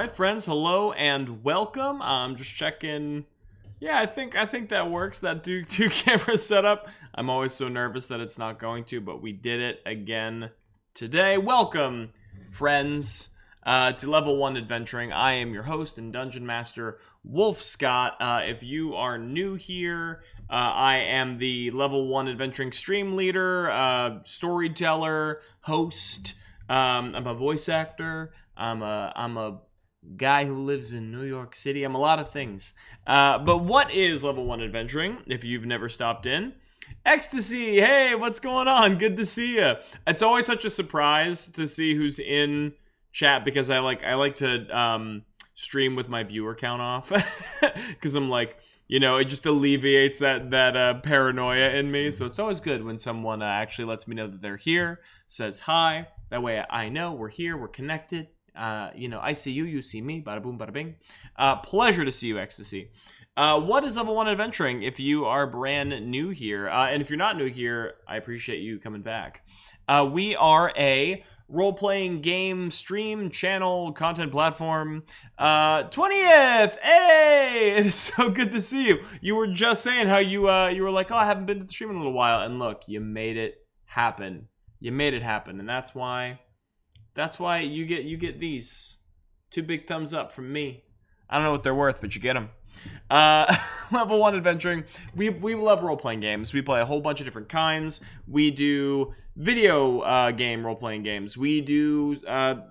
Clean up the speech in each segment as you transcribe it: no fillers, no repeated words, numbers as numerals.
right, friends, hello and welcome. I'm just checking. Yeah, I think that works. That two camera setup. I'm always so nervous that it's not going to, but we did it again today. Welcome, friends, to Level 1 Adventuring. I am your host and Dungeon Master, Wolfe Scott. If you are new here, I am the Level 1 Adventuring stream leader, storyteller, host. I'm a voice actor. I'm a guy who lives in New York City. I'm a lot of things. But what is Level 1 Adventuring, if you've never stopped in? Ecstasy! Hey, what's going on? Good to see you. It's always such a surprise to see who's in chat because I like to stream with my viewer count off. Because I'm like, you know, it just alleviates that paranoia in me. So it's always good when someone actually lets me know that they're here, says hi. That way I know we're here, we're connected. I see you, you see me, bada boom, bada bing. Pleasure to see you, Ecstasy. What is Level 1 Adventuring if you are brand new here? And if you're not new here, I appreciate you coming back. We are a role-playing game stream channel content platform. 20th! Hey! It is so good to see you. You were just saying how you were like, oh, I haven't been to the stream in a little while. And look, you made it happen. You made it happen. And that's why you get these 2 big thumbs up from me. I don't know what they're worth, but you get them. Level 1 Adventuring. We love role-playing games. We play a whole bunch of different kinds. We do video game role-playing games. We do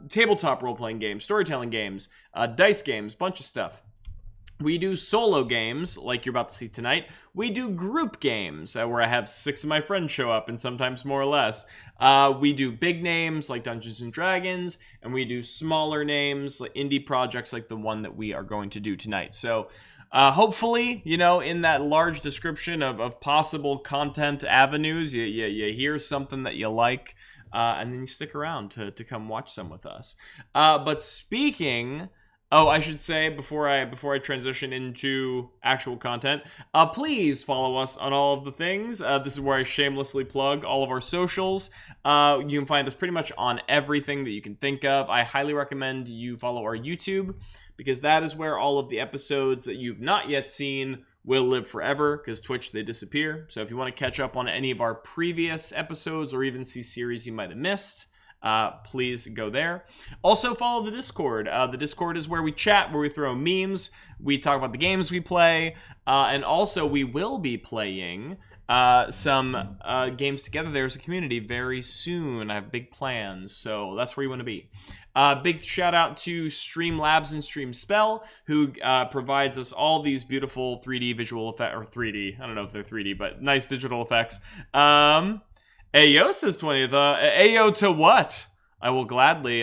tabletop role-playing games, storytelling games, dice games, bunch of stuff. We do solo games, like you're about to see tonight. We do group games, where I have 6 of my friends show up, and sometimes more or less. We do big names, like Dungeons & Dragons, and we do smaller names, like indie projects like the one that we are going to do tonight. So, hopefully, you know, in that large description of possible content avenues, you hear something that you like, and then you stick around to come watch some with us. But speaking... Oh, I should say before I transition into actual content, please follow us on all of the things. This is where I shamelessly plug all of our socials. You can find us pretty much on everything that you can think of. I highly recommend you follow our YouTube because that is where all of the episodes that you've not yet seen will live forever because Twitch, they disappear. So if you want to catch up on any of our previous episodes or even see series you might have missed, please go there. Also follow the Discord. The Discord is where we chat, where we throw memes, we talk about the games we play, and also we will be playing some games together. There's a community very soon. I have big plans, so that's where you want to be. Big shout out to Streamlabs and Streamspell, who provides us all these beautiful 3D visual effects, or 3D, I don't know if they're 3D, but nice digital effects. Ayo says 20th. Ayo to what? I will gladly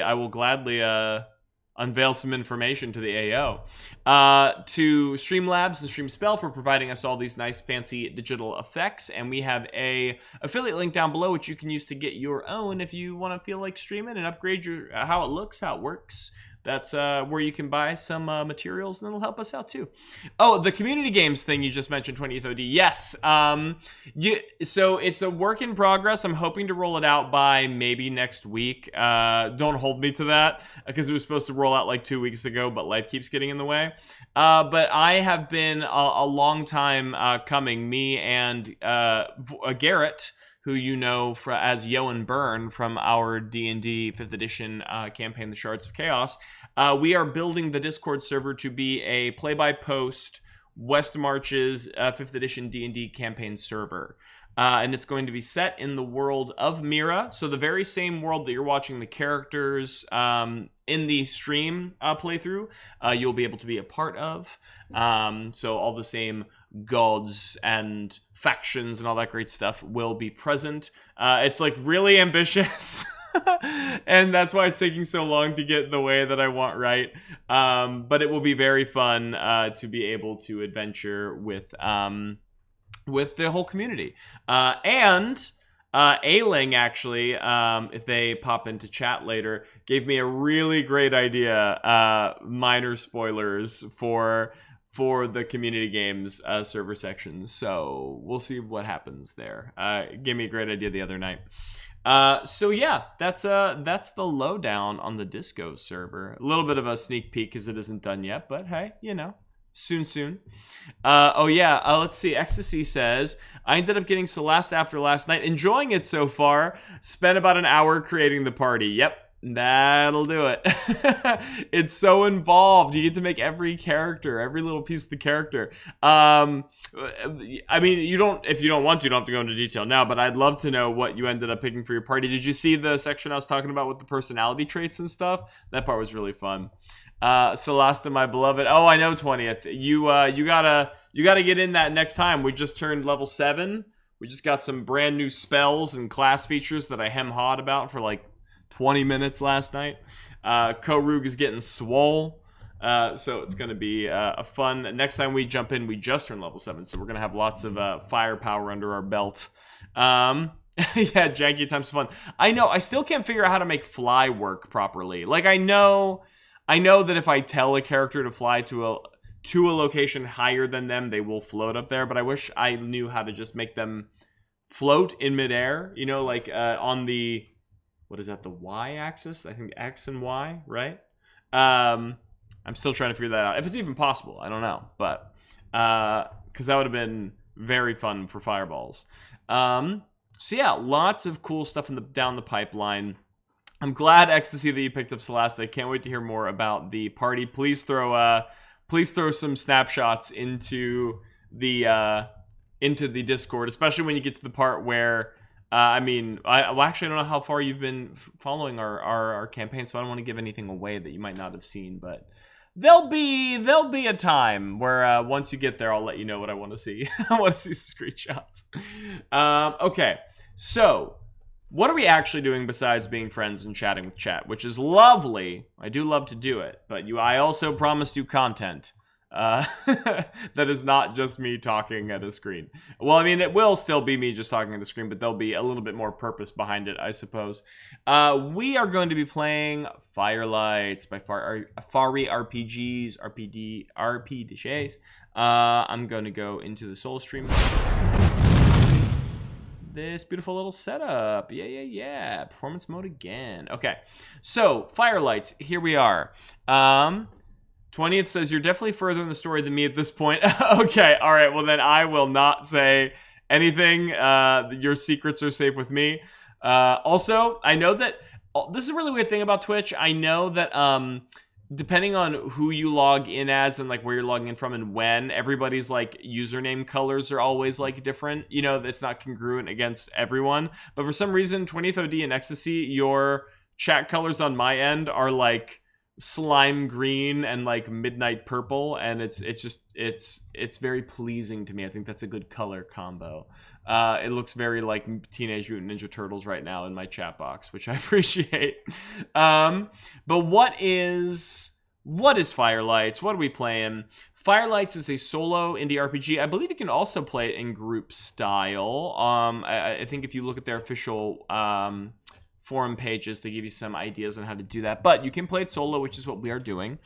unveil some information to the AO. To Streamlabs and Streamspell for providing us all these nice fancy digital effects. And we have a affiliate link down below which you can use to get your own if you want to feel like streaming and upgrade your how it looks, how it works. That's where you can buy some materials, and it'll help us out too. Oh, the community games thing you just mentioned, 20th OD. Yes. So it's a work in progress. I'm hoping to roll it out by maybe next week. Don't hold me to that because it was supposed to roll out like 2 weeks ago, but life keeps getting in the way. But I have been a long time coming. Me and Garrett, who you know as Yoan Byrne from our D&D 5th edition campaign, The Shards of Chaos. We are building the Discord server to be a play-by-post West Marches 5th edition D&D campaign server. And it's going to be set in the world of Mira, so the very same world that you're watching the characters in the stream playthrough, you'll be able to be a part of. So all the same gods and factions and all that great stuff will be present. It's like really ambitious. And that's why it's taking so long to get the way that I want right. But it will be very fun to be able to adventure with the whole community. And Ailing, actually, if they pop into chat later, gave me a really great idea, minor spoilers, for for the community games server sections. So we'll see what happens there. Gave me a great idea the other night. So yeah, that's the lowdown on the Disco server. A little bit of a sneak peek because it isn't done yet, but hey, you know, soon. Oh yeah, let's see. Ecstasy says, I ended up getting Celeste after last night, enjoying it so far. Spent about an hour creating the party. Yep. That'll do it. It's so involved. You get to make every character, every little piece of the character. I mean, if you don't want to, you don't have to go into detail now, but I'd love to know what you ended up picking for your party. Did you see the section I was talking about with the personality traits and stuff? That part was really fun. Celeste, my beloved. Oh, I know 20th. You gotta get in that next time. We just turned level 7. We just got some brand new spells and class features that I hem-hawed about for like 20 minutes last night. Korug is getting swole. So it's going to be a fun... Next time we jump in, we just turned level 7. So we're going to have lots of firepower under our belt. Yeah, janky times fun. I know. I still can't figure out how to make fly work properly. Like, I know that if I tell a character to fly to a location higher than them, they will float up there. But I wish I knew how to just make them float in midair. You know, like on the... What is that, the y-axis? I think X and Y, right? I'm still trying to figure that out. If it's even possible, I don't know. But, because that would have been very fun for fireballs. So yeah, lots of cool stuff down the pipeline. I'm glad, Ecstasy, that you picked up Celeste. I can't wait to hear more about the party. Please throw some snapshots into the Discord, especially when you get to the part where... I actually don't know how far you've been following our campaign, so I don't want to give anything away that you might not have seen, but there'll be a time where once you get there, I'll let you know what I want to see. I want to see some screenshots. Okay, so what are we actually doing besides being friends and chatting with chat, which is lovely. I do love to do it, but I also promised you content. That is not just me talking at a screen. Well, I mean, it will still be me just talking at the screen, but there'll be a little bit more purpose behind it, I suppose. We are going to be playing Firelights by Fari RPGs. I'm going to go into the solo stream. This beautiful little setup. Yeah. Performance mode again. Okay, so Firelights, here we are. 20th says, you're definitely further in the story than me at this point. Okay, all right, well then I will not say anything. Your secrets are safe with me. Also, I know that, this is a really weird thing about Twitch. I know that depending on who you log in as and like where you're logging in from and when, everybody's like username colors are always like different. You know, it's not congruent against everyone. But for some reason, 20th OD and Ecstasy, your chat colors on my end are like slime green and like midnight purple, and it's very pleasing to me. I think that's a good color combo. It looks very like Teenage Mutant Ninja Turtles right now in my chat box, which I appreciate. But what is Firelights? What are we playing? Firelights is a solo indie RPG. I believe you can also play it in group style. I think if you look at their official forum pages, they give you some ideas on how to do that, but you can play it solo, which is what we are doing.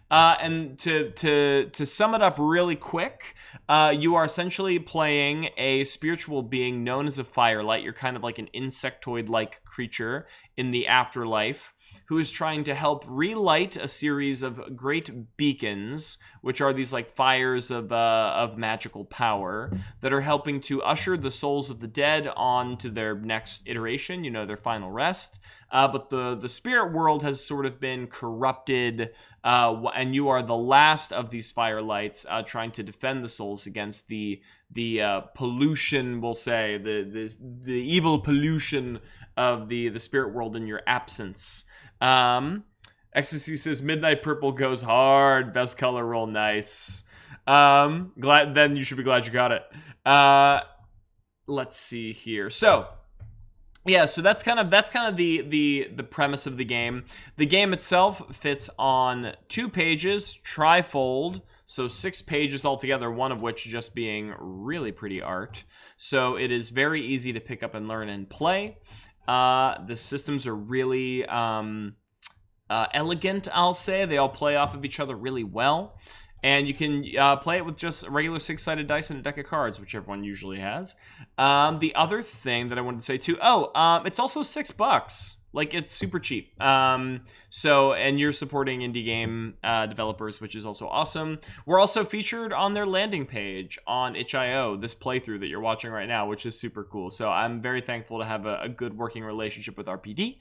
And to sum it up really quick, you are essentially playing a spiritual being known as a firelight. You're kind of like an insectoid-like creature in the afterlife who is trying to help relight a series of great beacons, which are these like fires of magical power that are helping to usher the souls of the dead on to their next iteration, you know, their final rest. But the spirit world has sort of been corrupted, and you are the last of these firelights trying to defend the souls against the pollution, we'll say, the evil pollution of the spirit world in your absence. Ecstasy says midnight purple goes hard, best color roll, nice. Then you should be glad you got it. Let's see here. So yeah, so that's kind of the premise of the game. The game itself fits on 2 pages, trifold, so 6 pages altogether, one of which just being really pretty art. So it is very easy to pick up and learn and play. The systems are really elegant, I'll say. They all play off of each other really well. And you can play it with just regular 6-sided dice and a deck of cards, which everyone usually has. The other thing that I wanted to say too, it's also $6. Like, it's super cheap. And you're supporting indie game developers, which is also awesome. We're also featured on their landing page on itch.io, this playthrough that you're watching right now, which is super cool. So I'm very thankful to have a good working relationship with RPD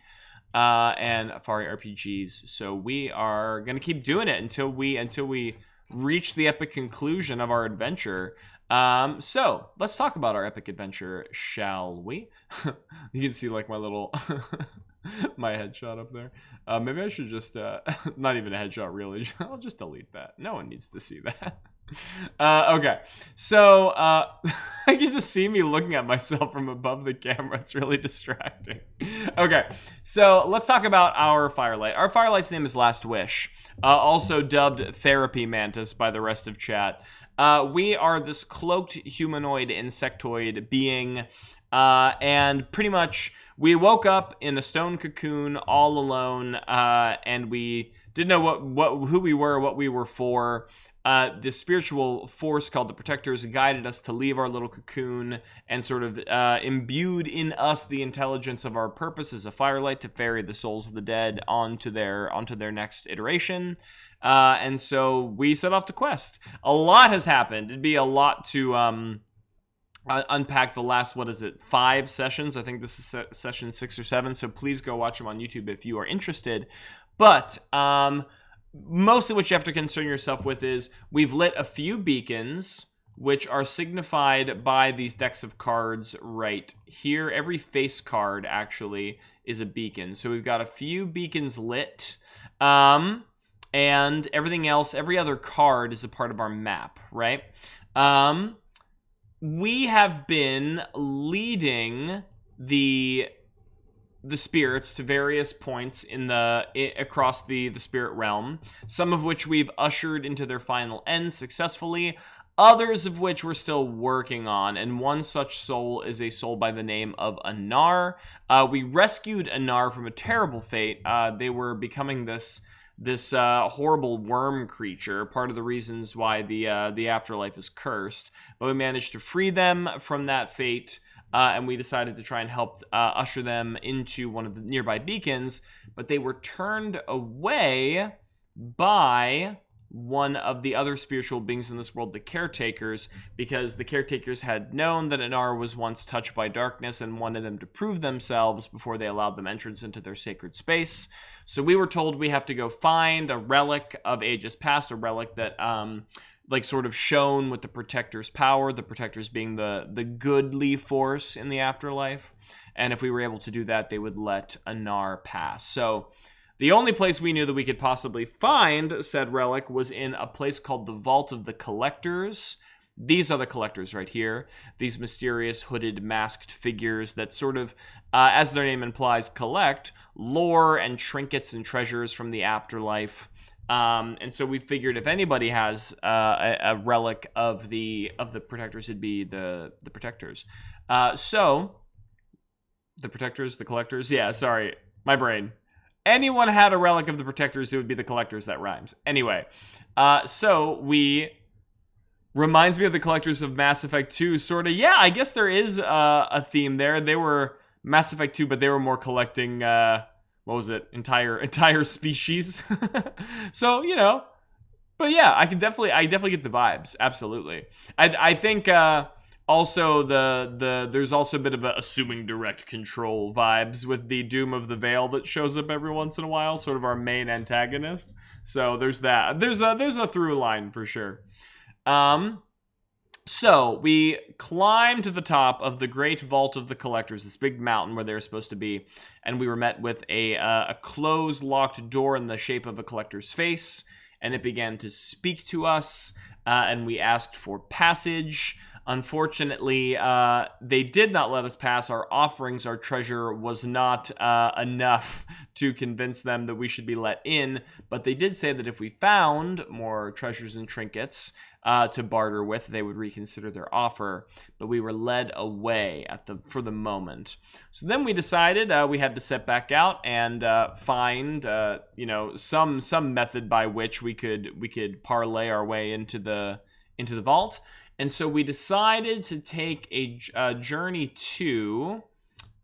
and Fari RPGs. So we are going to keep doing it until we reach the epic conclusion of our adventure. So let's talk about our epic adventure, shall we? You can see like my little my headshot up there. Maybe I should just not even a headshot really. I'll just delete that. No one needs to see that. Okay, so I can just see me looking at myself from above the camera. It's really distracting. Okay, so let's talk about our Firelight. Our Firelight's name is Last Wish, also dubbed Therapy Mantis by the rest of chat. We are this cloaked humanoid insectoid being, and pretty much we woke up in a stone cocoon all alone, and we didn't know who we were, what we were for. The spiritual force called the Protectors guided us to leave our little cocoon and sort of imbued in us the intelligence of our purpose as a Firelight to ferry the souls of the dead onto their next iteration. And so we set off to quest. A lot has happened. It'd be a lot to unpack the last, 5 sessions. I think this is session 6 or 7. So please go watch them on YouTube if you are interested. But mostly what you have to concern yourself with is we've lit a few beacons, which are signified by these decks of cards right here. Every face card actually is a beacon. So we've got a few beacons lit. And everything else, every other card is a part of our map, right? We have been leading the spirits to various points across the spirit realm, some of which we've ushered into their final end successfully, others of which we're still working on, and one such soul is a soul by the name of Anar. We rescued Anar from a terrible fate. They were becoming this horrible worm creature, part of the reasons why the afterlife is cursed, but we managed to free them from that fate. And we decided to try and help usher them into one of the nearby beacons, but they were turned away by one of the other spiritual beings in this world, the Caretakers, because the Caretakers had known that Anar was once touched by darkness and wanted them to prove themselves before they allowed them entrance into their sacred space. So we were told we have to go find a relic of ages past, a relic that sort of shone with the Protector's power, the Protectors being the goodly force in the afterlife. And if we were able to do that, they would let Anar pass. So the only place we knew that we could possibly find said relic was in a place called the Vault of the Collectors. These are the Collectors right here. These mysterious hooded masked figures that sort of, as their name implies, collect lore and trinkets and treasures from the afterlife. And so we figured if anybody has a relic of the Protectors, it'd be the Protectors. So the Protectors, the Collectors. Yeah, sorry, my brain. Anyone had a relic of the Protectors, it would be the Collectors. That rhymes. Anyway, so we reminds me of the Collectors of Mass Effect 2. Sort of. Yeah, I guess there is a theme there. They were Mass Effect 2, but they were more collecting. What was it? Entire species. So, but yeah, I definitely get the vibes. Absolutely. I think also there's also a bit of a assuming direct control vibes with the Doom of the Veil that shows up every once in a while, sort of our main antagonist. So there's that. There's a through line for sure. So we climbed to the top of the Great Vault of the Collectors, this big mountain where they were supposed to be, and we were met with a closed, locked door in the shape of a collector's face, and it began to speak to us, and we asked for passage. Unfortunately, they did not let us pass. Our offerings, our treasure was not enough to convince them that we should be let in, but they did say that if we found more treasures and trinkets, to barter with, they would reconsider their offer, but we were led away for the moment. So then we decided we had to set back out and find some method by which we could parlay our way into the vault. And so we decided to take a journey to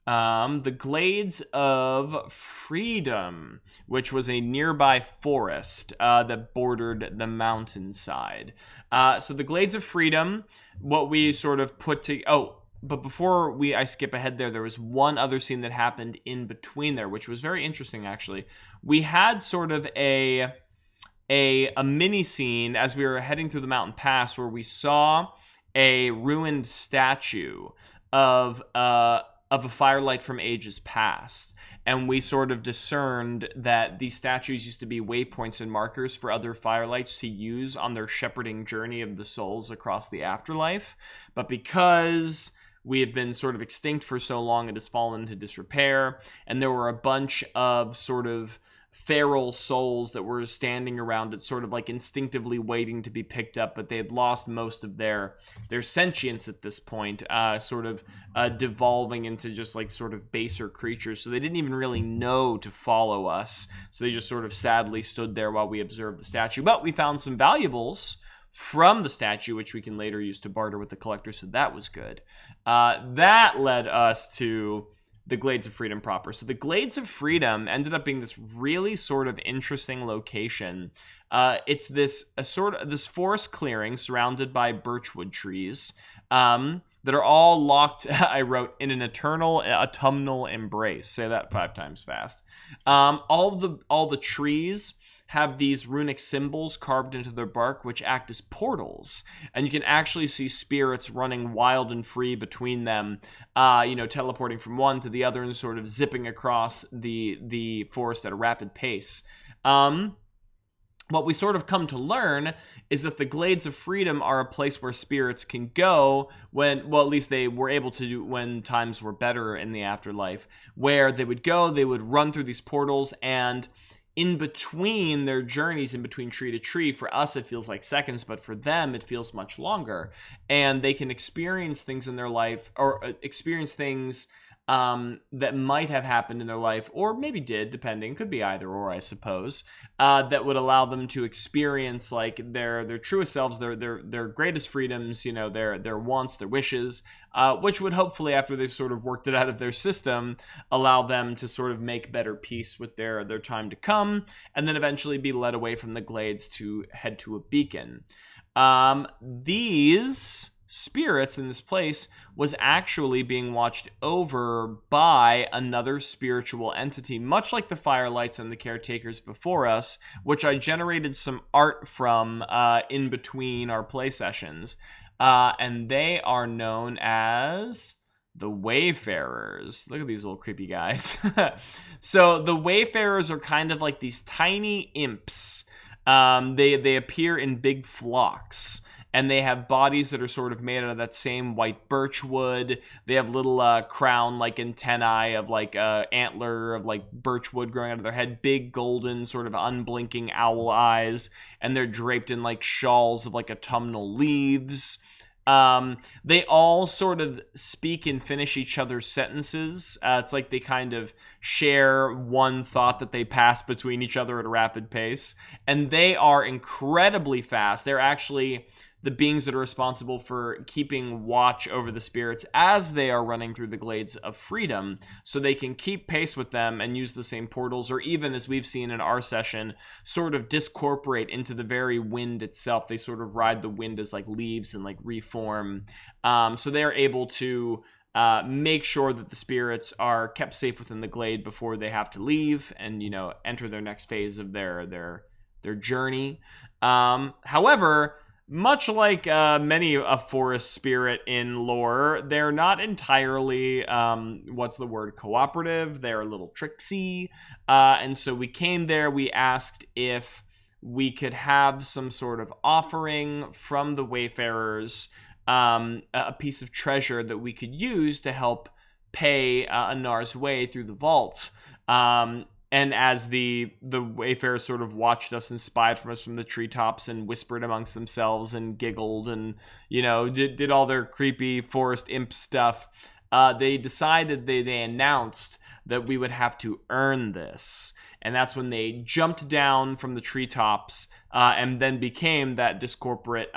the Glades of Freedom, which was a nearby forest that bordered the mountainside. So the Glades of Freedom, what we sort of put to... but before I skip ahead there was one other scene that happened in between there, which was very interesting, actually. We had sort of a mini scene as we were heading through the mountain pass where we saw a ruined statue of a firelight from ages past. And we sort of discerned that these statues used to be waypoints and markers for other firelights to use on their shepherding journey of the souls across the afterlife. But because we had been sort of extinct for so long, it has fallen into disrepair. And there were a bunch of sort of feral souls that were standing around it, sort of like instinctively waiting to be picked up, but they had lost most of their sentience at this point, sort of devolving into just like sort of baser creatures. So they didn't even really know to follow us. So they just sort of sadly stood there while we observed the statue. But we found some valuables from the statue, which we can later use to barter with the collector. So that was good. That led us to the Glades of Freedom proper. So the Glades of Freedom ended up being this really sort of interesting location. It's this forest clearing surrounded by birchwood trees that are all locked, I wrote, in an eternal autumnal embrace. Say that 5 times fast. All the trees have these runic symbols carved into their bark, which act as portals. And you can actually see spirits running wild and free between them, teleporting from one to the other and sort of zipping across the forest at a rapid pace. What we sort of come to learn is that the Glades of Freedom are a place where spirits can go at least they were able to do when times were better in the afterlife, where they would run through these portals, and in between their journeys, in between tree to tree, for us it feels like seconds, but for them it feels much longer. And they can experience things in their life, or experience things that might have happened in their life, or maybe did, depending, could be either or, I suppose, that would allow them to experience like their truest selves, their greatest freedoms, their wants, their wishes, which would hopefully, after they've sort of worked it out of their system, allow them to sort of make better peace with their time to come, and then eventually be led away from the glades to head to a beacon. These spirits in this place was actually being watched over by another spiritual entity, much like the Firelights and the caretakers before us, which I generated some art from in between our play sessions. And they are known as the Wayfarers. Look at these little creepy guys. So the Wayfarers are kind of like these tiny imps. They appear in big flocks. And they have bodies that are sort of made out of that same white birch wood. They have little crown-like antennae of like antler of like birch wood growing out of their head. Big golden sort of unblinking owl eyes. And they're draped in like shawls of like autumnal leaves. They all sort of speak and finish each other's sentences. It's like they kind of share one thought that they pass between each other at a rapid pace. And they are incredibly fast. They're actually the beings that are responsible for keeping watch over the spirits as they are running through the Glades of Freedom, so they can keep pace with them and use the same portals, or even, as we've seen in our session, sort of discorporate into the very wind itself. They sort of ride the wind as like leaves and like reform. So they're able to make sure that the spirits are kept safe within the glade before they have to leave and, enter their next phase of their journey. However, much like many a forest spirit in lore, they're not entirely, cooperative. They're a little tricksy. And so we came there, we asked if we could have some sort of offering from the Wayfarers, a piece of treasure that we could use to help pay Anar's way through the vault. and as the wayfarers sort of watched us and spied from us from the treetops and whispered amongst themselves and giggled and, you know, did all their creepy forest imp stuff, they decided, they announced that we would have to earn this. And that's when they jumped down from the treetops and then became that discorporate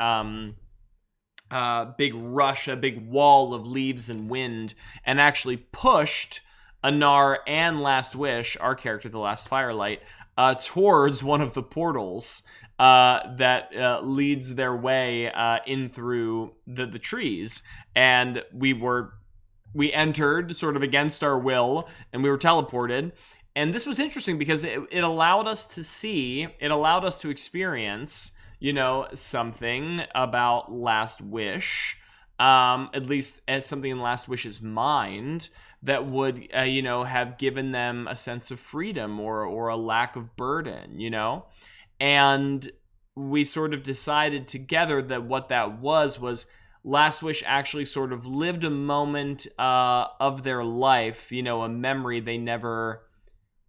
big rush, a big wall of leaves and wind, and actually pushed Anar and Last Wish, our character, the Last Firelight, towards one of the portals that leads their way in through the trees. And we entered sort of against our will, and we were teleported. And this was interesting because it allowed us to see, it allowed us to experience, you know, something about Last Wish, at least as something in Last Wish's mind that would, you know, have given them a sense of freedom or a lack of burden, you know? And we sort of decided together that what that was Last Wish actually sort of lived a moment of their life, you know, a memory they never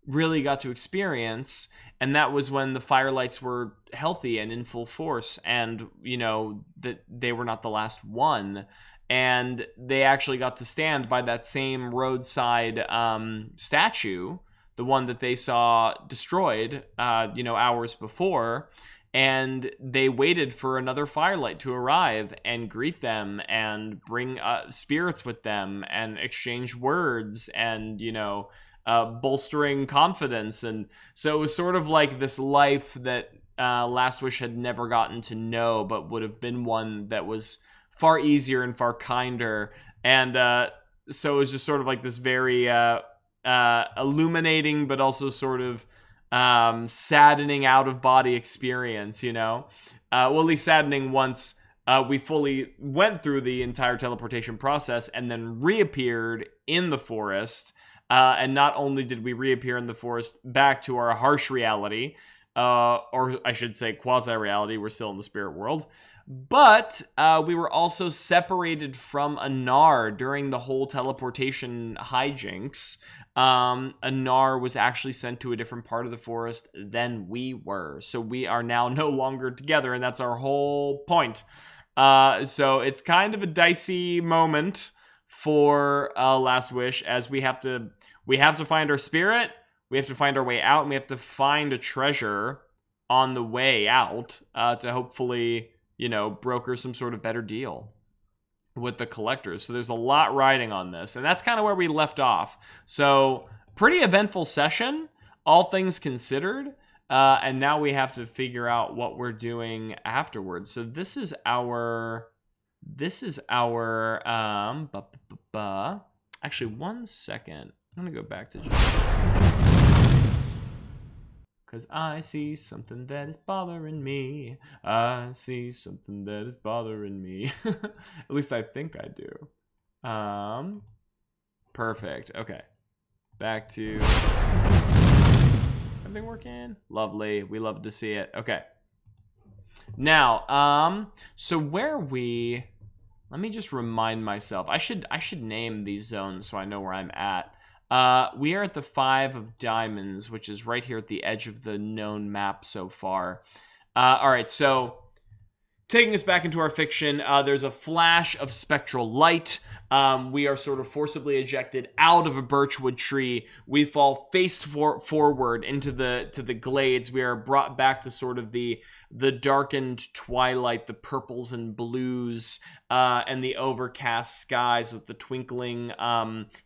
really got to experience, and that was when the Firelights were healthy and in full force, and, you know, that they were not the last one, and they actually got to stand by that same roadside statue, the one that they saw destroyed, you know, hours before, and they waited for another Firelight to arrive and greet them and bring spirits with them and exchange words and, you know, bolstering confidence. And so it was sort of like this life that Last Wish had never gotten to know, but would have been one that was far easier and far kinder. And so it was just sort of like this very illuminating, but also sort of saddening out-of-body experience, you know? Well, at least saddening once we fully went through the entire teleportation process and then reappeared in the forest. And not only did we reappear in the forest back to our harsh reality, or I should say quasi-reality, we're still in the spirit world, but we were also separated from Anar during the whole teleportation hijinks. Anar was actually sent to a different part of the forest than we were, so we are now no longer together, and that's our whole point. So it's kind of a dicey moment for Last Wish, as we have to find our spirit, we have to find our way out, and we have to find a treasure on the way out to hopefully, you know, broker some sort of better deal with the collectors. So there's a lot riding on this, and that's kind of where we left off. So pretty eventful session, all things considered, and now we have to figure out what we're doing afterwards. So this is our actually, 1 second. I'm gonna go back to because I see something that is bothering me. I see something that is bothering me. At least I think I do. Perfect. Okay. Back to everything working. Lovely. We love to see it. Okay. Now, so where we, let me just remind myself. I should name these zones so I know where I'm at. We are at the 5 of diamonds, which is right here at the edge of the known map so far. All right, so taking us back into our fiction, there's a flash of spectral light. We are sort of forcibly ejected out of a birchwood tree. We fall face forward into the glades. We are brought back to sort of the darkened twilight, the purples and blues, and the overcast skies with the twinkling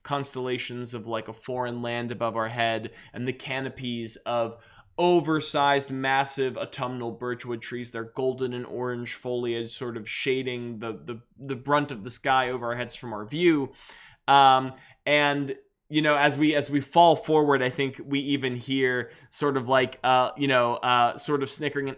constellations of like a foreign land above our head, and the canopies of oversized, massive autumnal birchwood trees. Their golden and orange foliage sort of shading the brunt of the sky over our heads from our view. And you know, as we fall forward, I think we even hear sort of like sort of snickering and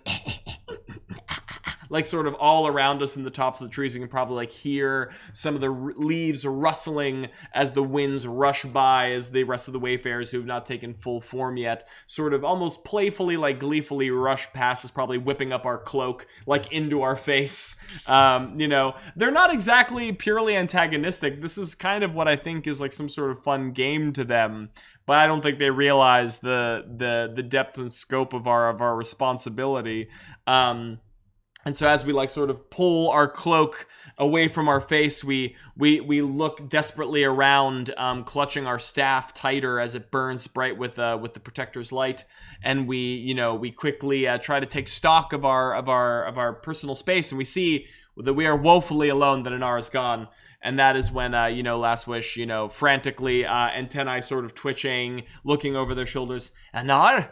like sort of all around us in the tops of the trees. You can probably like hear some of the leaves rustling as the winds rush by, as the rest of the wayfarers who have not taken full form yet sort of almost playfully, like gleefully rush past us, probably whipping up our cloak like into our face. You know, they're not exactly purely antagonistic. This is kind of what I think is like some sort of fun game to them, but I don't think they realize the depth and scope of our responsibility. And so as we like sort of pull our cloak away from our face, we look desperately around, clutching our staff tighter as it burns bright with the protector's light, and we quickly try to take stock of our personal space, and we see that we are woefully alone, that Anar is gone. And that is when, Last Wish, frantically, antennae sort of twitching, looking over their shoulders. Anar?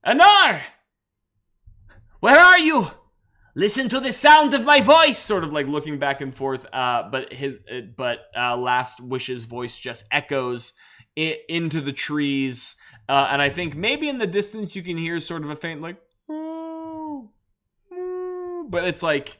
Anar! Where are you? Listen to the sound of my voice! Sort of like looking back and forth, but Last Wish's voice just echoes into the trees. And I think maybe in the distance you can hear sort of a faint like, but it's like,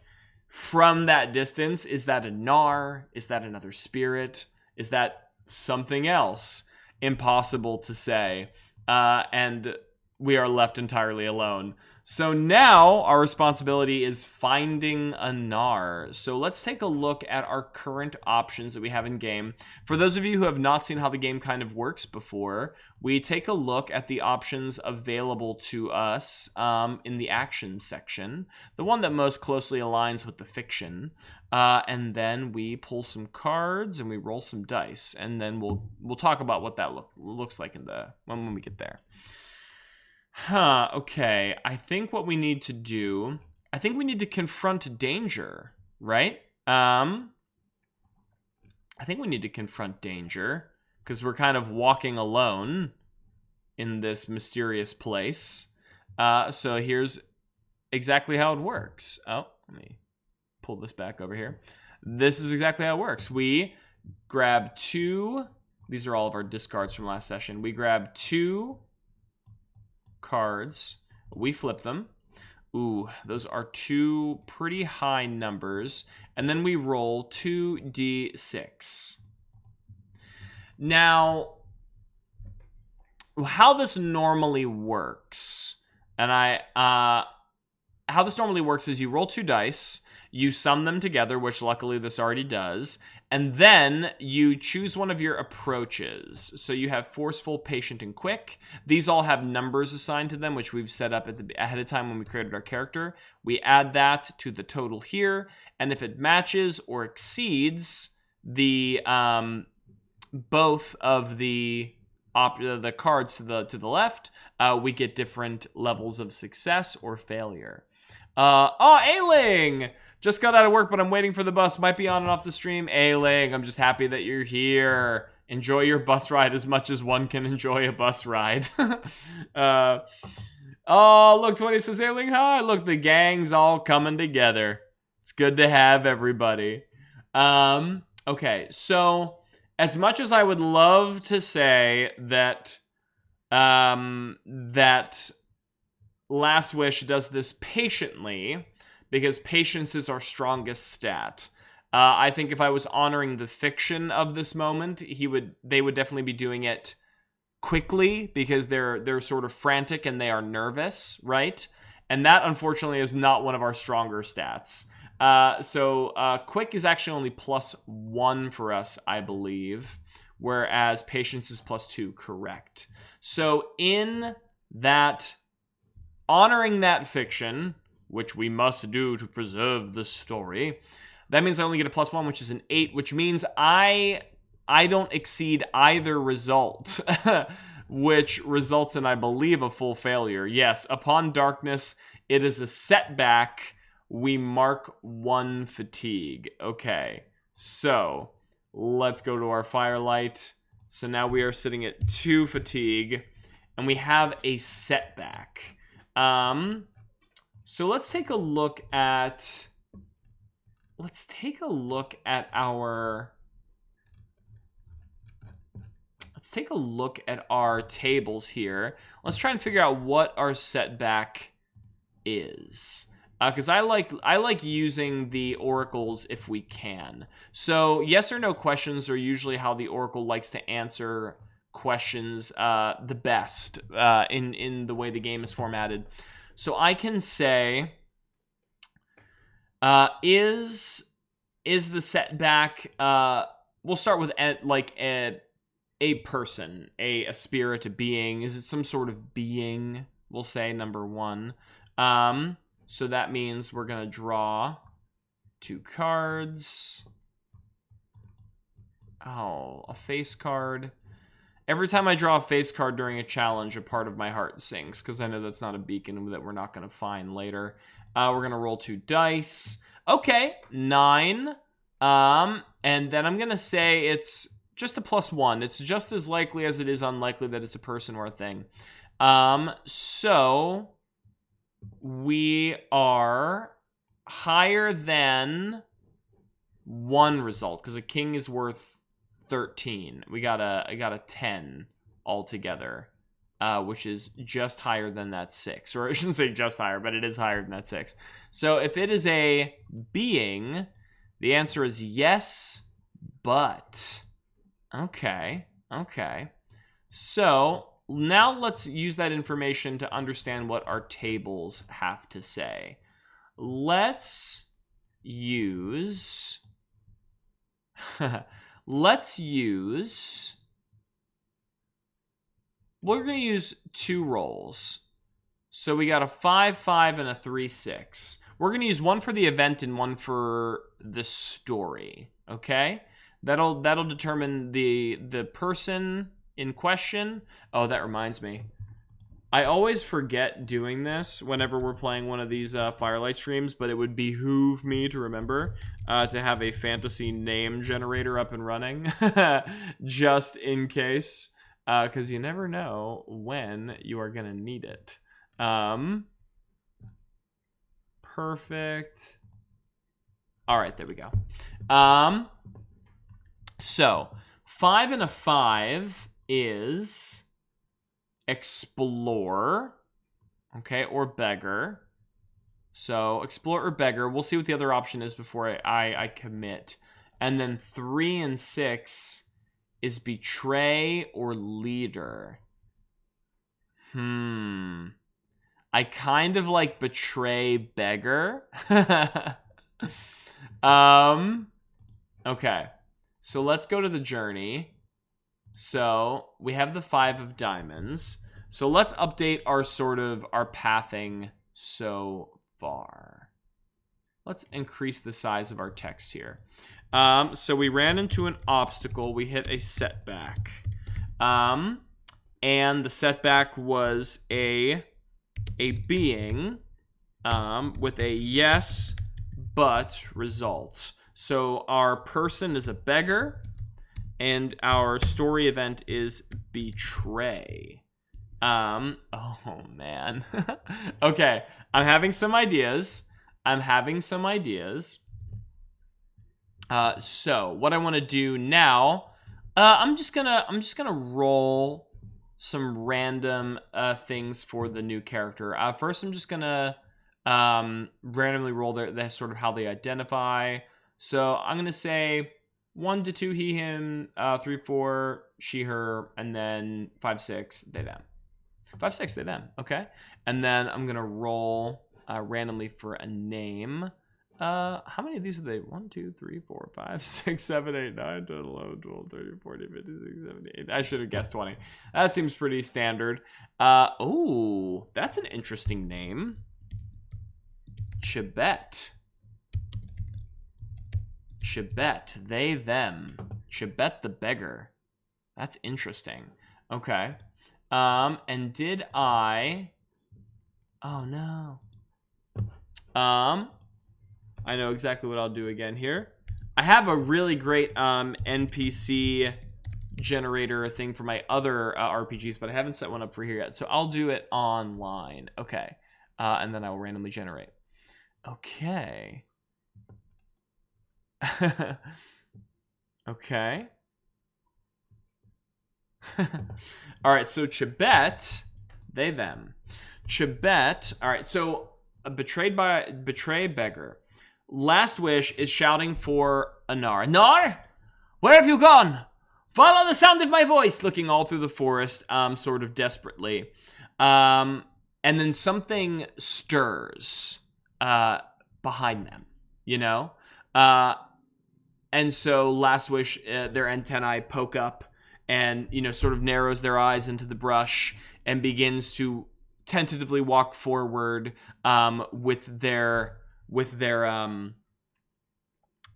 from that distance, is that a Nar? Is that another spirit? Is that something else? Impossible to say. And we are left entirely alone. So now our responsibility is finding a Nar. So let's take a look at our current options that we have in game. For those of you who have not seen how the game kind of works before, we take a look at the options available to us in the actions section, the one that most closely aligns with the fiction. And then we pull some cards and we roll some dice, and then we'll talk about what that looks like when we get there. Okay. I think what we need to do, I think we need to confront danger, right? I think we need to confront danger because we're kind of walking alone in this mysterious place. So here's exactly how it works. Oh, let me pull this back over here. This is exactly how it works. We grab two. These are all of our discards from last session. We grab two cards, we flip them. Ooh, those are two pretty high numbers. And then we roll 2d6. Now, how this normally works, how this normally works is you roll two dice, you sum them together, which luckily this already does, and then you choose one of your approaches. So you have forceful, patient, and quick. These all have numbers assigned to them, which we've set up ahead of time when we created our character. We add that to the total here, and if it matches or exceeds the both of the cards to the left, we get different levels of success or failure. Ailing! Just got out of work, but I'm waiting for the bus. Might be on and off the stream. Ailing, I'm just happy that you're here. Enjoy your bus ride as much as one can enjoy a bus ride. Oh, look, 20 says, Ailing, hi. Look, the gang's all coming together. It's good to have everybody. Okay, so as much as I would love to say that that Last Wish does this patiently, because patience is our strongest stat. I think if I was honoring the fiction of this moment, they would definitely be doing it quickly because they're sort of frantic and they are nervous, right? And that unfortunately is not one of our stronger stats. So quick is actually only +1 for us, I believe, whereas patience is +2, correct. So in that, honoring that fiction, which we must do to preserve the story, that means I only get a +1, which is an 8, which means I don't exceed either result, which results in, I believe, a full failure. Yes, upon darkness, it is a setback. We mark 1 fatigue. Okay, so let's go to our Firelight. So now we are sitting at 2 fatigue, and we have a setback. So let's take a look at our tables here. Let's try and figure out what our setback is. because I like using the oracles if we can. So yes or no questions are usually how the oracle likes to answer questions the best in the way the game is formatted. So I can say, is the setback? We'll start with a person, a spirit, a being. Is it some sort of being? We'll say number 1. So that means we're gonna draw 2 cards. Oh, a face card. Every time I draw a face card during a challenge, a part of my heart sinks, because I know that's not a beacon that we're not gonna find later. We're gonna roll 2 dice. Okay, 9. And then I'm gonna say it's just a +1. It's just as likely as it is unlikely that it's a person or a thing. So we are higher than 1 result, because a king is worth 13. I got a 10 altogether, which is just higher than that 6. Or I shouldn't say just higher, but it is higher than that 6. So if it is a being, the answer is yes, but. Okay. So now let's use that information to understand what our tables have to say. Let's use we're going to use 2 rolls. So we got a 5-5 and a 3-6. We're going to use 1 for the event and 1 for the story, okay? That'll determine the person in question. Oh, that reminds me. I always forget doing this whenever we're playing one of these Firelight streams, but it would behoove me to remember to have a fantasy name generator up and running, just in case, because you never know when you are going to need it. Perfect. All right, there we go. So 5 and a 5 is explore, okay, or beggar. So explore or beggar. We'll see what the other option is before I commit. And then 3 and 6 is betray or leader. I kind of like betray beggar. Okay. So let's go to the journey. So we have the 5 of diamonds. So let's update our pathing so far. Let's increase the size of our text here. So we ran into an obstacle. We hit a setback. And the setback was a being with a yes, but result. So our person is a beggar, and our story event is betray. Oh man. Okay, I'm having some ideas. So what I want to do now, I'm just gonna roll some random things for the new character. First, I'm just gonna randomly roll their sort of how they identify. So I'm gonna say 1 to 2 he him, 3 4 she her, and then 5 6 they them. 5 6 they them. Okay, and then I'm gonna roll randomly for a name. How many of these are they? 1 2 3 4 5 6 7 8 9 10 11 12 13 14 15 16 17 18. I should have guessed 20. That seems pretty standard. Oh, that's an interesting name. Chibet, they, them. Chibet the beggar. That's interesting. Okay. And did I... Oh, no. I know exactly what I'll do again here. I have a really great NPC generator thing for my other RPGs, but I haven't set one up for here yet. So I'll do it online. Okay. And then I will randomly generate. Okay. Okay. All right, so Chibet, they, them. Chibet, all right, so betrayed beggar. Last Wish is shouting for Anar. Anar, where have you gone? Follow the sound of my voice. Looking all through the forest, sort of desperately. And then something stirs behind them, you know? And so Last Wish, their antennae poke up and, you know, sort of narrows their eyes into the brush and begins to tentatively walk forward with their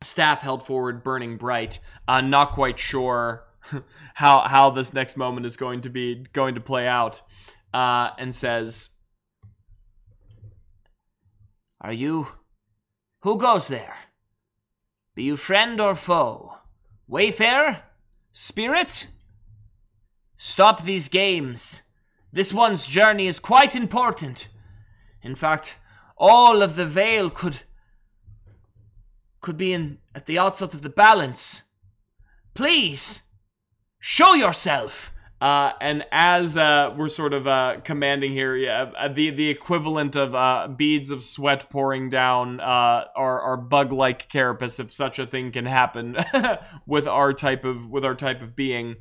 staff held forward, burning bright. Not quite sure how this next moment is going to play out. And says, "Are you? Who goes there? Be you friend or foe? Wayfarer? Spirit? Stop these games. This one's journey is quite important. In fact, all of the veil could be at the outset of the balance. Please, show yourself." And as we're sort of commanding here, the equivalent of beads of sweat pouring down our bug-like carapace, if such a thing can happen with our type of being,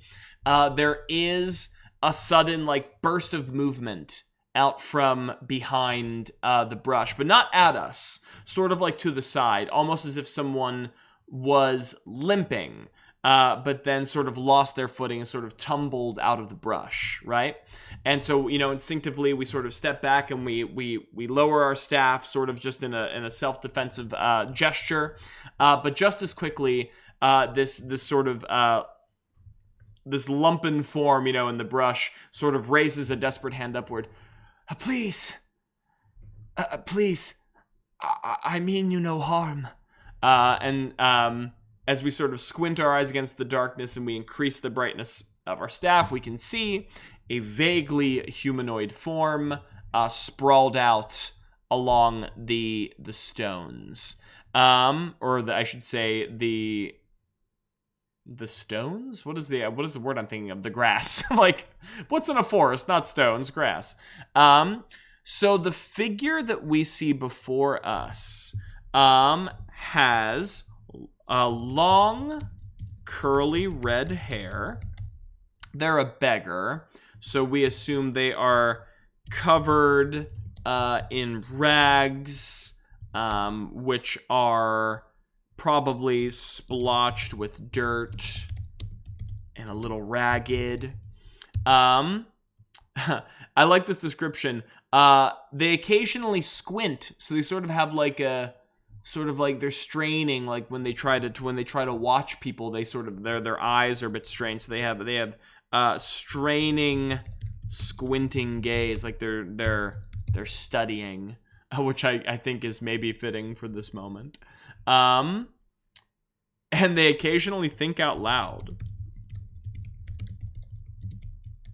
there is a sudden like burst of movement out from behind the brush, but not at us, sort of like to the side, almost as if someone was limping. But then sort of lost their footing and sort of tumbled out of the brush, right? And so, you know, instinctively we sort of step back and we lower our staff, sort of just in a self-defensive gesture. But just as quickly, this sort of this lumpen form, you know, in the brush, sort of raises a desperate hand upward. Please, I mean you no harm. As we sort of squint our eyes against the darkness and we increase the brightness of our staff, we can see a vaguely humanoid form sprawled out along the stones. I should say the stones? What is the word I'm thinking of? The grass. Like, what's in a forest? Not stones, grass. So the figure that we see before us has long, curly red hair. They're a beggar, so we assume they are covered in rags, which are probably splotched with dirt and a little ragged. I like this description. They occasionally squint, so they sort of have like a sort of like they're straining, like when they try to watch people, they sort of their eyes are a bit strained, so they have straining, squinting gaze, like they're studying, which I think is maybe fitting for this moment. And they occasionally think out loud,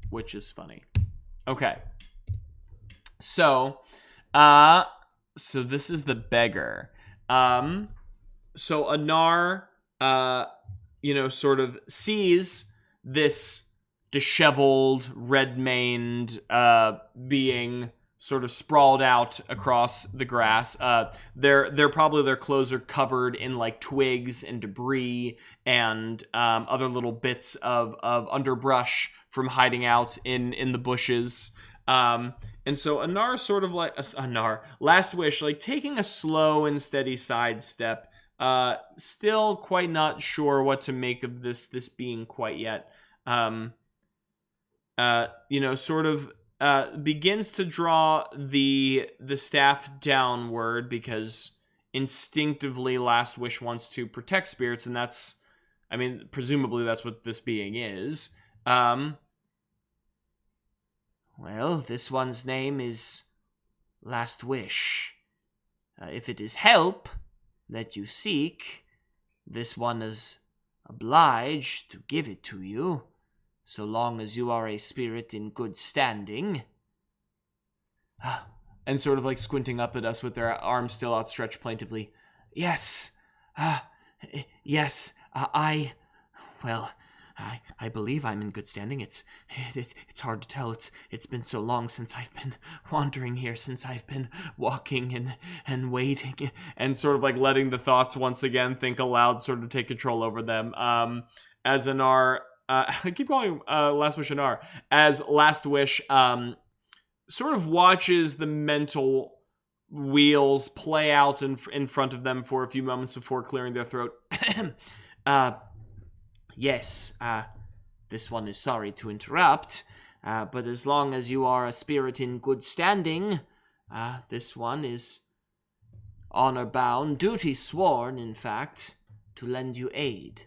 which is funny. Okay, so this is the beggar. So Anar, sort of sees this disheveled, red-maned being sort of sprawled out across the grass. Their clothes are covered in like twigs and debris and other little bits of underbrush from hiding out in the bushes. And so Anar sort of like Last Wish, like taking a slow and steady sidestep, still quite not sure what to make of this being quite yet. Begins to draw the staff downward because instinctively Last Wish wants to protect spirits, and presumably that's what this being is. Well, this one's name is Last Wish. If it is help that you seek, this one is obliged to give it to you, so long as you are a spirit in good standing. And sort of like squinting up at us with their arms still outstretched plaintively. Yes, I believe I'm in good standing. It's hard to tell. It's been so long since I've been wandering here, since I've been walking and waiting. And sort of like letting the thoughts once again think aloud, sort of take control over them. As Anar, I keep calling Last Wish Anar, as Last Wish sort of watches the mental wheels play out in front of them for a few moments before clearing their throat. Yes, this one is sorry to interrupt, but as long as you are a spirit in good standing, this one is honor-bound, duty sworn, in fact, to lend you aid.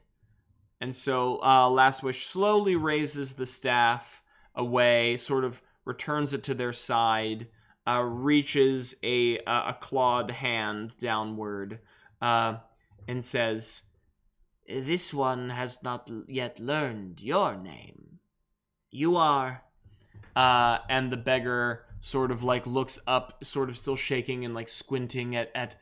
And so Last Wish slowly raises the staff away, sort of returns it to their side, reaches a clawed hand downward, and says, "This one has not yet learned your name. You are..." And the beggar sort of like looks up, sort of still shaking and like squinting at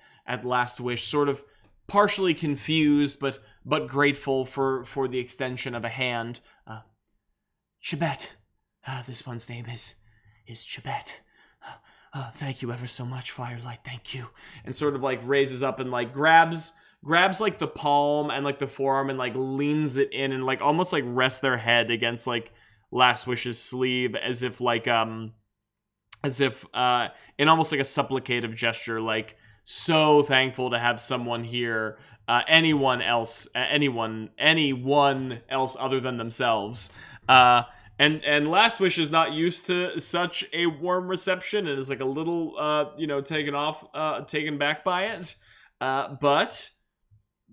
Last Wish, sort of partially confused, but grateful for the extension of a hand. Chibet. This one's name is Chibet. Thank you ever so much, Firelight. Thank you. And sort of like raises up and like grabs like the palm and like the forearm and like leans it in and like almost like rests their head against like Last Wish's sleeve as if in almost like a supplicative gesture, like so thankful to have someone here, anyone else other than themselves. And Last Wish is not used to such a warm reception and is like a little taken back by it. But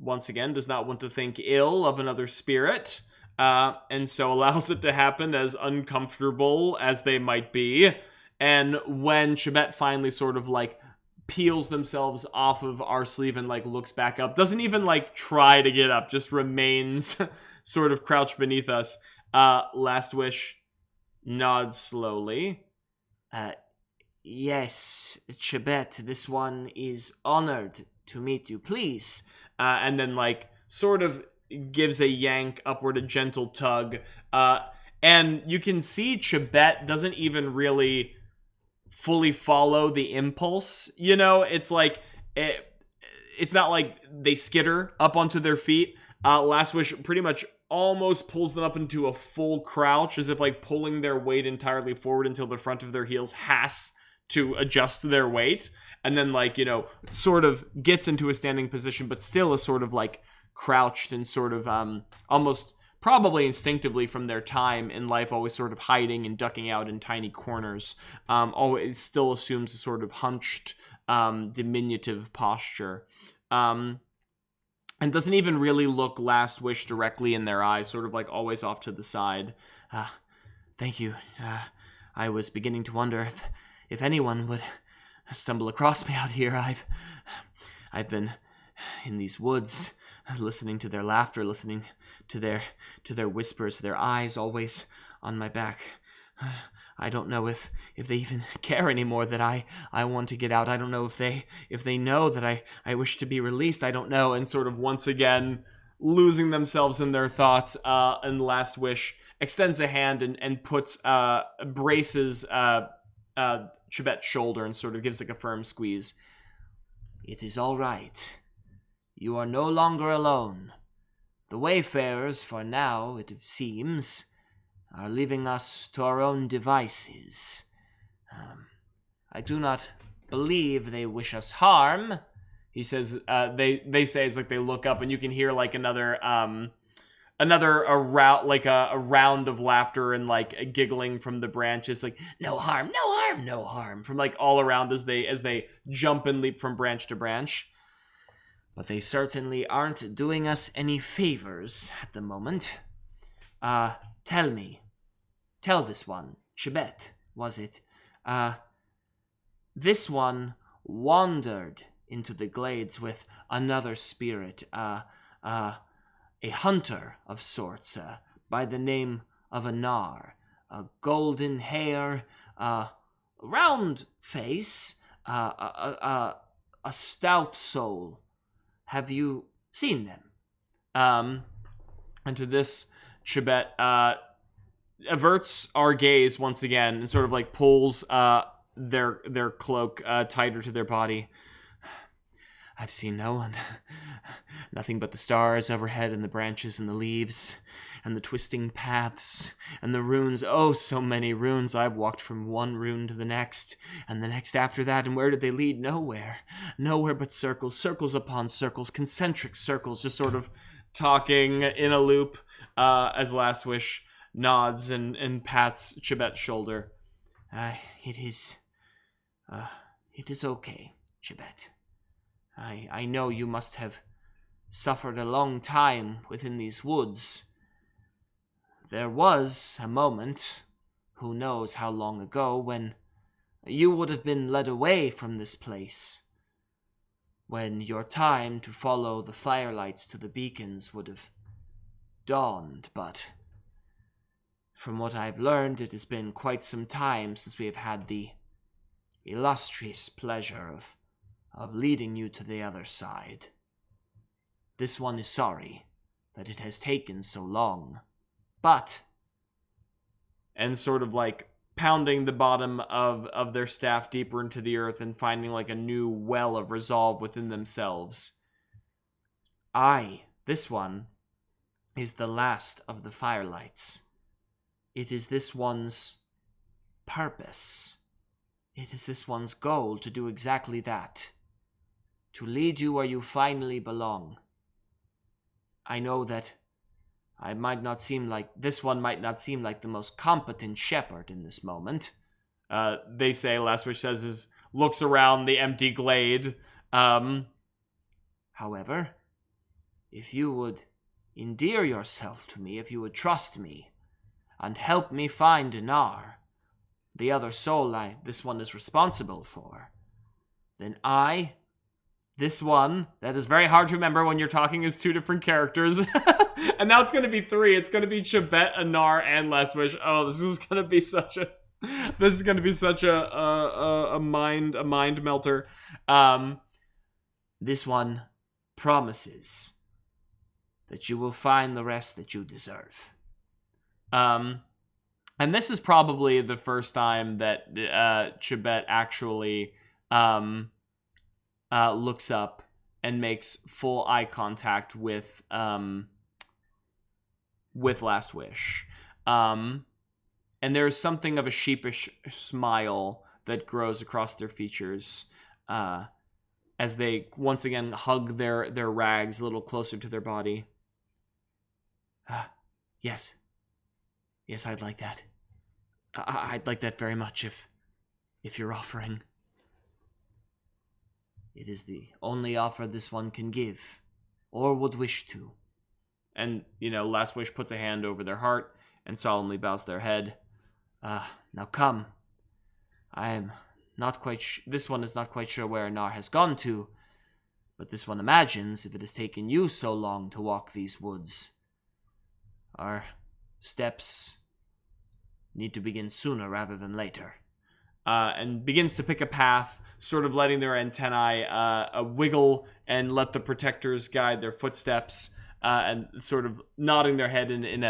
once again, does not want to think ill of another spirit, and so allows it to happen, as uncomfortable as they might be. And when Chibet finally sort of like peels themselves off of our sleeve and like looks back up, doesn't even like try to get up, just remains sort of crouched beneath us. Last Wish nods slowly. Yes, Chibet, this one is honored to meet you. Please. And then like sort of gives a yank upward, a gentle tug, and you can see Chibet doesn't even really fully follow the impulse. You know, it's like it's not like they skitter up onto their feet. Last Wish pretty much almost pulls them up into a full crouch, as if like pulling their weight entirely forward until the front of their heels has to adjust their weight. And then, like, you know, sort of gets into a standing position, but still is sort of, like, crouched and sort of almost probably instinctively from their time in life, always sort of hiding and ducking out in tiny corners. Always still assumes a sort of hunched, diminutive posture. And doesn't even really look Last Wish directly in their eyes, sort of, like, always off to the side. Thank you. I was beginning to wonder if anyone would stumble across me out here. I've been in these woods, listening to their laughter, listening to their whispers, their eyes always on my back. I don't know if they even care anymore that I want to get out. I don't know if they know that I wish to be released. I don't know. And sort of once again losing themselves in their thoughts, and Last Wish extends a hand and puts braces Chibet's shoulder and sort of gives like a firm squeeze. It is all right. You are no longer alone. The wayfarers, for now, it seems, are leaving us to our own devices. I do not believe they wish us harm. He says, they say, it's like they look up and you can hear like a round of laughter and like giggling from the branches, like no harm, no harm, no harm, from like all around as they jump and leap from branch to branch. But they certainly aren't doing us any favors at the moment. Tell this one, Chibet, was it? This one wandered into the glades with another spirit, a hunter of sorts, by the name of Anar. Golden hair, round face, a stout soul. Have you seen them? And to this, Chibet averts our gaze once again and sort of like pulls their cloak tighter to their body. I've seen no one. Nothing but the stars overhead and the branches and the leaves and the twisting paths and the runes. Oh, so many runes. I've walked from one rune to the next and the next after that. And where did they lead? Nowhere. Nowhere but circles. Circles upon circles. Concentric circles. Just sort of talking in a loop as Last Wish nods and pats Chibet's shoulder. It is okay, Chibet. I know you must have suffered a long time within these woods. There was a moment, who knows how long ago, when you would have been led away from this place, when your time to follow the firelights to the beacons would have dawned, but from what I've learned, it has been quite some time since we have had the illustrious pleasure of leading you to the other side. This one is sorry that it has taken so long, but... And sort of like pounding the bottom of their staff deeper into the earth and finding like a new well of resolve within themselves. This one, is the last of the firelights. It is this one's purpose. It is this one's goal to do exactly that. To lead you where you finally belong. I know that this one might not seem like the most competent shepherd in this moment. They say, Last Wish says, looks around the empty glade. However, if you would endear yourself to me, if you would trust me, and help me find Anar, the other soul this one is responsible for, then this one, that is very hard to remember when you're talking as two different characters. And now it's going to be three. It's going to be Chibet, Anar, and Last Wish. Oh, this is going to be such a mind melter. This one promises that you will find the rest that you deserve. And this is probably the first time that Chibet actually looks up and makes full eye contact with Last Wish. And there's something of a sheepish smile that grows across their features as they once again hug their rags a little closer to their body. Yes, I'd like that. I'd like that very much if you're offering. It is the only offer this one can give, or would wish to. And, Last Wish puts a hand over their heart and solemnly bows their head. Now come. I am not quite this one is not quite sure where Anar has gone to, but this one imagines if it has taken you so long to walk these woods, our steps need to begin sooner rather than later. And begins to pick a path, sort of letting their antennae wiggle and let the protectors guide their footsteps, and sort of nodding their head in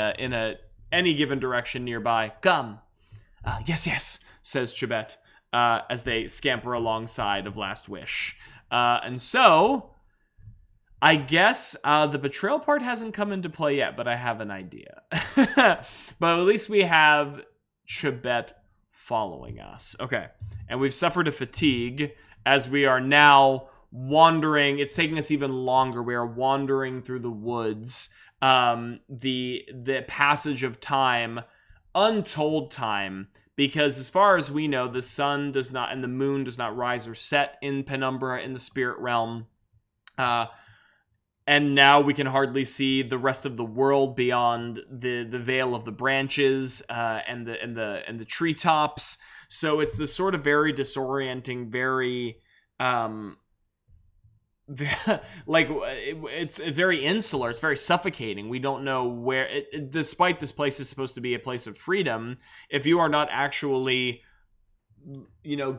any given direction nearby. Come. Yes, says Chibet, as they scamper alongside of Last Wish. And so, I guess the betrayal part hasn't come into play yet, but I have an idea. But at least we have Chibet following us. Okay. And we've suffered a fatigue as we are now wandering. It's taking us even longer. We are wandering through the woods. The passage of time, untold time, because as far as we know, the sun does not and the moon does not rise or set in Penumbra in the spirit realm. And now we can hardly see the rest of the world beyond the veil of the branches and the treetops. So it's this sort of very disorienting, very it's very insular. It's very suffocating. We don't know where. Despite this place is supposed to be a place of freedom, if you are not actually,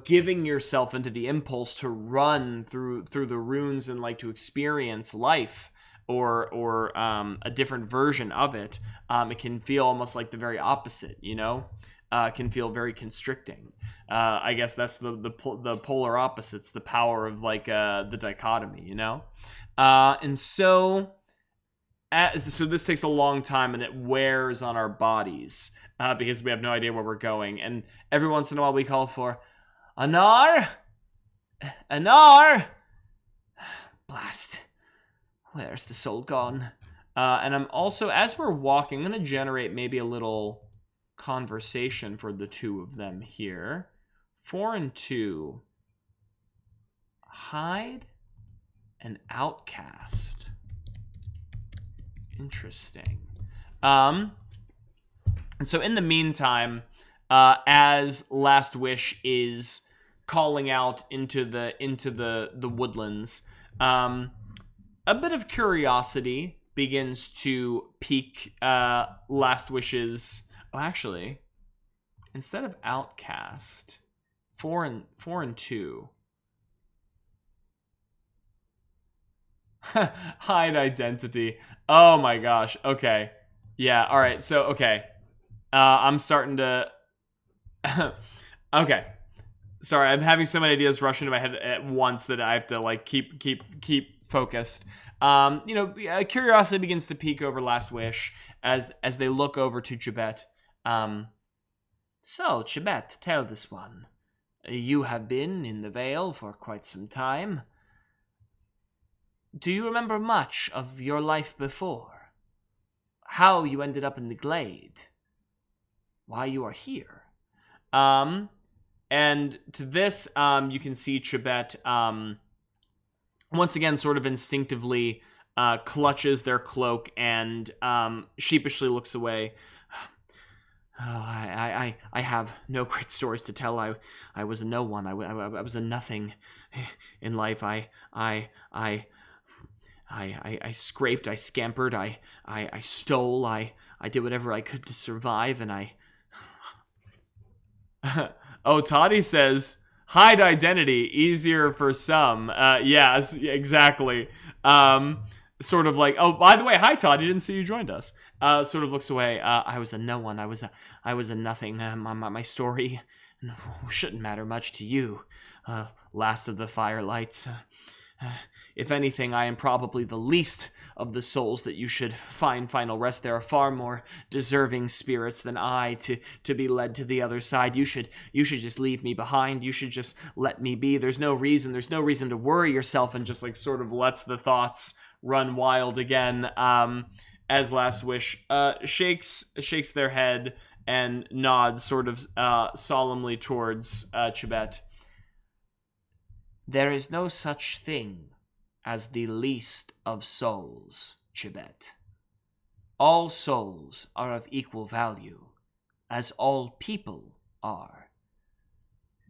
giving yourself into the impulse to run through the runes and to experience life, or a different version of it, it can feel almost like the very opposite, you know? It can feel very constricting. I guess that's the polar opposites, the power of like the dichotomy, you know? And so this takes a long time and it wears on our bodies because we have no idea where we're going. And every once in a while we call for, Anar! Anar! Blast. Where's the soul gone? And I'm also, as we're walking, I'm going to generate maybe a little conversation for the two of them here. 4 and 2. Hide and outcast. Interesting. And so in the meantime, as Last Wish is calling out into the woodlands, a bit of curiosity begins to pique Last Wish's. Oh, actually, instead of outcast, 4 and 2. Hide identity. Oh my gosh. Okay. Yeah. All right. So okay. I'm starting to. Okay. Sorry, I'm having so many ideas rush into my head at once that I have to like keep focused. Curiosity begins to peak over Last Wish as they look over to Chibet. So Chibet, tell this one. You have been in the Vale for quite some time. Do you remember much of your life before? How you ended up in the glade? Why you are here? And to this, you can see Chibet, once again, sort of instinctively clutches their cloak and sheepishly looks away. Oh, I have no great stories to tell. I was a no one. I was a nothing in life. I scraped. I scampered. I stole. I did whatever I could to survive, and I. Oh, Toddy says, hide identity, easier for some. Yes, exactly. Sort of like, oh, by the way, hi, Todd, didn't see you joined us. Sort of looks away. I was a no one. I was a nothing. My story shouldn't matter much to you. Last of the Firelights. If anything, I am probably the least of the souls that you should find final rest. There are far more deserving spirits than I to be led to the other side. You should just leave me behind. You should just let me be. There's no reason to worry yourself, and just like sort of lets the thoughts run wild again. As Last Wish shakes their head and nods sort of solemnly towards Chibet. There is no such thing as the least of souls, Chibet. All souls are of equal value, as all people are.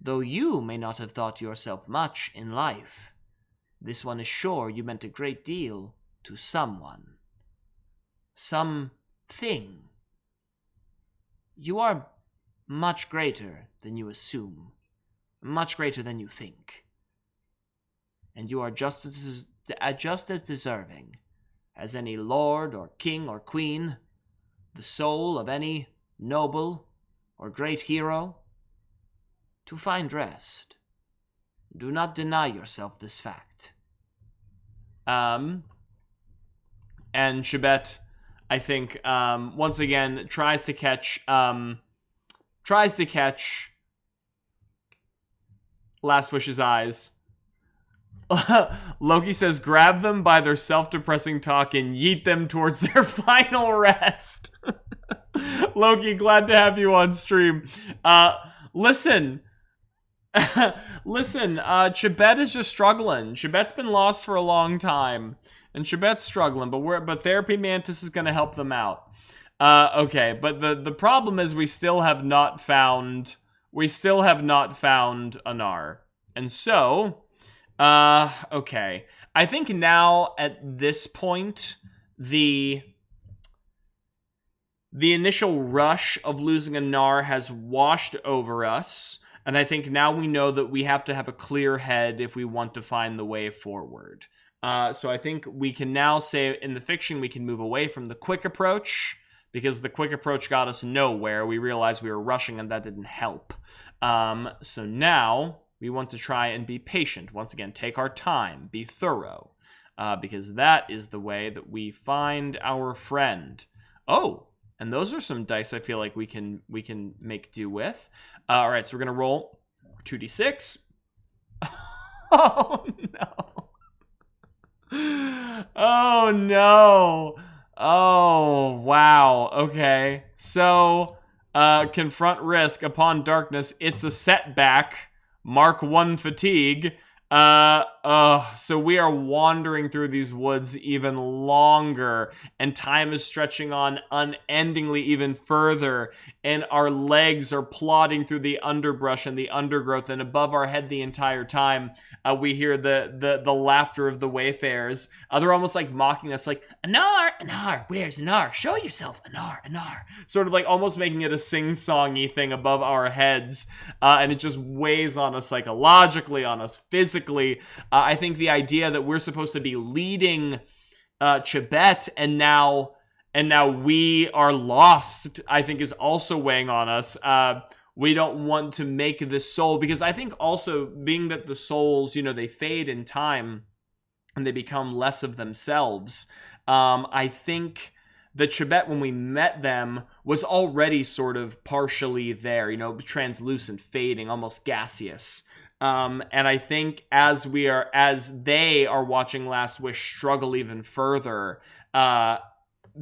Though you may not have thought yourself much in life, this one is sure you meant a great deal to someone. Something. You are much greater than you assume, much greater than you think. And you are just as deserving as any lord or king or queen, the soul of any noble or great hero, to find rest. Do not deny yourself this fact. And Chibet, I think, once again tries to catch Last Wish's eyes. Loki says, grab them by their self-depressing talk and yeet them towards their final rest. Loki, glad to have you on stream. Listen, Chibet is just struggling. Chibet's been lost for a long time, and Chibet's struggling, but Therapy Mantis is going to help them out. Okay, but the problem is we still have not found Anar. And so, okay. I think now at this point, the initial rush of losing Anar has washed over us, and I think now we know that we have to have a clear head if we want to find the way forward. So I think we can now say in the fiction we can move away from the quick approach, because the quick approach got us nowhere. We realized we were rushing and that didn't help. So now we want to try and be patient. Once again, take our time, be thorough, because that is the way that we find our friend. Oh, and those are some dice I feel like we can make do with. All right, so we're gonna roll 2d6. Oh no! Oh no! Oh wow! Okay, so confront risk upon darkness. It's a setback. Mark 1 fatigue. So we are wandering through these woods even longer, and time is stretching on unendingly even further, and our legs are plodding through the underbrush and the undergrowth, and above our head the entire time, we hear the laughter of the wayfarers. They're almost like mocking us, like, Anar, Anar, where's Anar? Show yourself, Anar, Anar. Sort of like almost making it a sing-songy thing above our heads, and it just weighs on us psychologically, on us physically. I think the idea that we're supposed to be leading Chibet and now we are lost, I think, is also weighing on us. We don't want to make this soul, because I think also being that the souls, they fade in time and they become less of themselves. I think the Chibet, when we met them, was already sort of partially there, translucent, fading, almost gaseous. And I think as they are watching Last Wish struggle even further,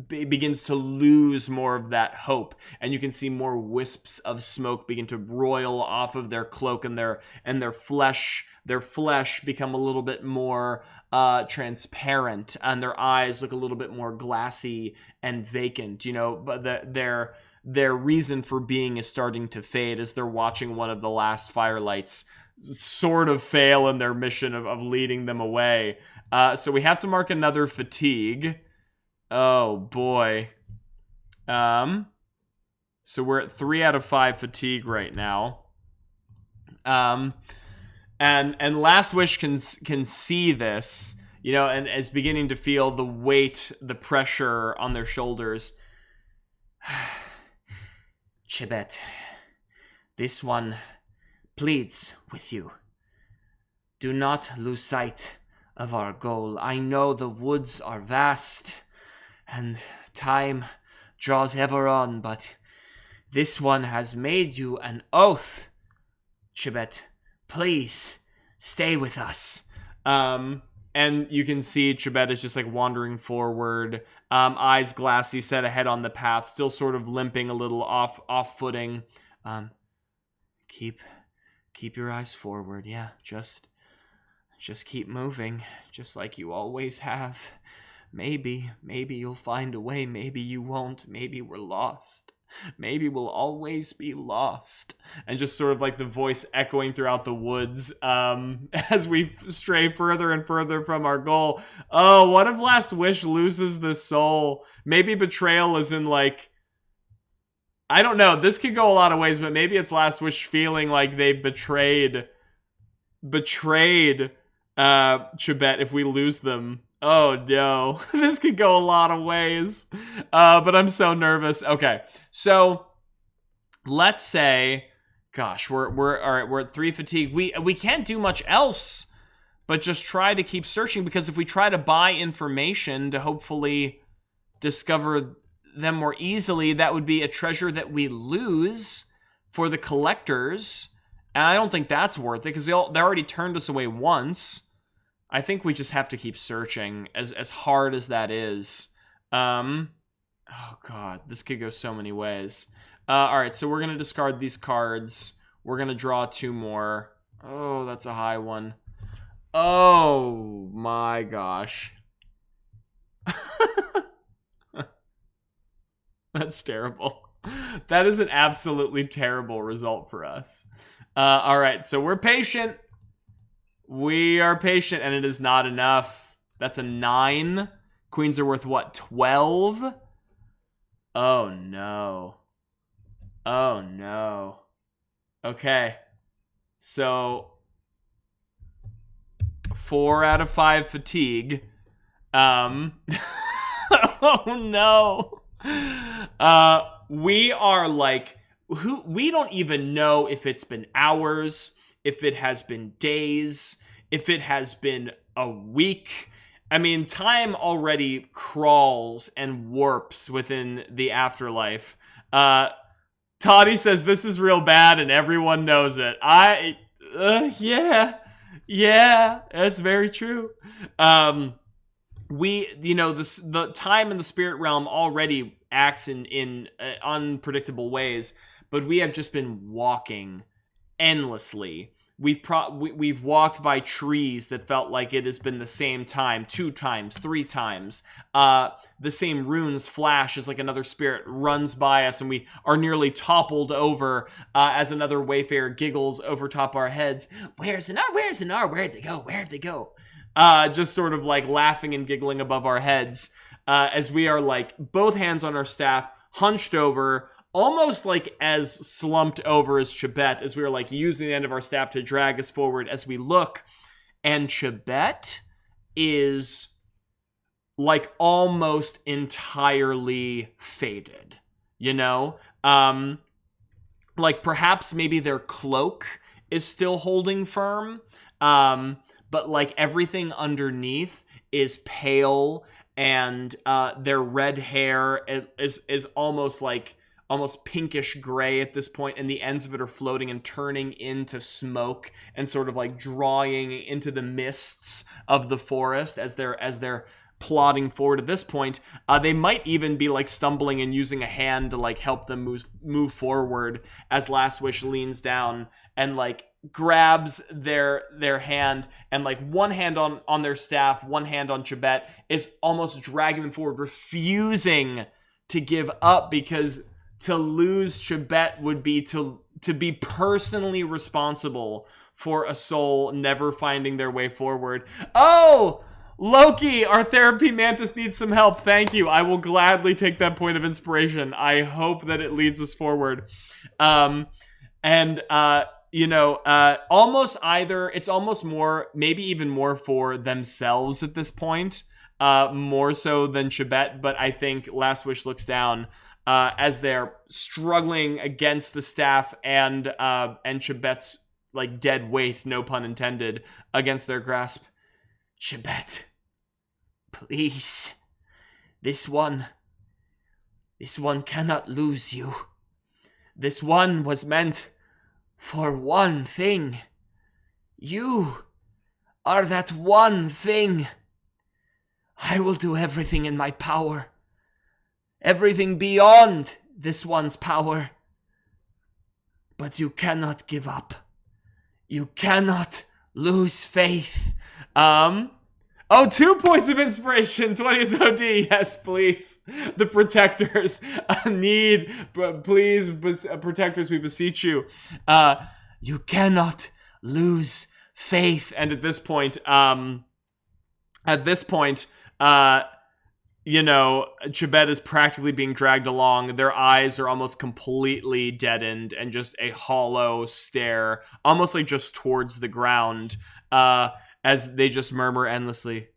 begins to lose more of that hope, and you can see more wisps of smoke begin to broil off of their cloak, and their flesh become a little bit more transparent, and their eyes look a little bit more glassy and vacant. But their reason for being is starting to fade as they're watching one of the last Firelights sort of fail in their mission of leading them away. So we have to mark another fatigue. Oh boy. So we're at 3 out of 5 fatigue right now. And Last Wish can see this, and is beginning to feel the weight, the pressure on their shoulders. Chibet, this one pleads with you. Do not lose sight of our goal. I know the woods are vast, and time draws ever on, but this one has made you an oath. Chibet, please stay with us. And you can see Chibet is just like wandering forward, eyes glassy, set ahead on the path, still sort of limping a little off footing. Keep your eyes forward. Yeah, just keep moving, just like you always have. Maybe you'll find a way. Maybe you won't. Maybe we're lost. Maybe we'll always be lost. And just sort of like the voice echoing throughout the woods as we stray further and further from our goal. Oh, what if Last Wish loses the soul? Maybe betrayal is in like, I don't know. This could go a lot of ways, but maybe it's Last Wish feeling like they betrayed Chibet if we lose them. Oh no, this could go a lot of ways. But I'm so nervous. Okay, so let's say, gosh, we're all right. We're at 3 fatigue. We can't do much else but just try to keep searching, because if we try to buy information to hopefully discover them more easily, that would be a treasure that we lose for the collectors, and I don't think that's worth it, because they already turned us away once. I think we just have to keep searching, as hard as that is. Oh god, this could go so many ways. Alright, so we're gonna discard these cards. We're gonna draw 2 more. Oh, that's a high one. Oh my gosh. That's terrible. That is an absolutely terrible result for us. Alright, so we're patient. We are patient, and it is not enough. That's a 9. Queens are worth what, 12? Oh no. Oh no. Okay. So 4 out of 5 fatigue. Oh no. We are like, we don't even know if it's been hours, if it has been days, if it has been a week. I mean, time already crawls and warps within the afterlife. Toddy says this is real bad and everyone knows it. Yeah, that's very true. The time in the spirit realm already acts in unpredictable ways, but we have just been walking endlessly. We've walked by trees that felt like it has been the same time 2 times, 3 times. The same runes flash as like another spirit runs by us, and we are nearly toppled over as another wayfarer giggles over top our heads. Where's Anar? Where's Anar? Where'd they go? Where'd they go? Just sort of like laughing and giggling above our heads as we are like both hands on our staff, hunched over, almost like as slumped over as Chibet, as we are like using the end of our staff to drag us forward as we look. And Chibet is like almost entirely faded, you know? Like perhaps maybe their cloak is still holding firm, but like everything underneath is pale, and their red hair is almost pinkish gray at this point, and the ends of it are floating and turning into smoke and sort of like drawing into the mists of the forest as they're plodding forward. At this point, they might even be like stumbling and using a hand to like help them move forward, as Last Wish leans down and like grabs their hand, and like one hand on their staff, one hand on Chibet, is almost dragging them forward, refusing to give up, because to lose Chibet would be to be personally responsible for a soul never finding their way forward. Oh, Loki, our therapy mantis needs some help. Thank you. I will gladly take that point of inspiration. I hope that it leads us forward. Almost either, it's almost more, maybe even more for themselves at this point, more so than Chibet, but I think Last Wish looks down as they're struggling against the staff and Chibet's like dead weight, no pun intended, against their grasp. Chibet, please, this one cannot lose you. This one was meant for one thing. You are that one thing. I will do everything in my power, everything beyond this one's power. But you cannot give up. You cannot lose faith. 2 points of inspiration, 20th OD, yes, please. The protectors need, please, protectors, we beseech you. You cannot lose faith. And at this point, Chibet is practically being dragged along. Their eyes are almost completely deadened and just a hollow stare, almost like just towards the ground, as they just murmur endlessly,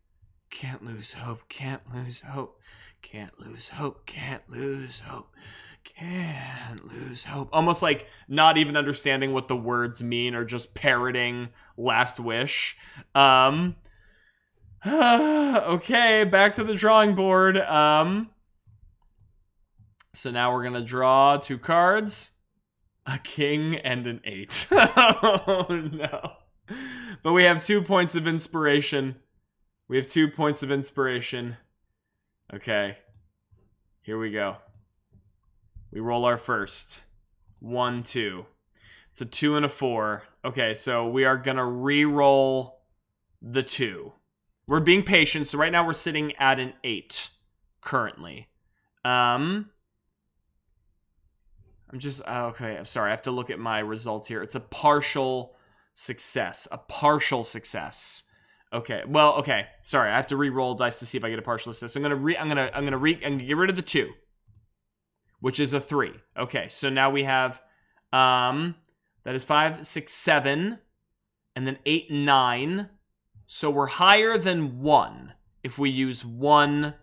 can't lose hope, can't lose hope, can't lose hope, can't lose hope, can't lose hope. Almost like not even understanding what the words mean, or just parroting Last Wish. Okay, back to the drawing board. So now we're gonna draw 2 cards, a king and an 8. Oh no. But we have 2 points of inspiration. Okay. Here we go. We roll our first. 1, 2. It's a 2 and a 4. Okay, so we are gonna re-roll the 2. We're being patient, so right now we're sitting at an 8 currently. I'm sorry, I have to look at my results here. It's a partial success. Okay, well, okay. Sorry, I have to re-roll dice to see if I get a partial success. I'm gonna get rid of the 2, which is a 3. Okay, so now we have that is 5, 6, 7, and then 8, 9. So we're higher than 1 if we use one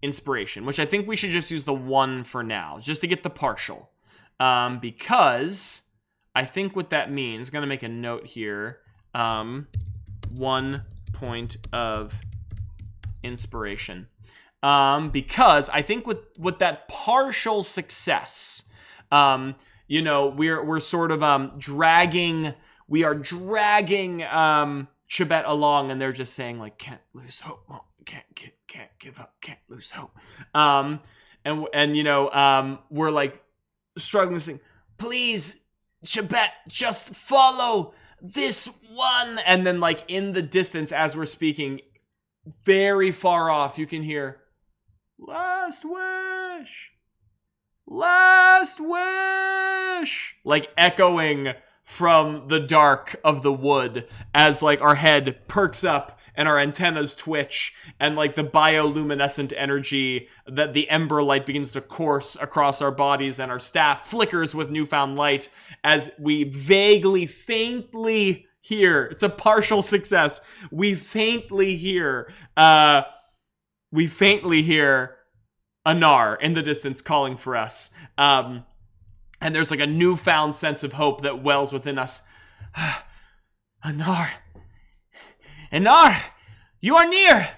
inspiration, which I think we should just use the 1 for now, just to get the partial. Because I think what that means, I'm going to make a note here, 1 point of inspiration. Because I think with that partial success, you know, we're sort of dragging Chibet along, and they're just saying like, can't lose hope, can't give up, can't lose hope. And you know, we're like struggling to sing, please, Chibet, just follow this one. And then like in the distance as we're speaking, very far off, you can hear, last wish, last wish, like echoing from the dark of the wood as like our head perks up and our antennas twitch and like the bioluminescent energy that the ember light begins to course across our bodies, and our staff flickers with newfound light as we vaguely, faintly hear, it's a partial success, we faintly hear Anar in the distance calling for us. And there's like a newfound sense of hope that wells within us. Anar, you are near.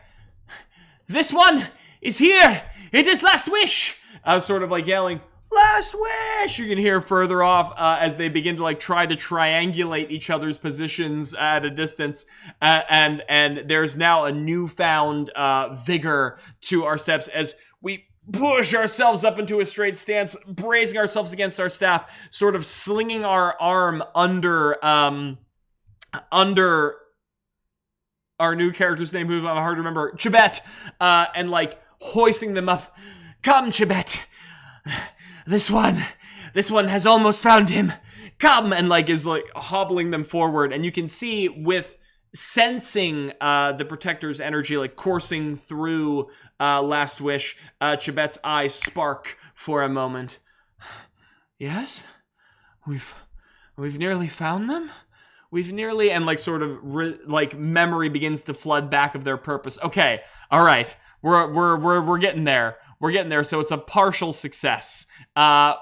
This one is here. It is last wish. I was sort of like yelling, last wish. You can hear further off as they begin to like try to triangulate each other's positions at a distance. And there's now a newfound vigor to our steps as we push ourselves up into a straight stance, bracing ourselves against our staff, sort of slinging our arm under our new character's name, who I'm hard to remember, Chibet, and like hoisting them up. Come, Chibet. This one has almost found him. Come, and like is like hobbling them forward, and you can see with sensing the protector's energy like coursing through last wish, Chibet's eyes spark for a moment. Yes, we've nearly found them. We've nearly, and like sort of like memory begins to flood back of their purpose. Okay, all right, we're getting there. We're getting there. So it's a partial success,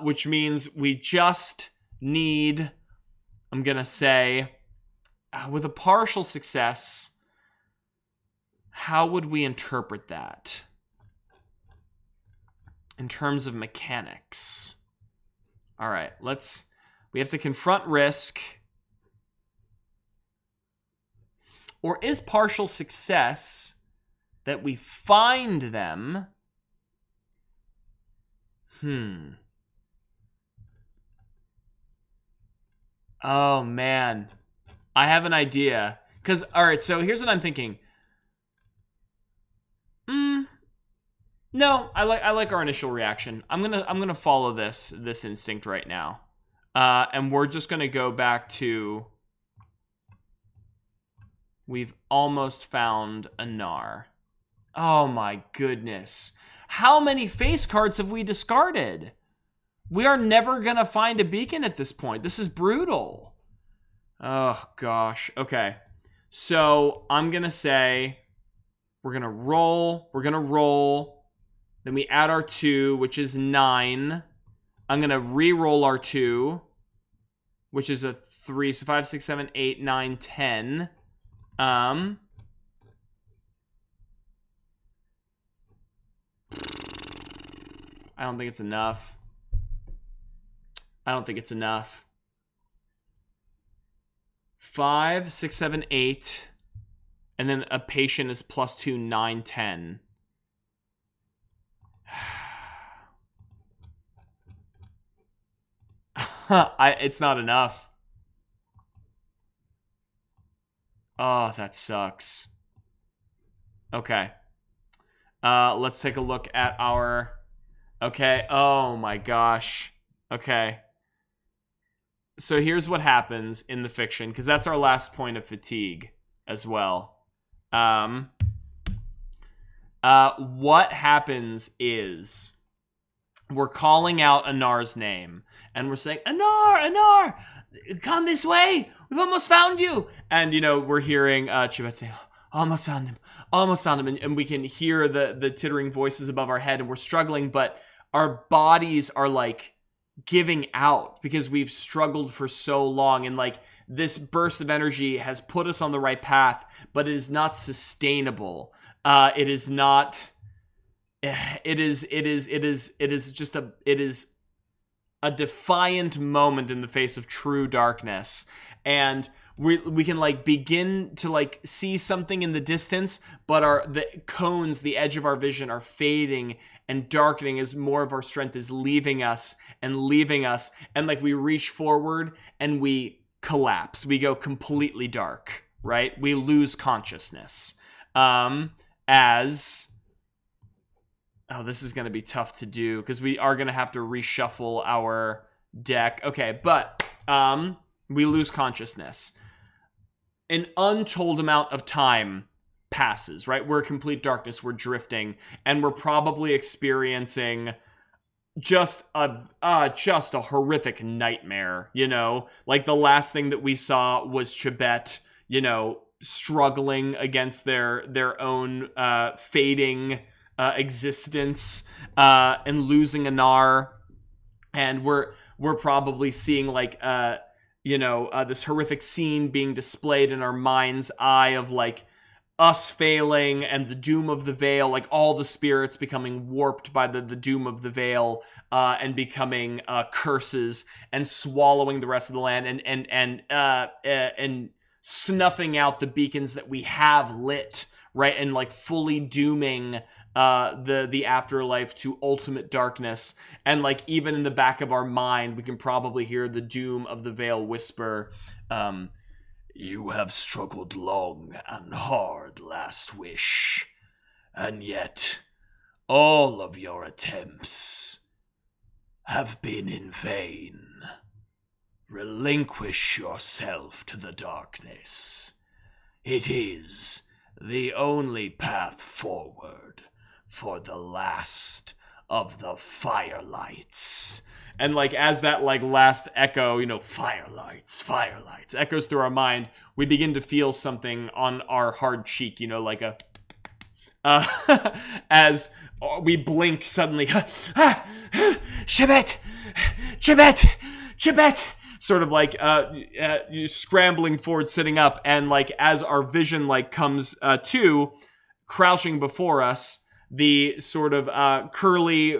which means we just need, I'm gonna say, with a partial success, how would we interpret that in terms of mechanics? All right, we have to confront risk. Or is partial success that we find them? Oh, man. I have an idea. Because, all right, so here's what I'm thinking. No, I like our initial reaction. I'm gonna follow this instinct right now. And we're just gonna go back to, we've almost found Anar. Oh my goodness. How many face cards have we discarded? We are never gonna find a beacon at this point. This is brutal. Oh gosh. Okay. So I'm gonna say we're gonna roll. Then we add our 2, which is 9. I'm gonna re-roll our 2, which is a 3. So 5, 6, 7, 8, 9, 10. I don't think it's enough. 5, 6, 7, 8. And then a patient is +2, 9, 10. It's not enough. Oh, that sucks. Okay. Let's take a look at our... Okay. Oh my gosh. Okay. So here's what happens in the fiction, because that's our last point of fatigue as well. What happens is we're calling out Anar's name, and we're saying, Anar, come this way. we've almost found you. And, you know, we're hearing Chibet say, almost found him. Almost found him. And we can hear the tittering voices above our head, and we're struggling, but our bodies are like giving out because we've struggled for so long. And like this burst of energy has put us on the right path, but it is not sustainable. It is not. It is a defiant moment in the face of true darkness, and we can like begin to like see something in the distance, but the cones, the edge of our vision, are fading and darkening as more of our strength is leaving us, and like we reach forward and we collapse. We go completely dark, right? We lose consciousness. Oh, this is going to be tough to do because we are going to have to reshuffle our deck. Okay, but we lose consciousness. An untold amount of time passes, right? We're complete darkness, we're drifting, and we're probably experiencing just a horrific nightmare, you know? Like the last thing that we saw was Chibet, you know, struggling against their own fading existence, and losing Anar, and we're probably seeing like this horrific scene being displayed in our mind's eye of like us failing and the doom of the veil, like all the spirits becoming warped by the doom of the veil, and becoming curses and swallowing the rest of the land, and snuffing out the beacons that we have lit, right, and like fully dooming the afterlife to ultimate darkness. And like even in the back of our mind, we can probably hear the doom of the veil whisper, you have struggled long and hard, Last Wish, and yet all of your attempts have been in vain. Relinquish yourself to the darkness. It is the only path forward for the last of the Firelights. And like as that like last echo, you know, Firelights, echoes through our mind, we begin to feel something on our hard cheek, you know, like a as we blink suddenly, Chibet, sort of like scrambling forward, sitting up, and like as our vision like comes to, crouching before us, the sort of curly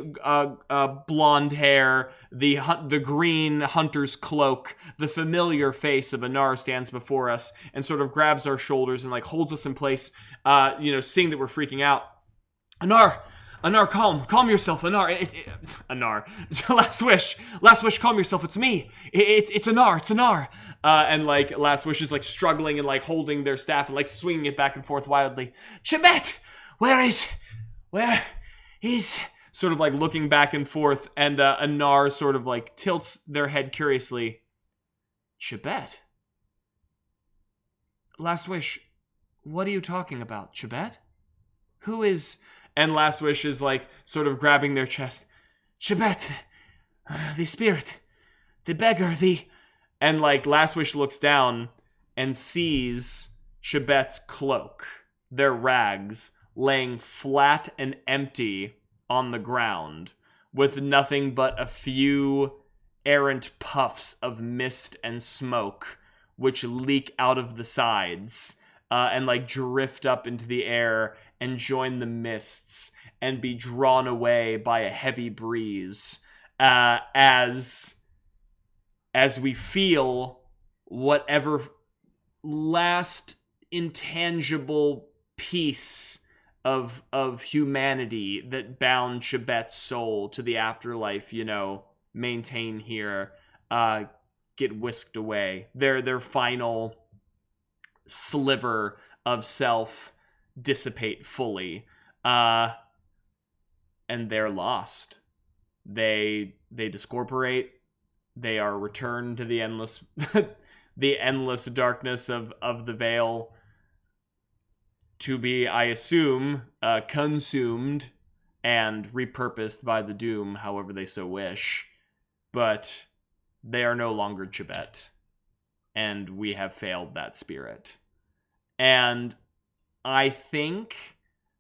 blonde hair, the green hunter's cloak, the familiar face of Anar stands before us and sort of grabs our shoulders and like holds us in place, seeing that we're freaking out. Anar, calm yourself, Anar. Anar, Last Wish, calm yourself. It's me. It's Anar. And like Last Wish is like struggling and like holding their staff and like swinging it back and forth wildly. Chibet, where is sort of like looking back and forth, and Anar sort of like tilts their head curiously. Chibet? Last Wish, what are you talking about, Chibet? Who is... And Last Wish is like sort of grabbing their chest. Chibet, the spirit, the beggar, And like Last Wish looks down and sees Chibet's cloak, their rags, laying flat and empty on the ground, with nothing but a few errant puffs of mist and smoke, which leak out of the sides, and like drift up into the air and join the mists and be drawn away by a heavy breeze, as we feel whatever last intangible piece of humanity that bound Chibet's soul to the afterlife, maintain here, get whisked away. Their final sliver of self dissipate fully, and they're lost. They discorporate. They are returned to the endless the endless darkness of the veil, to be, I assume, consumed and repurposed by the doom, however they so wish. But they are no longer Chibet. and we have failed that spirit. And I think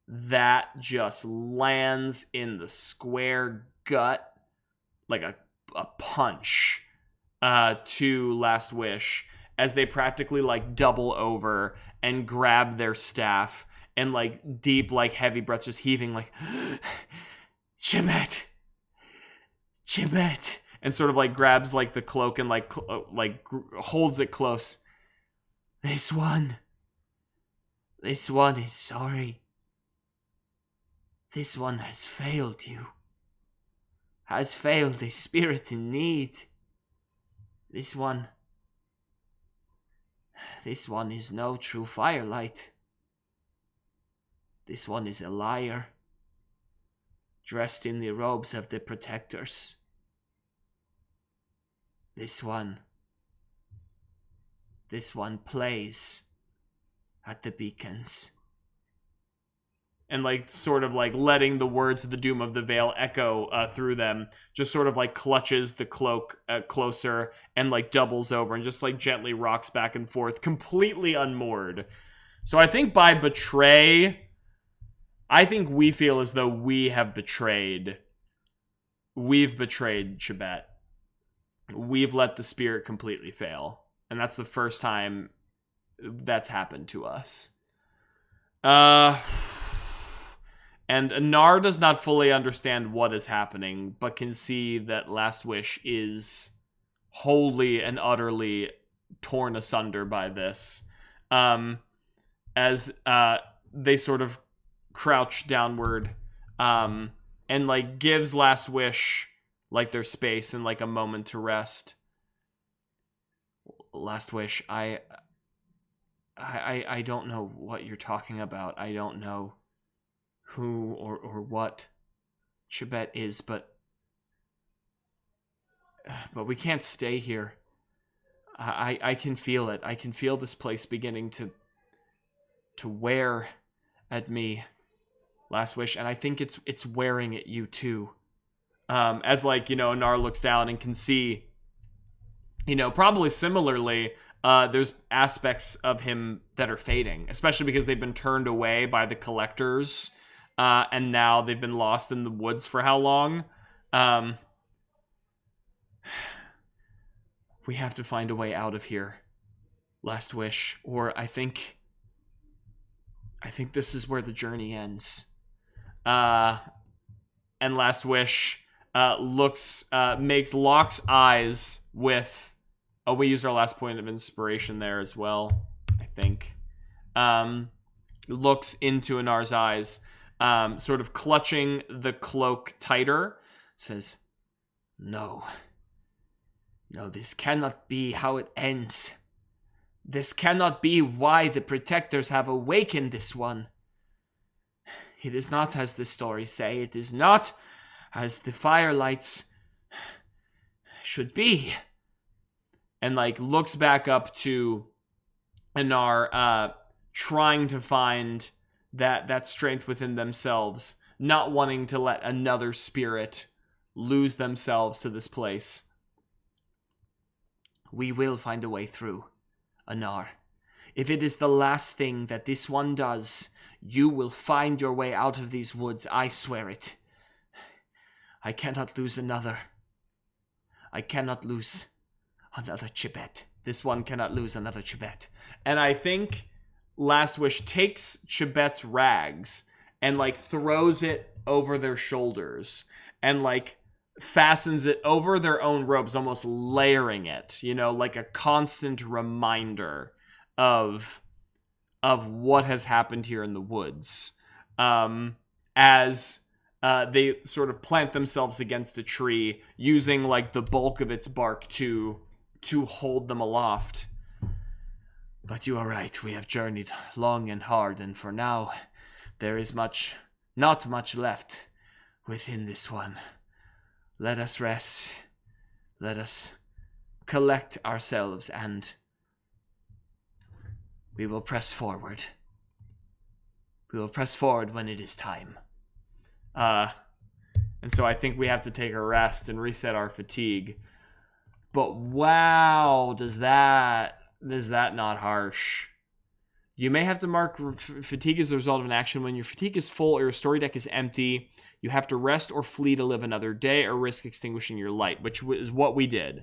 that just lands in the square gut like a punch to Last Wish, as they practically like double over and grab their staff and like deep, like heavy breaths, just heaving like Chibet, and sort of like grabs like the cloak and like holds it close. This one is sorry. This one has failed you. Has failed a spirit in need. This one is no true firelight. This one is a liar, dressed in the robes of the protectors. This one plays at the beacons. And like sort of like letting the words of the Doom of the Veil echo through them, just sort of like clutches the cloak closer and like doubles over and just like gently rocks back and forth, completely unmoored. So I think by betray, I think we feel as though we've betrayed Chibet. We've let the spirit completely fail. And that's the first time that's happened to us. And Anar does not fully understand what is happening, but can see that Last Wish is wholly and utterly torn asunder by this. As they sort of crouch downward, and like gives Last Wish like their space and like a moment to rest. Last Wish, I don't know what you're talking about. I don't know who or what Chibet is, but we can't stay here. I can feel it. I can feel this place beginning to wear at me, Last Wish, and I think it's wearing at you too. As like, Anar looks down and can see, probably similarly, there's aspects of him that are fading, especially because they've been turned away by the collectors. And now they've been lost in the woods for how long? We have to find a way out of here, Last Wish, or I think this is where the journey ends. And Last Wish locks eyes with. Oh, we used our last point of inspiration there as well, I think. Looks into Anar's eyes. Sort of clutching the cloak tighter, says, No, this cannot be how it ends. This cannot be why the protectors have awakened this one. It is not as the stories say. It is not as the Firelights should be. And like looks back up to Anar, trying to find that strength within themselves, not wanting to let another spirit lose themselves to this place. We will find a way through, Anar. If it is the last thing that this one does, you will find your way out of these woods, I swear it. I cannot lose another. I cannot lose another Chibet. This one cannot lose another Chibet. And I think Last Wish takes Chibet's rags and like throws it over their shoulders and like fastens it over their own robes, almost layering it, like a constant reminder of what has happened here in the woods. As they sort of plant themselves against a tree, using like the bulk of its bark to hold them aloft. But you are right, we have journeyed long and hard, and for now, there is not much left within this one. Let us rest. Let us collect ourselves, and we will press forward. We will press forward when it is time. And so I think we have to take a rest and reset our fatigue. But wow, does that not harsh? You may have to mark fatigue as a result of an action. When your fatigue is full or your story deck is empty, you have to rest or flee to live another day or risk extinguishing your light, which is what we did.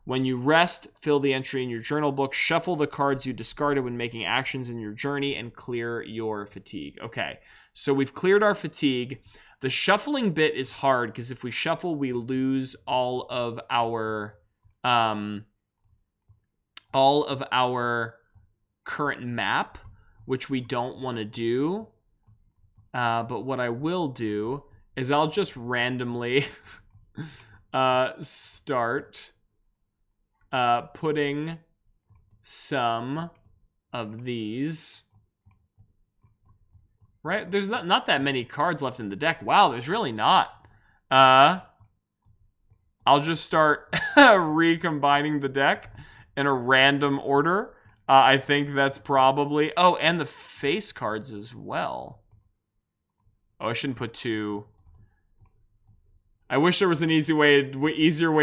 When you rest, fill the entry in your journal book, shuffle the cards you discarded when making actions in your journey, and clear your fatigue. Okay, so we've cleared our fatigue. The shuffling bit is hard because if we shuffle, we lose all of our current map, which we don't want to do. But what I will do is I'll just randomly start putting some of these. Right? There's not that many cards left in the deck. Wow, there's really not. I'll just start recombining the deck in a random order. I think that's probably... Oh, and the face cards as well. Oh, I shouldn't put two. I wish there was an easier way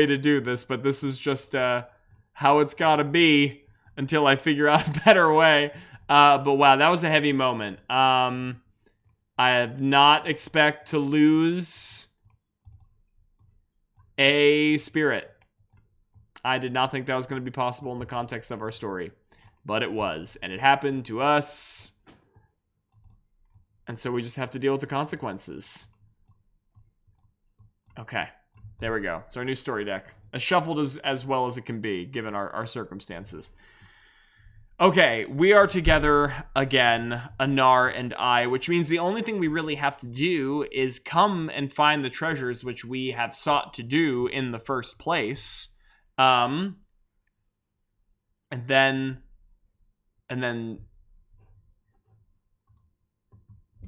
to do this, but this is just how it's gotta be until I figure out a better way. But wow, that was a heavy moment. I did not expect to lose a spirit. I did not think that was going to be possible in the context of our story. But it was. And it happened to us. And so we just have to deal with the consequences. Okay. There we go. So our new story deck. As shuffled as well as it can be, given our circumstances. Okay, we are together again, Anar and I, which means the only thing we really have to do is come and find the treasures which we have sought to do in the first place. And then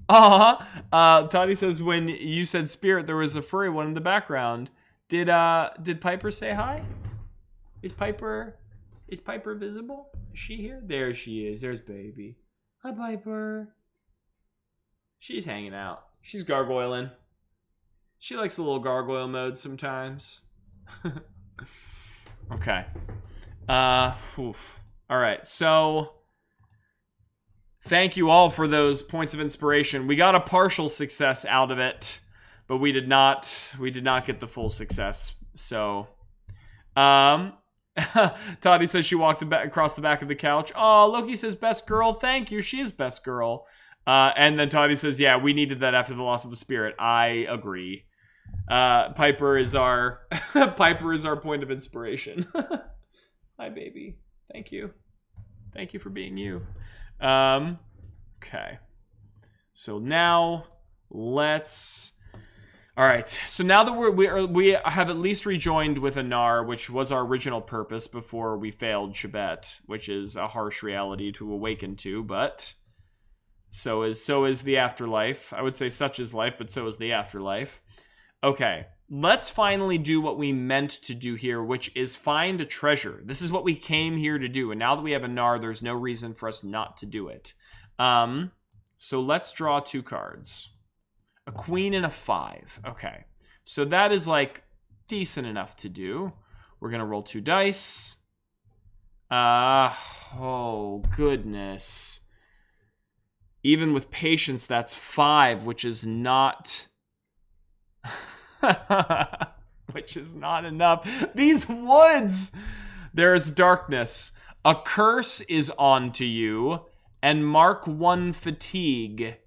Toddy says when you said spirit, there was a furry one in the background. Did Piper say hi? Is Piper visible? Is she here? There she is. There's baby. Hi, Piper. She's hanging out. She's gargoyling. She likes the little gargoyle mode sometimes. Okay. All right. So thank you all for those points of inspiration. We got a partial success out of it, but we did not get the full success. So, Toddy says she walked across the back of the couch. Oh, Loki says best girl. Thank you. She is best girl. And then Toddy says, yeah, we needed that after the loss of the spirit. I agree. Piper is our point of inspiration. Hi, baby. Thank you. Thank you for being you. Okay. So now let's... All right. So now that we have at least rejoined with Anar, which was our original purpose before we failed Shabbat, which is a harsh reality to awaken to, but so is the afterlife. I would say such is life, but so is the afterlife. Okay. Let's finally do what we meant to do here, which is find a treasure. This is what we came here to do, and now that we have Anar, there's no reason for us not to do it. So let's draw two cards. A queen and a 5. Okay. So that is like decent enough to do. We're going to roll 2 dice. Oh, goodness. Even with patience, that's 5, which is not... which is not enough. These woods! There is darkness. A curse is on to you. And mark 1 fatigue.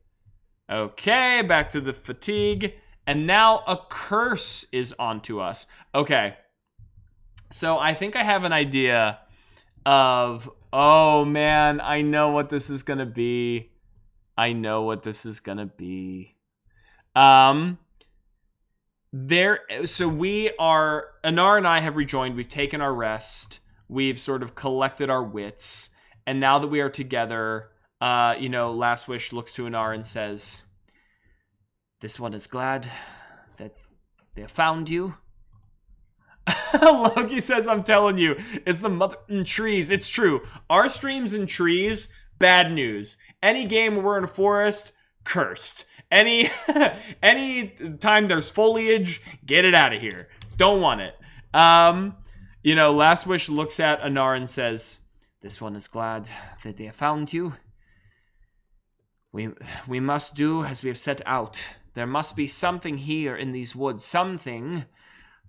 Okay, back to the fatigue. And now a curse is onto us. Okay. So I think I have an idea of... Oh, man, I know what this is going to be. So we are... Anar and I have rejoined. We've taken our rest. We've sort of collected our wits. And now that we are together... Last Wish looks to Anar and says, "This one is glad that they have found you." Loki says, "I'm telling you, it's the mother in trees." It's true. Our streams in trees, bad news. Any game where we're in a forest, cursed. Any time there's foliage, get it out of here. Don't want it. Last Wish looks at Anar and says, "This one is glad that they have found you. We must do as we have set out. There must be something here in these woods, something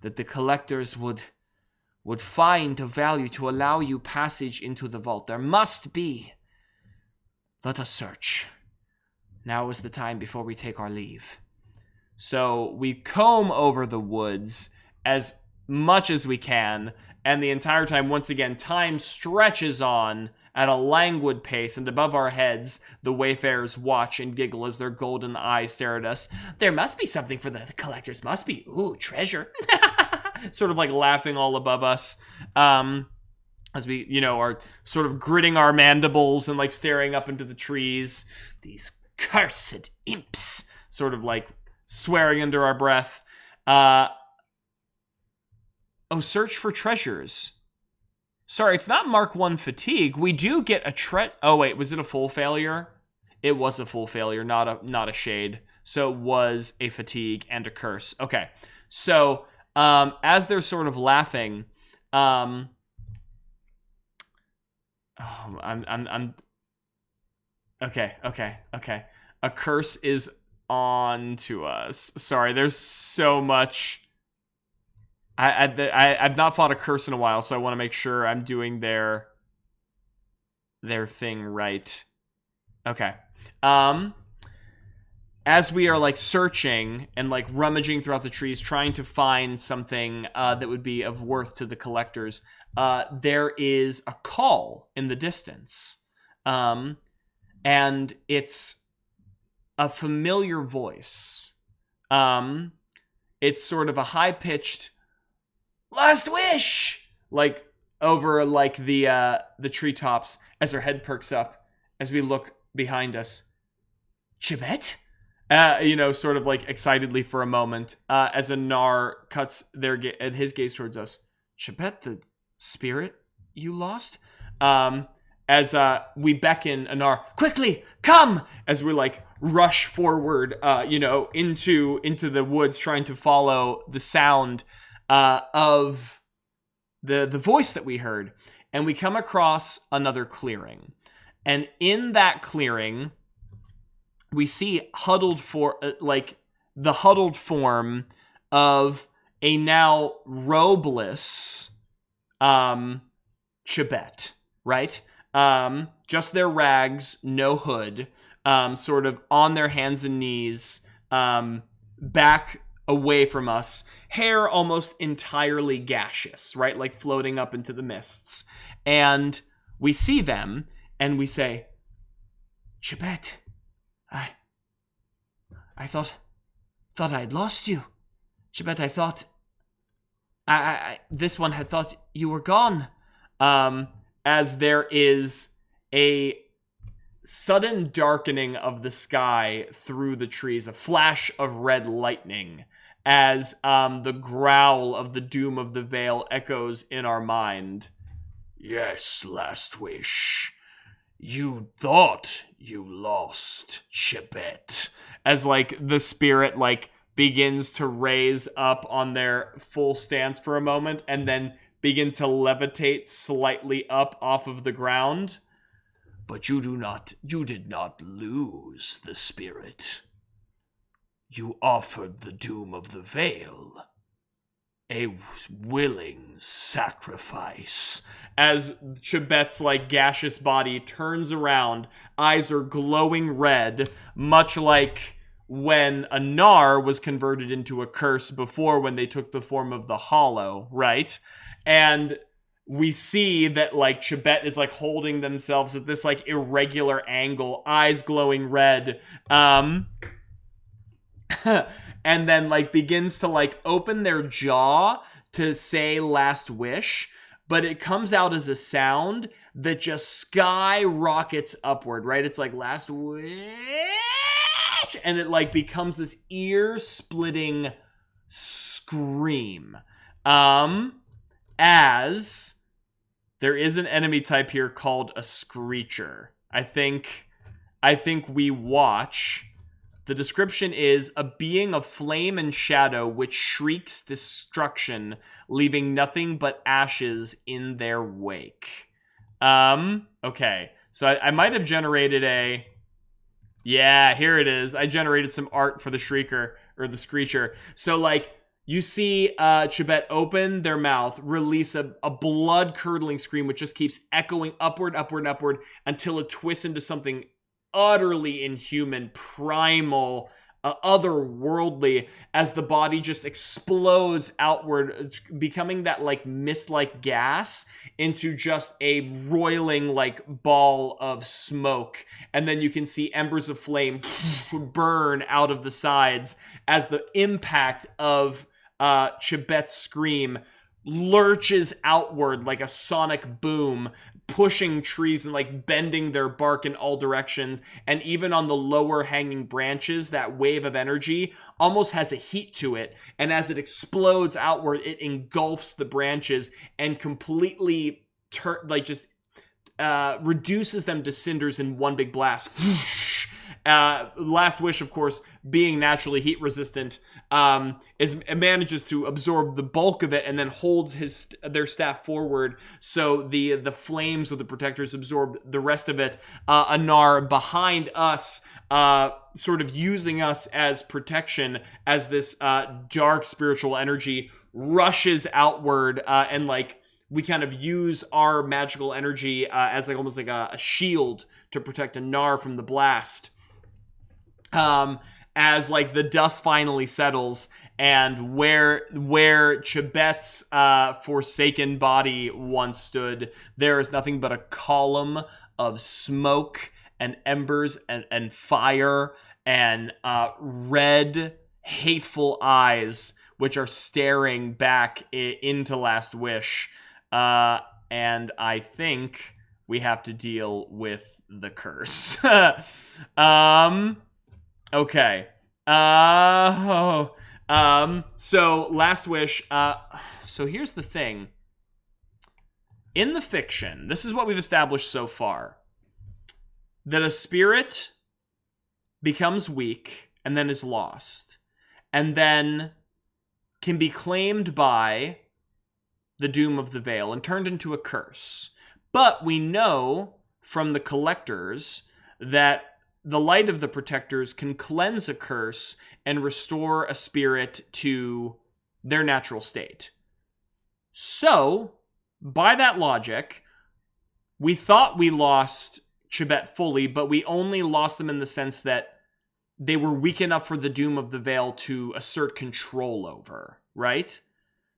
that the collectors would find of value to allow you passage into the vault. There must be. Let us search. Now is the time before we take our leave." So we comb over the woods as much as we can, and the entire time, once again, time stretches on at a languid pace, and above our heads, the wayfarers watch and giggle as their golden eyes stare at us. "There must be something for the collectors. Must be. Ooh, treasure." Sort of like laughing all above us. As we, are sort of gritting our mandibles and like staring up into the trees. "These cursed imps." Sort of like swearing under our breath. Search for treasures. Sorry, it's not Mark 1 fatigue. We do get a oh wait, was it a full failure? It was a full failure, not a shade. So it was a fatigue and a curse. Okay. So, as they're sort of laughing, I'm okay. A curse is on to us. Sorry, there's so much. I've not fought a curse in a while, so I want to make sure I'm doing their thing right. Okay. As we are like searching and like rummaging throughout the trees, trying to find something that would be of worth to the collectors, there is a call in the distance, and it's a familiar voice. It's sort of a high-pitched "Last Wish!" like over like the treetops as her head perks up as we look behind us. "Chibet?" Sort of like excitedly for a moment, as Anar cuts his gaze towards us. "Chibet, the spirit you lost?" As we beckon Anar, "Quickly, come!" As we like rush forward, into the woods, trying to follow the sound of the voice that we heard. And we come across another clearing. And in that clearing, we see the huddled form of a now robeless Chibet, right? Just their rags, no hood, sort of on their hands and knees, back away from us, hair almost entirely gaseous, right? Like floating up into the mists. And we see them and we say, "Chibet, I thought I'd lost you. Chibet, I thought this one had thought you were gone." As there is a sudden darkening of the sky through the trees, a flash of red lightning, as the growl of the doom of the Vale echoes in our mind. "Yes, Last Wish. You thought you lost, Chibet." As like the spirit like begins to raise up on their full stance for a moment and then begin to levitate slightly up off of the ground. "But you did not lose the spirit. You offered the doom of the Vale a willing sacrifice." As Chibet's like gaseous body turns around, eyes are glowing red, much like when Anar was converted into a curse before when they took the form of the Hollow, right? And we see that like Chibet is like holding themselves at this like irregular angle, eyes glowing red, and then like begins to like open their jaw to say "Last Wish," but it comes out as a sound that just skyrockets upward, right? It's like "Last Wish," and it like becomes this ear-splitting scream. As there is an enemy type here called a Screecher. I think we watch The description is a being of flame and shadow which shrieks destruction, leaving nothing but ashes in their wake. Okay. So I might have generated a... Yeah, here it is. I generated some art for the Shrieker, or the Screecher. So, like, you see Chibet open their mouth, release a blood-curdling scream, which just keeps echoing upward, upward, upward, until it twists into something utterly inhuman, primal, otherworldly, as the body just explodes outward, becoming that like mist-like gas into just a roiling like ball of smoke. And then you can see embers of flame burn out of the sides as the impact of Chibet's scream lurches outward like a sonic boom, pushing trees and like bending their bark in all directions. And even on the lower hanging branches, that wave of energy almost has a heat to it. And as it explodes outward, it engulfs the branches and completely reduces them to cinders in one big blast. Last Wish, of course, being naturally heat resistant, manages to absorb the bulk of it and then holds their staff forward, so the flames of the protectors absorb the rest of it. Anar behind us, sort of using us as protection, as this dark spiritual energy rushes outward, and like we kind of use our magical energy as like almost like a shield to protect Anar from the blast. As like the dust finally settles, and where Chibet's forsaken body once stood, there is nothing but a column of smoke and embers and fire and red, hateful eyes which are staring back into Last Wish. And I think we have to deal with the curse. Okay. So Last Wish. So here's the thing. In the fiction, this is what we've established so far: that a spirit becomes weak and then is lost, and then can be claimed by the Doom of the Veil and turned into a curse. But we know from the collectors that the light of the protectors can cleanse a curse and restore a spirit to their natural state. So, by that logic, we thought we lost Chibet fully, but we only lost them in the sense that they were weak enough for the Doom of the Veil to assert control over, right?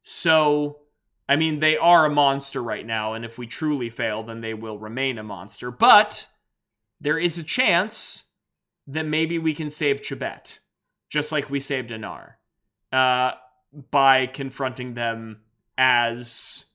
So, I mean, they are a monster right now, and if we truly fail, then they will remain a monster. But there is a chance that maybe we can save Chibet, just like we saved Anar, by confronting them as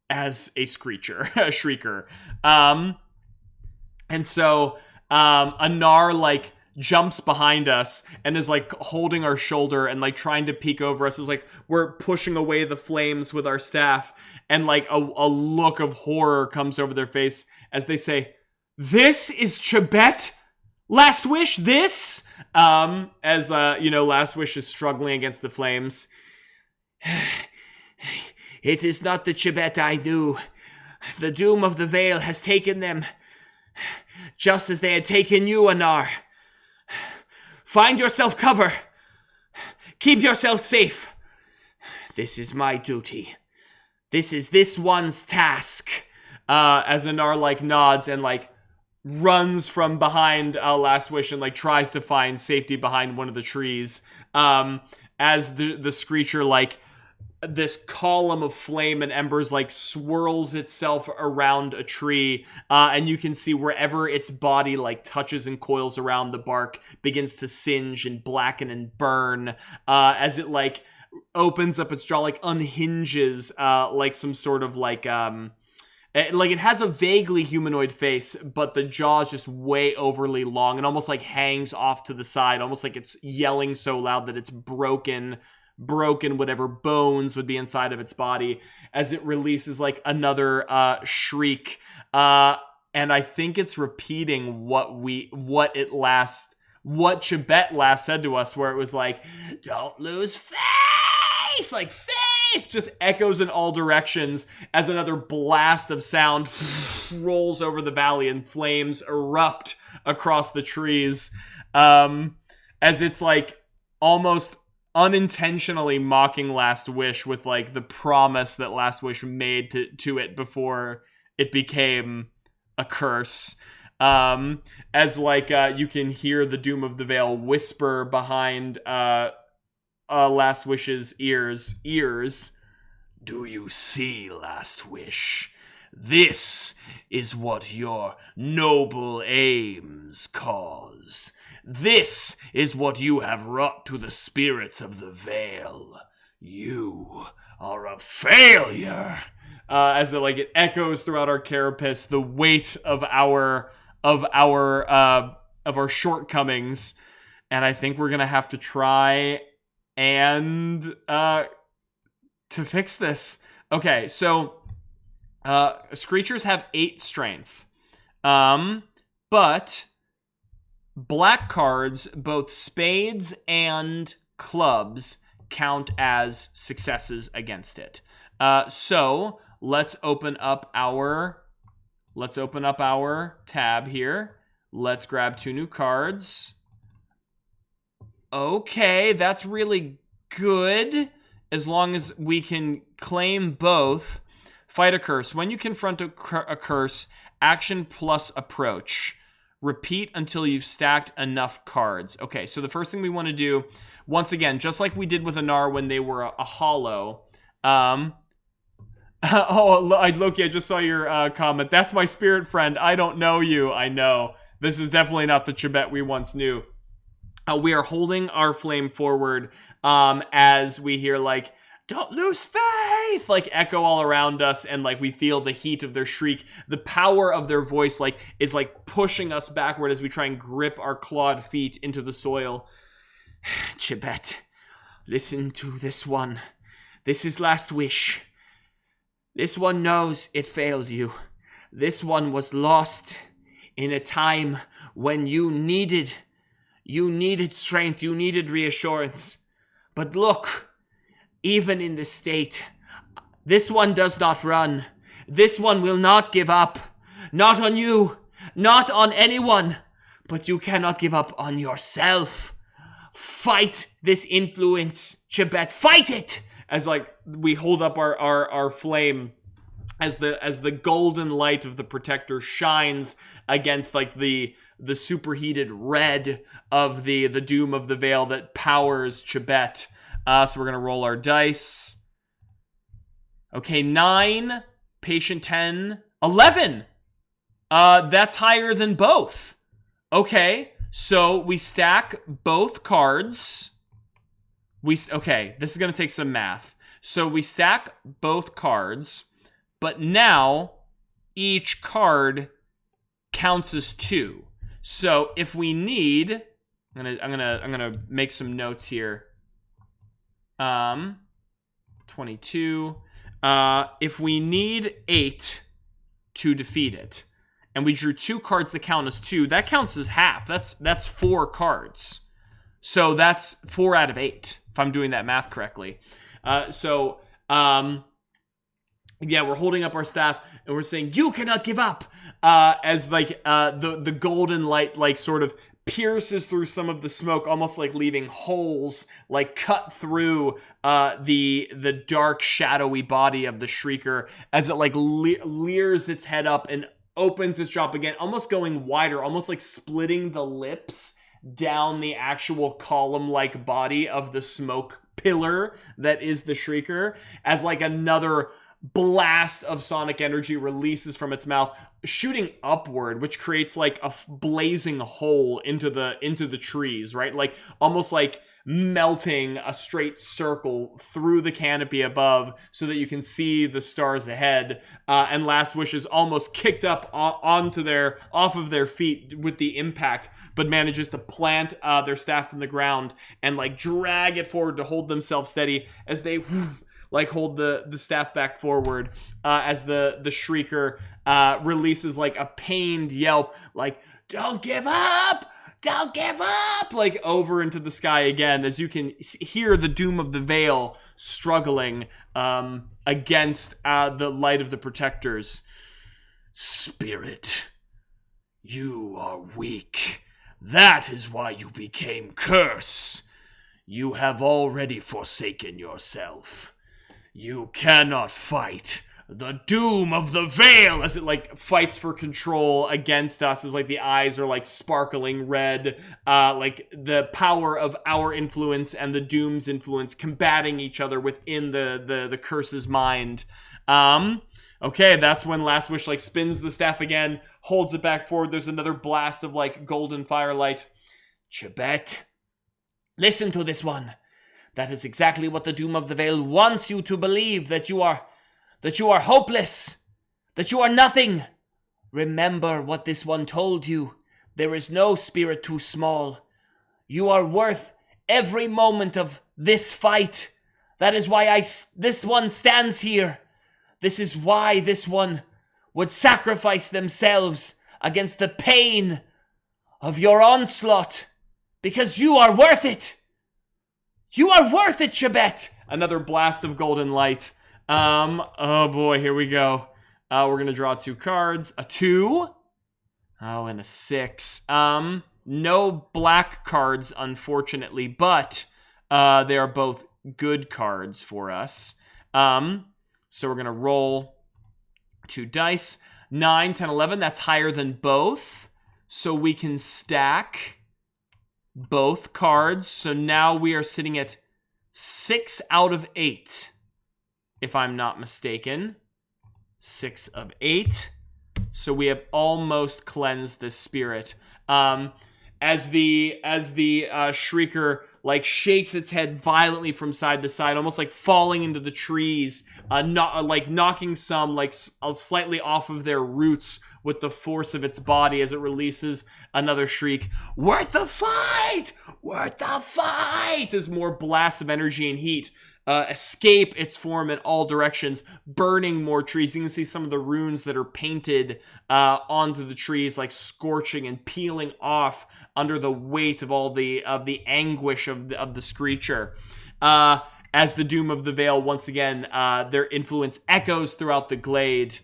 a screecher, a shrieker. And so Anar like jumps behind us and is like holding our shoulder and like trying to peek over us, as like we're pushing away the flames with our staff, and like a look of horror comes over their face as they say, "This is Chibet? Last Wish, this?" As Last Wish is struggling against the flames. It is not the Chibet I knew. The Doom of the Veil has taken them, just as they had taken you, Anar. Find yourself cover. Keep yourself safe. This is my duty. This is this one's task. As Anar like nods and like runs from behind Last Wish and like tries to find safety behind one of the trees. As the Screecher, like this column of flame and embers like swirls itself around a tree, and you can see wherever its body like touches and coils around, the bark begins to singe and blacken and burn, as it like opens up its jaw, like unhinges, like some sort of like it has a vaguely humanoid face, but the jaw is just way overly long and almost like hangs off to the side, almost like it's yelling so loud that it's broken whatever bones would be inside of its body, as it releases like another shriek, and I think it's repeating what what Chibet last said to us, where it was like, don't lose faith, like faith just echoes in all directions as another blast of sound rolls over the valley and flames erupt across the trees, as it's like almost unintentionally mocking Last Wish with like the promise that Last Wish made to it before it became a curse. As like you can hear the Doom of the Veil whisper behind Last Wish's ears. Do you see, Last Wish? This is what your noble aims cause. This is what you have wrought to the spirits of the Veil. You are a failure. As it echoes throughout our carapace, the weight of our shortcomings, and I think we're gonna have to try and to fix this. Okay, so Screechers have 8 strength, but black cards, both spades and clubs, count as successes against it. So let's open up our tab here. Let's grab 2 new cards. Okay, that's really good. As long as we can claim both. Fight a curse. When you confront a curse, action plus approach. Repeat until you've stacked enough cards. Okay, so the first thing we want to do, once again, just like we did with Anar when they were a hollow. Loki, I just saw your comment. That's my spirit friend. I don't know you. I know. This is definitely not the Chibet we once knew. We are holding our flame forward as we hear like, don't lose faith, like echo all around us, and like we feel the heat of their shriek. The power of their voice like is like pushing us backward as we try and grip our clawed feet into the soil. Chibet, listen to this one. This is Last Wish. This one knows it failed you. This one was lost in a time when you needed strength, you needed reassurance. But look, even in this state, this one does not run. This one will not give up. Not on you, not on anyone. But you cannot give up on yourself. Fight this influence, Chibet. Fight it! As like we hold up our flame, as the golden light of the protector shines against like the superheated red of the Doom of the Veil that powers Chibet. So we're gonna roll our dice. Okay, 9, patient 10, 11. That's higher than both. Okay, so we stack both cards. Okay, this is gonna take some math. So we stack both cards, but now each card counts as 2. So if we need, I'm gonna make some notes here. 22. If we need 8 to defeat it, and we drew 2 cards that count as 2, that counts as half. That's 4 cards. So that's 4 out of 8, if I'm doing that math correctly. Yeah, we're holding up our staff and we're saying, you cannot give up. As like the golden light like sort of pierces through some of the smoke, almost like leaving holes like cut through the dark shadowy body of the Shrieker as it like leers its head up and opens its jaw again, almost going wider, almost like splitting the lips down the actual column-like body of the smoke pillar that is the Shrieker, as like another blast of sonic energy releases from its mouth, shooting upward, which creates like a blazing hole into the trees, right? Like almost like melting a straight circle through the canopy above so that you can see the stars ahead. And Last Wish is almost kicked up off of their feet with the impact, but manages to plant their staff in the ground and like drag it forward to hold themselves steady as they like hold the staff back forward as the Shrieker releases like a pained yelp, like, don't give up! Don't give up! Like over into the sky again, as you can hear the Doom of the Veil struggling against the light of the protectors. Spirit, you are weak. That is why you became curse. You have already forsaken yourself. You cannot fight the Doom of the Veil. As it like fights for control against us, as like the eyes are like sparkling red, like the power of our influence and the Doom's influence combating each other within the curse's mind. Okay, that's when Last Wish like spins the staff again, holds it back forward. There's another blast of like golden firelight. Chibet, listen to this one. That is exactly what the Doom of the Veil wants you to believe, that you are hopeless, that you are nothing. Remember what this one told you. There is no spirit too small. You are worth every moment of this fight. That is why this one stands here. This is why this one would sacrifice themselves against the pain of your onslaught. Because you are worth it. You are worth it, Chibet. Another blast of golden light. Oh boy, here we go. We're gonna draw 2 cards. A 2. Oh, and a 6. No black cards, unfortunately, but they are both good cards for us. So we're gonna roll 2 dice. 9, 10, 11. That's higher than both. So we can stack both cards. So now we are sitting at 6 out of 8. If I'm not mistaken. 6 of 8. So we have almost cleansed this spirit. As the Shrieker like shakes its head violently from side to side, almost like falling into the trees, like knocking some like slightly off of their roots with the force of its body as it releases another shriek. Worth the fight! Worth the fight! As more blasts of energy and heat escape its form in all directions, burning more trees. You can see some of the runes that are painted onto the trees, like scorching and peeling off under the weight of all the anguish of the screecher. As the Doom of the Veil, once again, their influence echoes throughout the glade.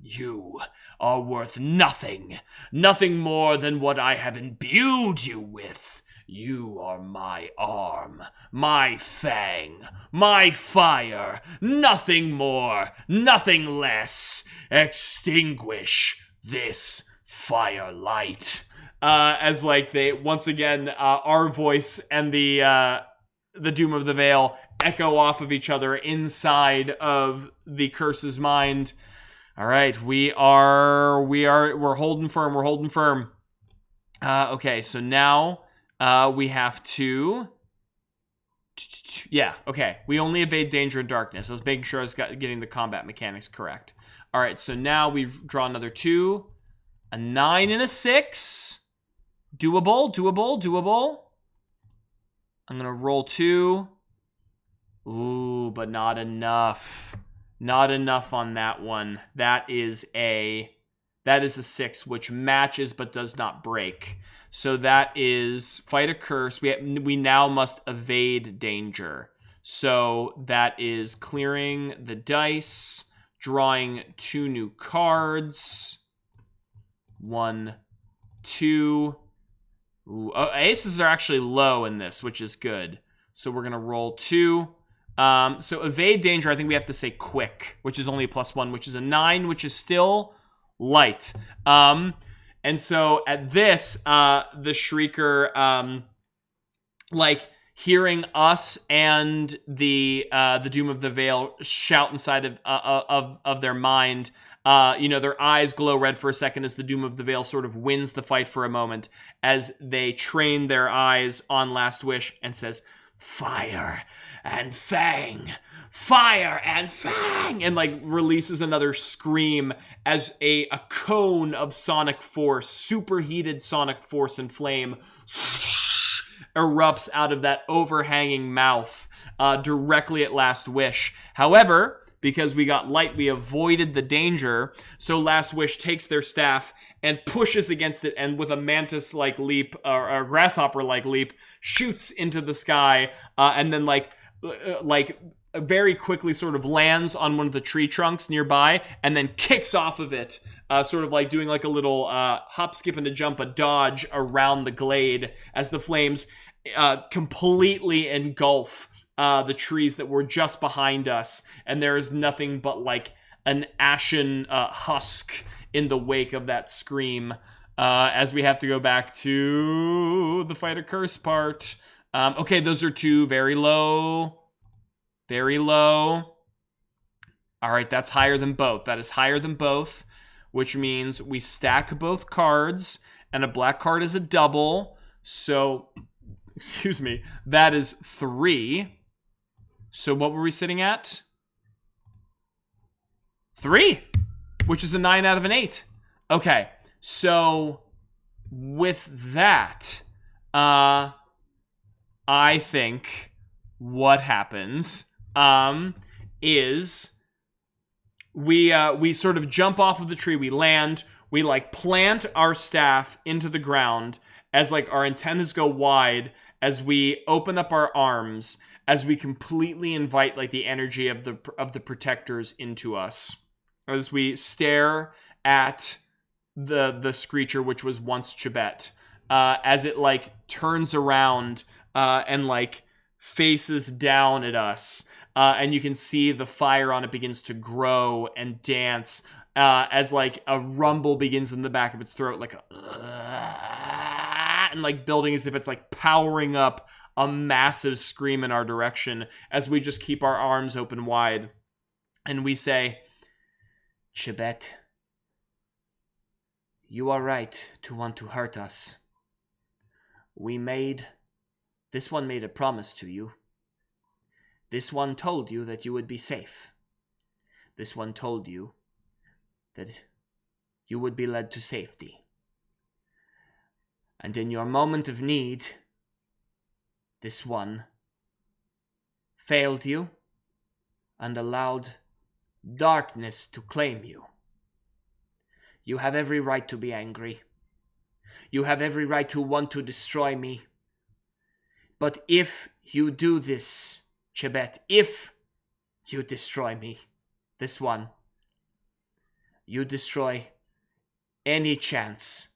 You are worth nothing. Nothing more than what I have imbued you with. You are my arm, my fang, my fire. Nothing more, nothing less. Extinguish this firelight. As like they once again, our voice and the Doom of the Veil echo off of each other inside of the curse's mind. All right, we're holding firm. We're holding firm. Okay, so now we have to. Yeah, okay. We only evade danger and darkness. I was making sure I was getting the combat mechanics correct. All right, so now we draw another 2, a 9 and a 6. Doable. I'm gonna roll 2. Ooh, but not enough. Not enough on that one. That is a 6, which matches but does not break. So that is fight a curse. We now must evade danger. So that is clearing the dice, drawing 2 new cards. 1, 2. Ooh, aces are actually low in this, which is good. So we're gonna roll 2. So evade danger, I think we have to say quick, which is only a +1, which is a 9, which is still light. And so at this, the Shrieker, like hearing us and the Doom of the Veil shout inside of their mind, their eyes glow red for a second as the Doom of the Veil sort of wins the fight for a moment as they train their eyes on Last Wish and says, "Fire and fang! Fire and fang!" and like releases another scream as a cone of sonic force, superheated sonic force and flame erupts out of that overhanging mouth directly at Last Wish. However, because we got light, we avoided the danger. So Last Wish takes their staff and pushes against it, and with a mantis-like leap, or a grasshopper-like leap, shoots into the sky, and then like very quickly sort of lands on one of the tree trunks nearby, and then kicks off of it, sort of like doing like a little hop, skip, and a jump, a dodge around the glade as the flames completely engulf the trees that were just behind us, and there is nothing but like an ashen husk in the wake of that scream, as we have to go back to the fight a curse part. Okay, those are two very low. Very low. All right, that's higher than both. That is higher than both, which means we stack both cards, and a black card is a double. So, excuse me, that is 3. So what were we sitting at? 3, which is a 9 out of an 8. Okay, so with that, I think what happens is we sort of jump off of the tree, we land, we like plant our staff into the ground as like our antennas go wide, as we open up our arms, as we completely invite like the energy of the protectors into us, as we stare at the screecher which was once Chibet, as it like turns around and like faces down at us, and you can see the fire on it begins to grow and dance, as like a rumble begins in the back of its throat, like and like building as if it's like powering up a massive scream in our direction, as we just keep our arms open wide, and we say, Chibet, you are right to want to hurt us. This one made a promise to you. This one told you that you would be safe. This one told you that you would be led to safety. And in your moment of need, this one failed you and allowed darkness to claim you. You have every right to be angry. You have every right to want to destroy me. But if you do this, Chibet, if you destroy me, this one, you destroy any chance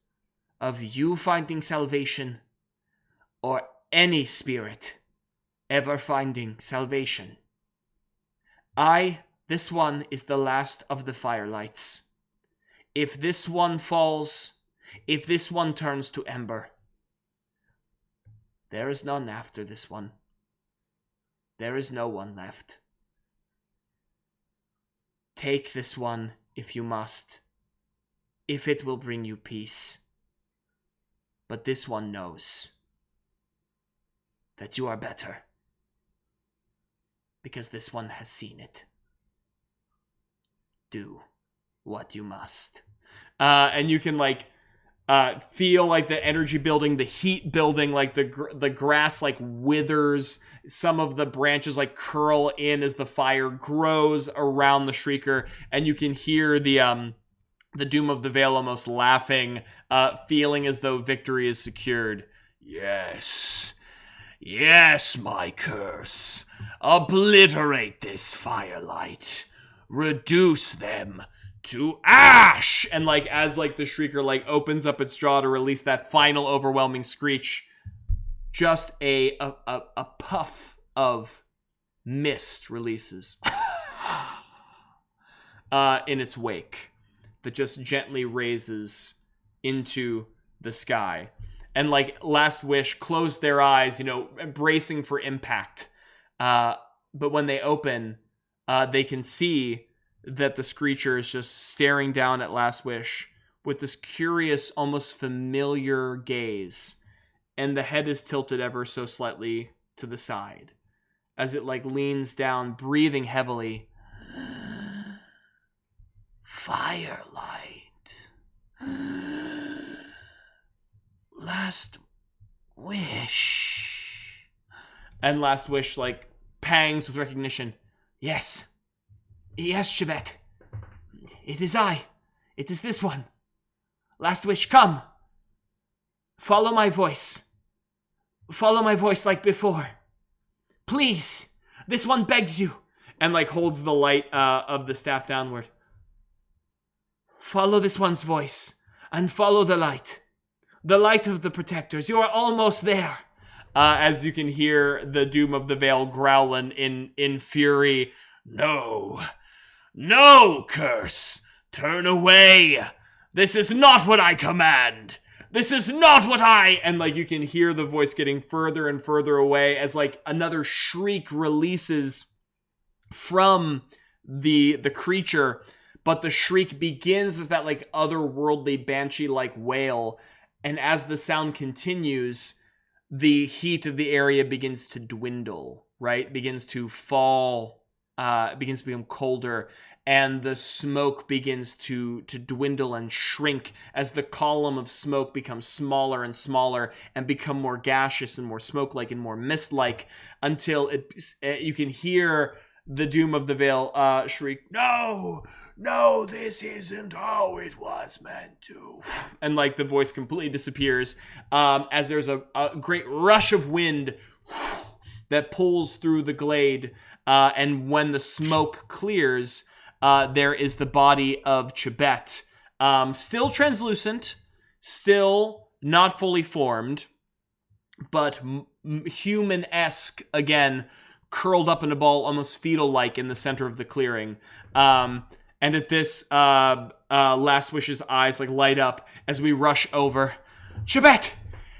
of you finding salvation or any spirit ever finding salvation. This one is the last of the Firelights. If this one falls, if this one turns to ember, there is none after this one. There is no one left. Take this one if you must, if it will bring you peace. But this one knows that you are better, because this one has seen it. Do what you must. And you can like feel like the energy building, the heat building, like the grass like withers, some of the branches like curl in as the fire grows around the Shrieker, and you can hear the Doom of the Veil almost laughing, feeling as though victory is secured. Yes, my curse. Obliterate this firelight. Reduce them to ash. And like as like the Shrieker like opens up its jaw to release that final overwhelming screech, just a puff of mist releases in its wake that just gently raises into the sky. And like Last Wish closed their eyes, bracing for impact. But when they open, they can see that the Screecher is just staring down at Last Wish with this curious, almost familiar gaze. And the head is tilted ever so slightly to the side as it like leans down, breathing heavily. Firelight. Last Wish. And Last Wish like pangs with recognition. Yes, Yes, Chibet. It is I. It is this one. Last wish, come. Follow my voice. Follow my voice like before. Please. This one begs you. And like holds the light of the staff downward. Follow this one's voice. And follow the light. The light of the protectors. You are almost there. As you can hear the Doom of the Veil growling in fury. No. No, curse. Turn away. This is not what I command. This is not what I... And like you can hear the voice getting further and further away as like another shriek releases from the creature. But the shriek begins as that like otherworldly banshee-like wail. And as the sound continues, the heat of the area begins to dwindle, right? Begins to fall, begins to become colder. And the smoke begins to dwindle and shrink as the column of smoke becomes smaller and smaller and become more gaseous and more smoke-like and more mist-like until you can hear the Doom of the Veil shriek, No! No, this isn't how it was meant to. And like the voice completely disappears as there's a great rush of wind that pulls through the glade. And when the smoke clears, there is the body of Chibet. Still translucent, still not fully formed, but human-esque, again, curled up in a ball, almost fetal-like in the center of the clearing. And at this, Last Wish's eyes like light up as we rush over. Chibet!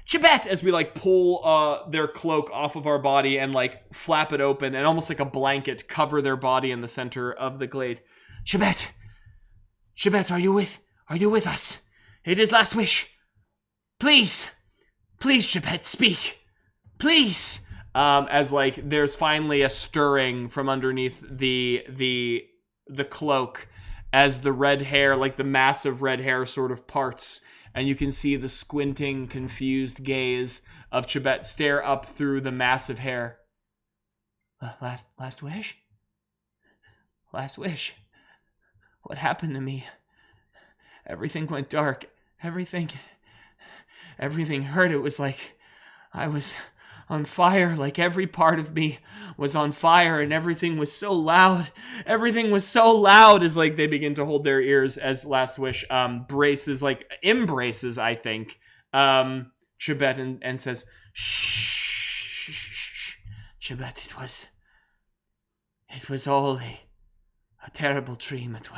Chibet! As we like pull their cloak off of our body and like flap it open and almost like a blanket cover their body in the center of the glade. Chibet! Chibet, are you with us? It is Last Wish. Please! Please, Chibet, speak! Please! As like there's finally a stirring from underneath the cloak as the red hair, like the massive red hair sort of parts, and you can see the squinting, confused gaze of Chibet stare up through the massive hair. Last wish? Last wish. What happened to me? Everything went dark. Everything hurt. It was like I was on fire, like every part of me was on fire, and everything was so loud. Everything was so loud as like they begin to hold their ears as Last Wish embraces, I think, Chibet and says, shh, Chibet, it was all a terrible dream. It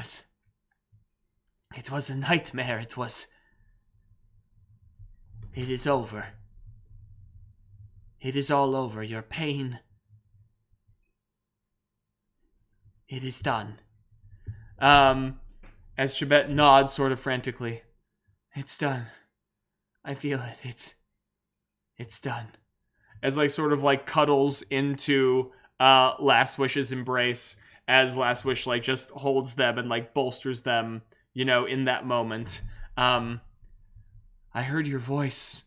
was a nightmare. It is over. It is all over. Your pain. It is done. As Chibet nods sort of frantically. It's done. I feel it. It's done. As like sort of like cuddles into Last Wish's embrace as Last Wish like just holds them and like bolsters them, you know, in that moment. I heard your voice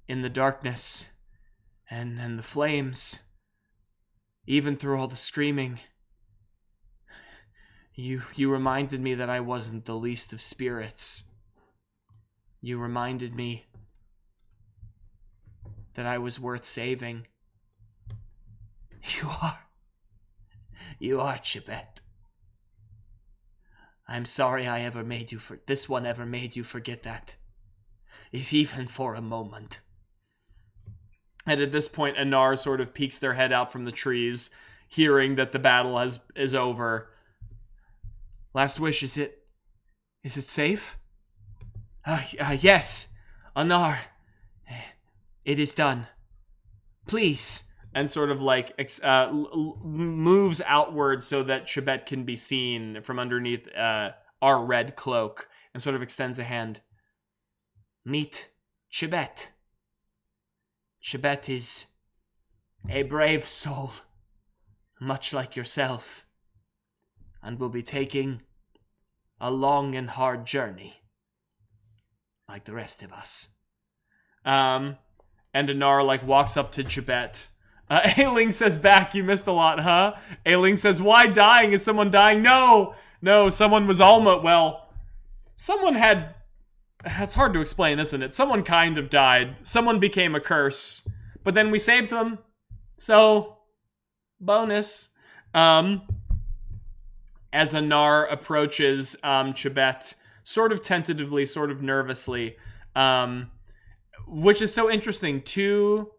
in the darkness. And the flames, even through all the screaming, you reminded me that I wasn't the least of spirits. You reminded me that I was worth saving. You are, Chibet. I'm sorry this one ever made you forget that, if even for a moment. And at this point, Anar sort of peeks their head out from the trees, hearing that the battle is over. Last Wish, is it safe? Yes, Anar. It is done. Please. And sort of like moves outward so that Chibet can be seen from underneath our red cloak, and sort of extends a hand. Meet Chibet. Chibet is a brave soul, much like yourself, and will be taking a long and hard journey, like the rest of us. And Anar like walks up to Chibet, Ailing says, back, you missed a lot, huh? Ailing says, why dying? Is someone dying? No, someone was almost, well, someone had, it's hard to explain, isn't it? Someone kind of died. Someone became a curse, but then we saved them. So, bonus. As Anar approaches Chibet, sort of tentatively, sort of nervously, which is so interesting. Two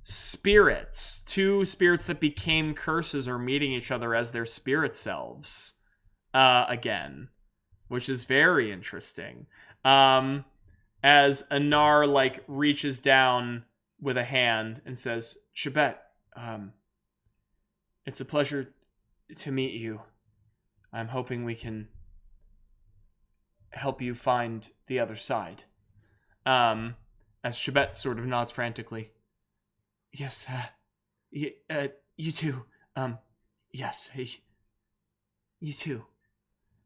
spirits that became curses are meeting each other as their spirit selves again, which is very interesting. As Anar like reaches down with a hand and says, Chibet, it's a pleasure to meet you. I'm hoping we can help you find the other side. As Chibet sort of nods frantically. Yes, you too. Yes, you too.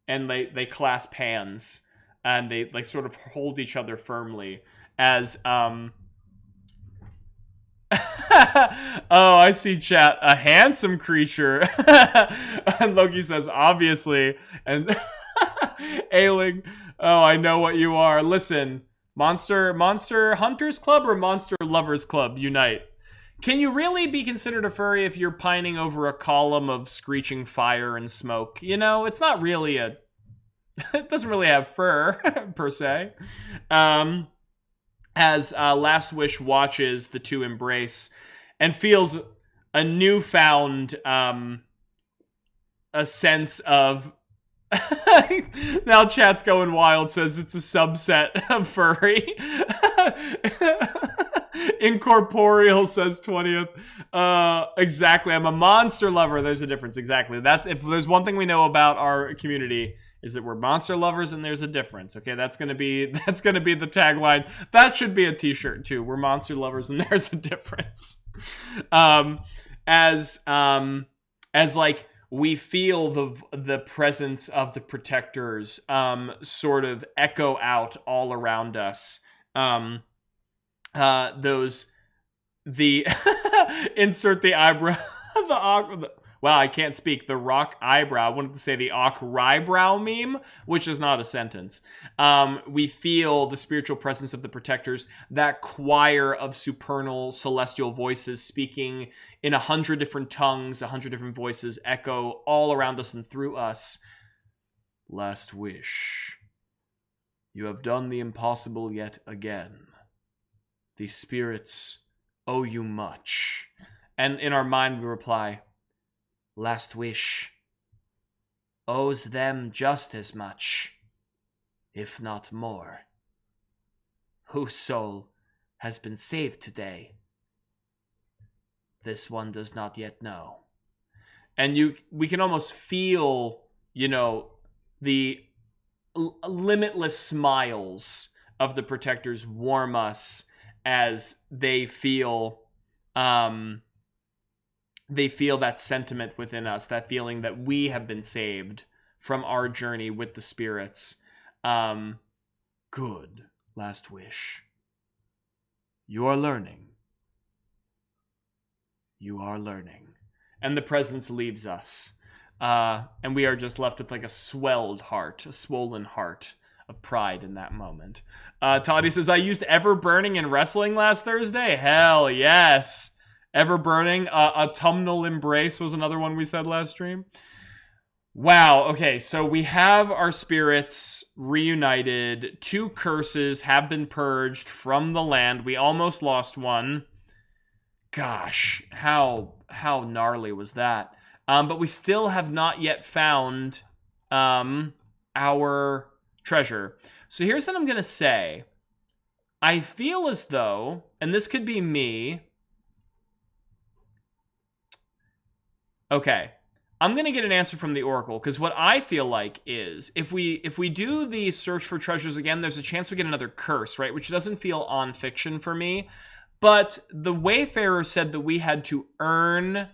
And they clasp hands, and they like sort of hold each other firmly as oh, I see, chat. A handsome creature. And Loki says, obviously. And Ailing, oh, I know what you are. Listen, Monster Hunters Club or Monster Lovers Club, unite. Can you really be considered a furry if you're pining over a column of screeching fire and smoke? You know, it's not really it doesn't really have fur, per se. As Last Wish watches the two embrace and feels a newfound a sense of now chat's going wild, says it's a subset of furry. Incorporeal says 20th. Exactly. I'm a monster lover. There's a difference. Exactly. That's, if there's one thing we know about our community, is that we're monster lovers and there's a difference. Okay, that's gonna be the tagline. That should be a t-shirt too. We're monster lovers and there's a difference. As like we feel the presence of the protectors sort of echo out all around us. Insert the eyebrow, wow, I can't speak. The rock eyebrow. I wanted to say the Rybrow meme, which is not a sentence. We feel the spiritual presence of the protectors, that choir of supernal celestial voices speaking in 100 different tongues, 100 different voices echo all around us and through us. Last wish. You have done the impossible yet again. The spirits owe you much. And in our mind we reply, Last Wish owes them just as much, if not more. Whose soul has been saved today? This one does not yet know. And we can almost feel, the limitless smiles of the protectors warm us as they feel that sentiment within us, that feeling that we have been saved from our journey with the spirits. Good, Last Wish. You are learning. You are learning. And the presence leaves us. And we are just left with like a swollen heart of pride in that moment. Toddy says, I used Ever-Burning in wrestling last Thursday. Hell yes. Ever-Burning. Autumnal Embrace was another one we said last stream. Wow. Okay, so we have our spirits reunited. 2 curses have been purged from the land. We almost lost one. Gosh, how gnarly was that? But we still have not yet found our treasure. So here's what I'm going to say. I feel as though, and this could be me. Okay, I'm going to get an answer from the Oracle, because what I feel like is, if we do the search for treasures again, there's a chance we get another curse, right? Which doesn't feel on fiction for me. But the Wayfarer said that we had to earn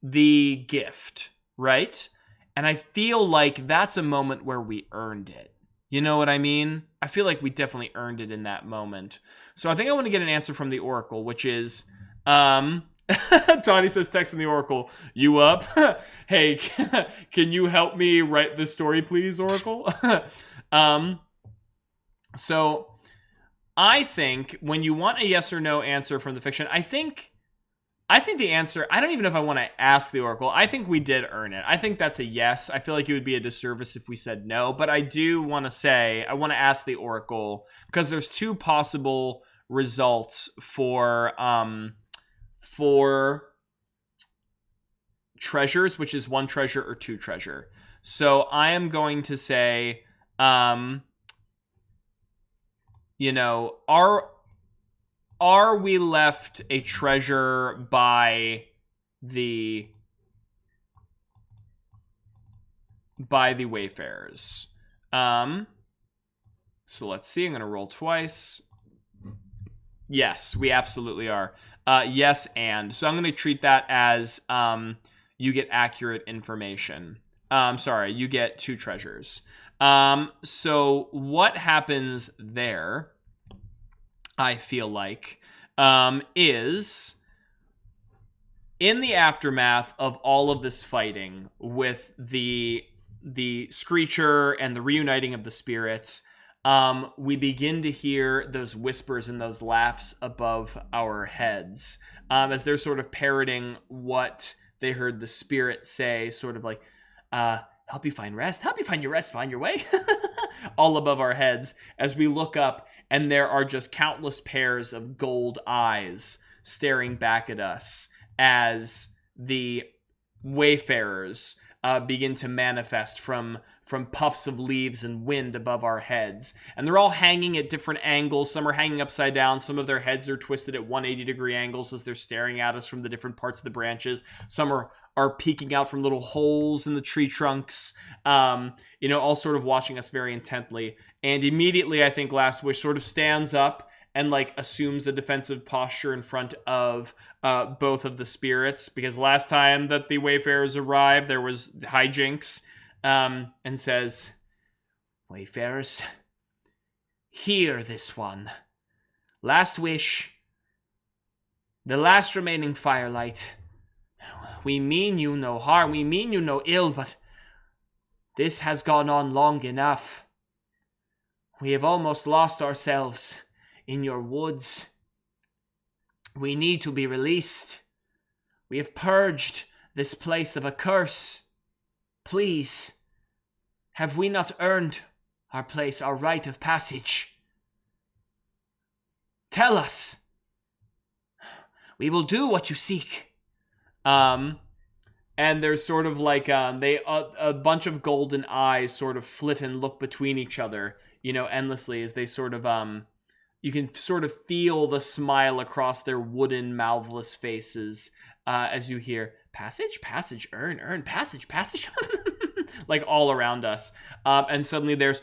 the gift, right? And I feel like that's a moment where we earned it. You know what I mean? I feel like we definitely earned it in that moment. So I think I want to get an answer from the Oracle, which is, Tawny says, texting the Oracle, you up? Hey, can you help me write this story, please, Oracle? So I think when you want a yes or no answer from the fiction, I think the answer, I don't even know if I want to ask the Oracle. I think we did earn it. I think that's a yes. I feel like it would be a disservice if we said no, but I do want to say, I want to ask the Oracle, because there's two possible results for treasures, which is 1 treasure or 2 treasure. So I am going to say, are we left a treasure by the Wayfarers? So let's see. I'm going to roll twice. Yes, we absolutely are. Yes, and. So I'm going to treat that as you get accurate information. Sorry, you get 2 treasures. So what happens there, I feel like, is in the aftermath of all of this fighting with the Screecher and the reuniting of the spirits, we begin to hear those whispers and those laughs above our heads, as they're sort of parroting what they heard the spirit say, sort of like, help you find rest, help you find your rest, find your way, all above our heads, as we look up, and there are just countless pairs of gold eyes staring back at us as the Wayfarers begin to manifest from puffs of leaves and wind above our heads. And they're all hanging at different angles. Some are hanging upside down. Some of their heads are twisted at 180-degree angles as they're staring at us from the different parts of the branches. Some are peeking out from little holes in the tree trunks, all sort of watching us very intently. And immediately, I think Last Wish sort of stands up and assumes a defensive posture in front of both of the spirits, because last time that the Wayfarers arrived, there was hijinks, and says, Wayfarers, hear this one. Last Wish, the last remaining Firelight. We mean you no harm, we mean you no ill, but this has gone on long enough. We have almost lost ourselves in your woods. We need to be released. We have purged this place of a curse. Please, have we not earned our place, our rite of passage? Tell us. We will do what you seek. And there's sort of a bunch of golden eyes sort of flit and look between each other, endlessly, as they sort of, you can sort of feel the smile across their wooden, mouthless faces, as you hear, passage, earn, passage, all around us. And suddenly there's,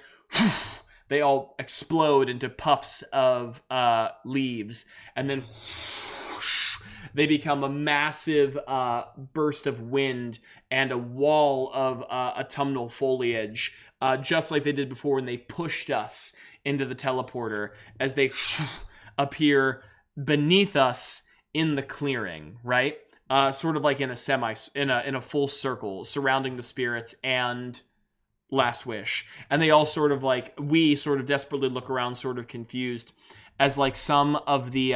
they all explode into puffs of leaves, and then they become a massive burst of wind and a wall of autumnal foliage, just like they did before when they pushed us into the teleporter, as they appear beneath us in the clearing, right? Sort of like in a full circle, surrounding the spirits and Last Wish. And they all sort of we sort of desperately look around, sort of confused, as some of the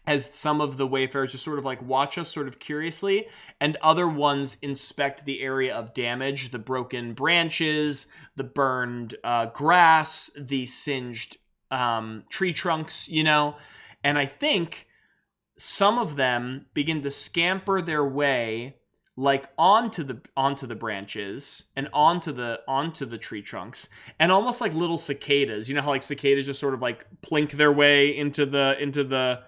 Wayfarers just sort of watch us sort of curiously, and other ones inspect the area of damage, the broken branches, the burned grass, the singed tree trunks, and I think some of them begin to scamper their way onto the branches and onto the tree trunks, and almost like little cicadas. You know how cicadas just sort of plink their way into the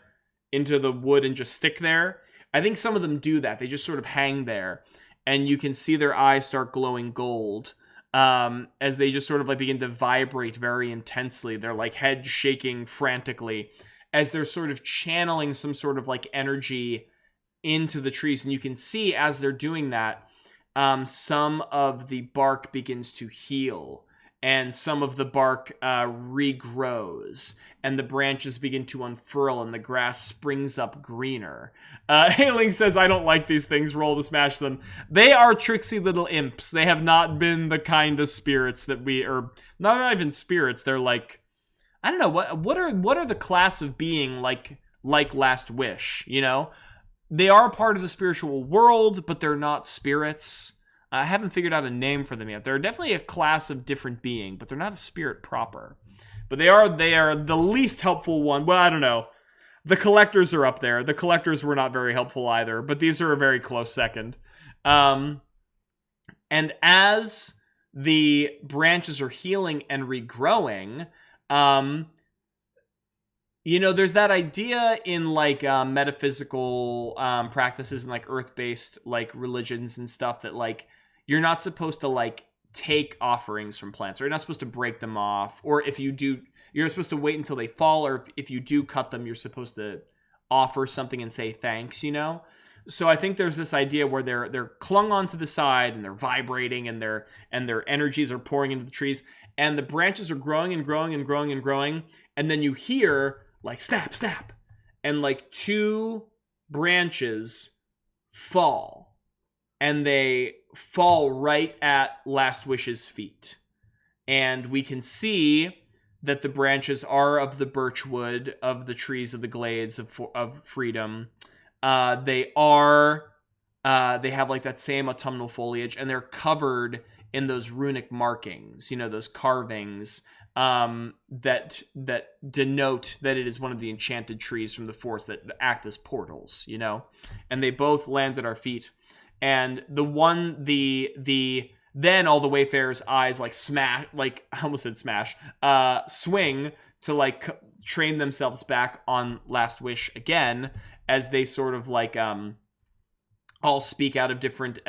wood and just stick there? I think some of them do that. They just sort of hang there, and you can see their eyes start glowing gold, as they just sort of begin to vibrate very intensely. Their head shaking frantically as they're sort of channeling some sort of energy into the trees. And you can see as they're doing that, some of the bark begins to heal, and some of the bark regrows, and the branches begin to unfurl, and the grass springs up greener. Hailing says, I don't like these things, roll to smash them. They are tricksy little imps. They have not been the kind of spirits that we, or not even spirits, they're like, I don't know, what are the class of being like Last Wish, you know? They are part of the spiritual world, but they're not spirits. I haven't figured out a name for them yet. They're definitely a class of different being, but they're not a spirit proper. But they are the least helpful one. Well, I don't know. The collectors are up there. The collectors were not very helpful either, but these are a very close second. And as the branches are healing and regrowing, you know, there's that idea in like metaphysical practices and like earth-based like religions and stuff that like you're not supposed to like take offerings from plants, or you're not supposed to break them off, or if you do, you're supposed to wait until they fall, or if you do cut them, you're supposed to offer something and say thanks, you know? So I think there's this idea where they're clung onto the side and they're vibrating and their energies are pouring into the trees, and the branches are growing and growing and growing and growing, and then you hear like snap, snap, and like 2 branches fall, and they fall right at Last Wish's feet. And we can see that the branches are of the birch wood, of the trees of the glades of freedom. They have like that same autumnal foliage, and they're covered in those runic markings, you know, those carvings that denote that it is one of the enchanted trees from the forest that act as portals, you know. And they both land at our feet. And then all the Wayfarers' eyes like smash, like I almost said smash, swing to like train themselves back on Last Wish again, as they sort of like all speak out of different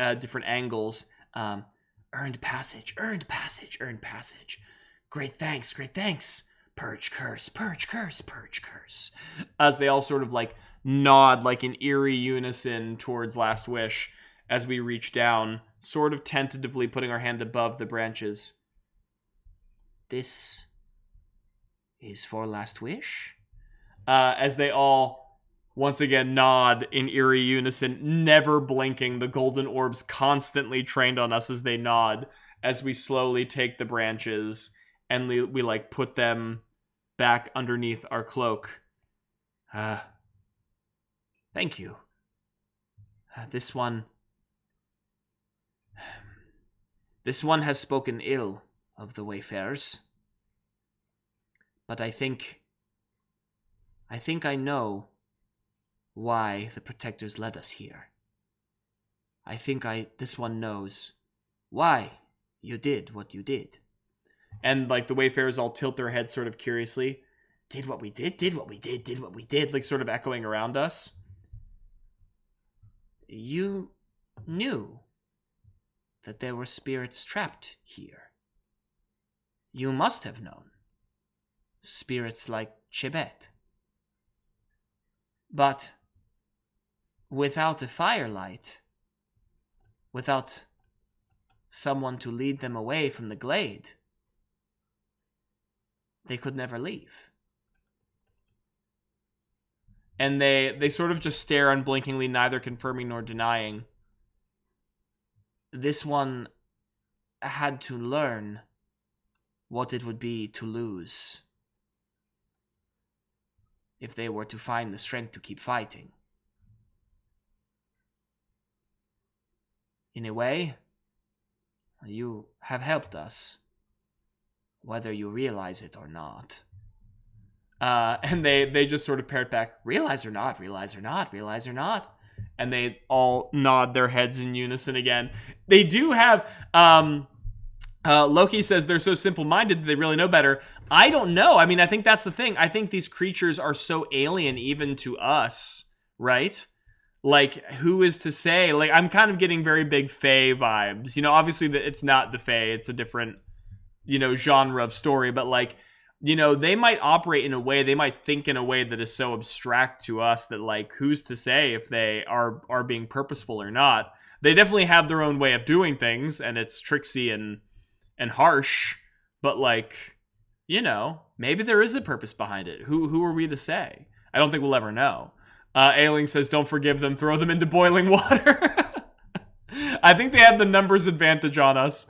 angles. Earned passage, earned passage, earned passage. Great thanks, great thanks. Purge curse, purge curse, purge curse. As they all sort of like nod like in eerie unison towards Last Wish as we reach down, sort of tentatively putting our hand above the branches. This is for Last Wish? As they all once again nod in eerie unison, never blinking, the golden orbs constantly trained on us as they nod, as we slowly take the branches and we like put them back underneath our cloak. Thank you. This one has spoken ill of the Wayfarers. But I think I know why the Protectors led us here. I think this one knows why you did what you did. And like the Wayfarers all tilt their heads sort of curiously. Did what we did, did what we did, did what we did, like sort of echoing around us. You knew that there were spirits trapped here. You must have known. Spirits like Chibet. But without a firelight, without someone to lead them away from the glade, they could never leave. And they sort of just stare unblinkingly, neither confirming nor denying. This one had to learn what it would be to lose if they were to find the strength to keep fighting. In a way, you have helped us, whether you realize it or not. And they just sort of parrot back, realize or not, realize or not, realize or not. And they all nod their heads in unison again. They do have, Loki says they're so simple-minded that they really know better. I don't know. I mean, I think that's the thing. I think these creatures are so alien even to us, right? Like, who is to say? Like, I'm kind of getting very big Fae vibes. You know, obviously it's not the Fae. It's a different, you know, genre of story. But, like, you know, they might operate in a way, they might think in a way that is so abstract to us that, like, who's to say if they are being purposeful or not? They definitely have their own way of doing things, and it's tricksy and harsh. but like, you know, maybe there is a purpose behind it. Who are we to say? I don't think we'll ever know. Ailing says, don't forgive them, throw them into boiling water. I think they have the numbers advantage on us.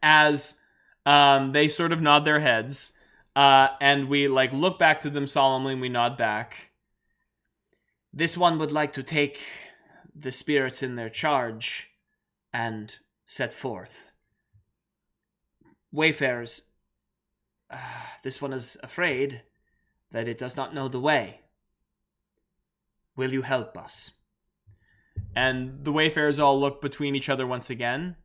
As they sort of nod their heads, and we like look back to them solemnly, and we nod back. This one would like to take the spirits in their charge and set forth. Wayfarers, this one is afraid that it does not know the way. Will you help us? And the Wayfarers all look between each other once again.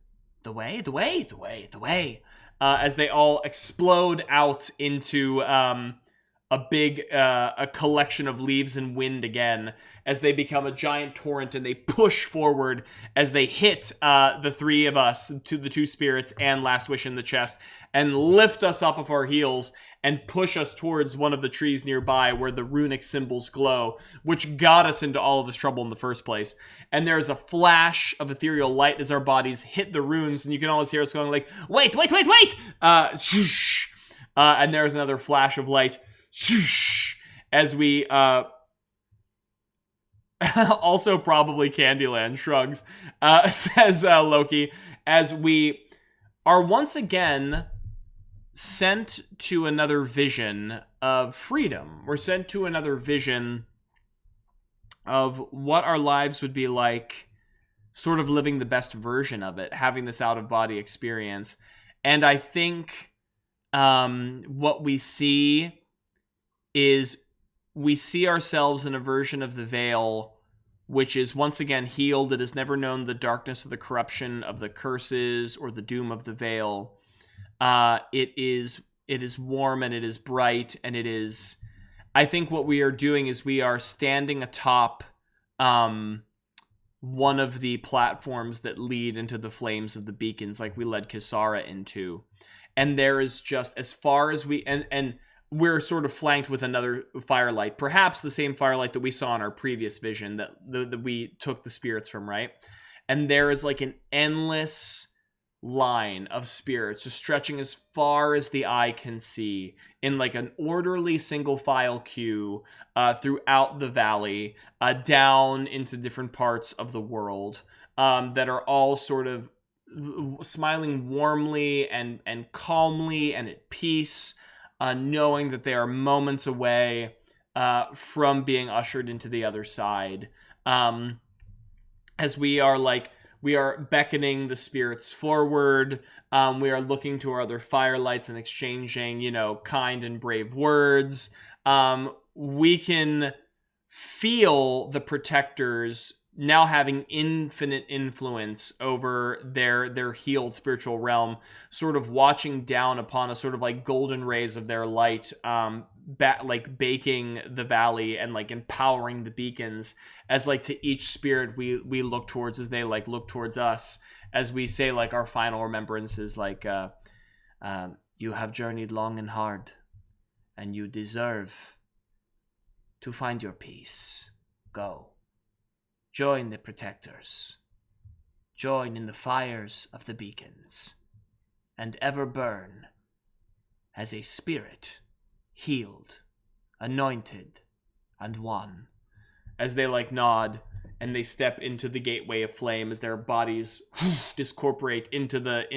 The way, the way, the way, the way. As they all explode out into a big a collection of leaves and wind again, as they become a giant torrent, and they push forward as they hit the three of us, to the two spirits and Last Wish in the chest, and lift us up off our heels and push us towards one of the trees nearby where the runic symbols glow, which got us into all of this trouble in the first place. And there's a flash of ethereal light as our bodies hit the runes, and you can always hear us going like, wait, wait, wait, wait! And there's another flash of light, as we also probably Candyland shrugs, says Loki, as we are once again sent to another vision of freedom. We're sent to another vision of what our lives would be like, sort of living the best version of it, having this out-of-body experience. And I think what we see is we see ourselves in a version of the veil which is once again healed. It has never known the darkness of the corruption of the curses or the doom of the veil. It is warm and it is bright, and it is, I think what we are doing is we are standing atop one of the platforms that lead into the flames of the beacons, like we led Kisara into. And there is just, as far as we, and we're sort of flanked with another firelight, perhaps the same firelight that we saw in our previous vision that we took the spirits from, right? And there is like an endless line of spirits just stretching as far as the eye can see in like an orderly single file queue throughout the valley, down into different parts of the world, that are all sort of smiling warmly and calmly and at peace, knowing that they are moments away from being ushered into the other side. As we are beckoning the spirits forward. We are looking to our other firelights and exchanging, kind and brave words. We can feel the protectors now having infinite influence over their healed spiritual realm, sort of watching down upon us, sort of like golden rays of their light, like baking the valley and like empowering the beacons, as like to each spirit we look towards, as they like look towards us, as we say like our final remembrances, like you have journeyed long and hard, and you deserve to find your peace. Go. Join the protectors. Join in the fires of the beacons, and ever burn as a spirit healed, anointed, and one. As they like nod and they step into the gateway of flame, as their bodies discorporate into the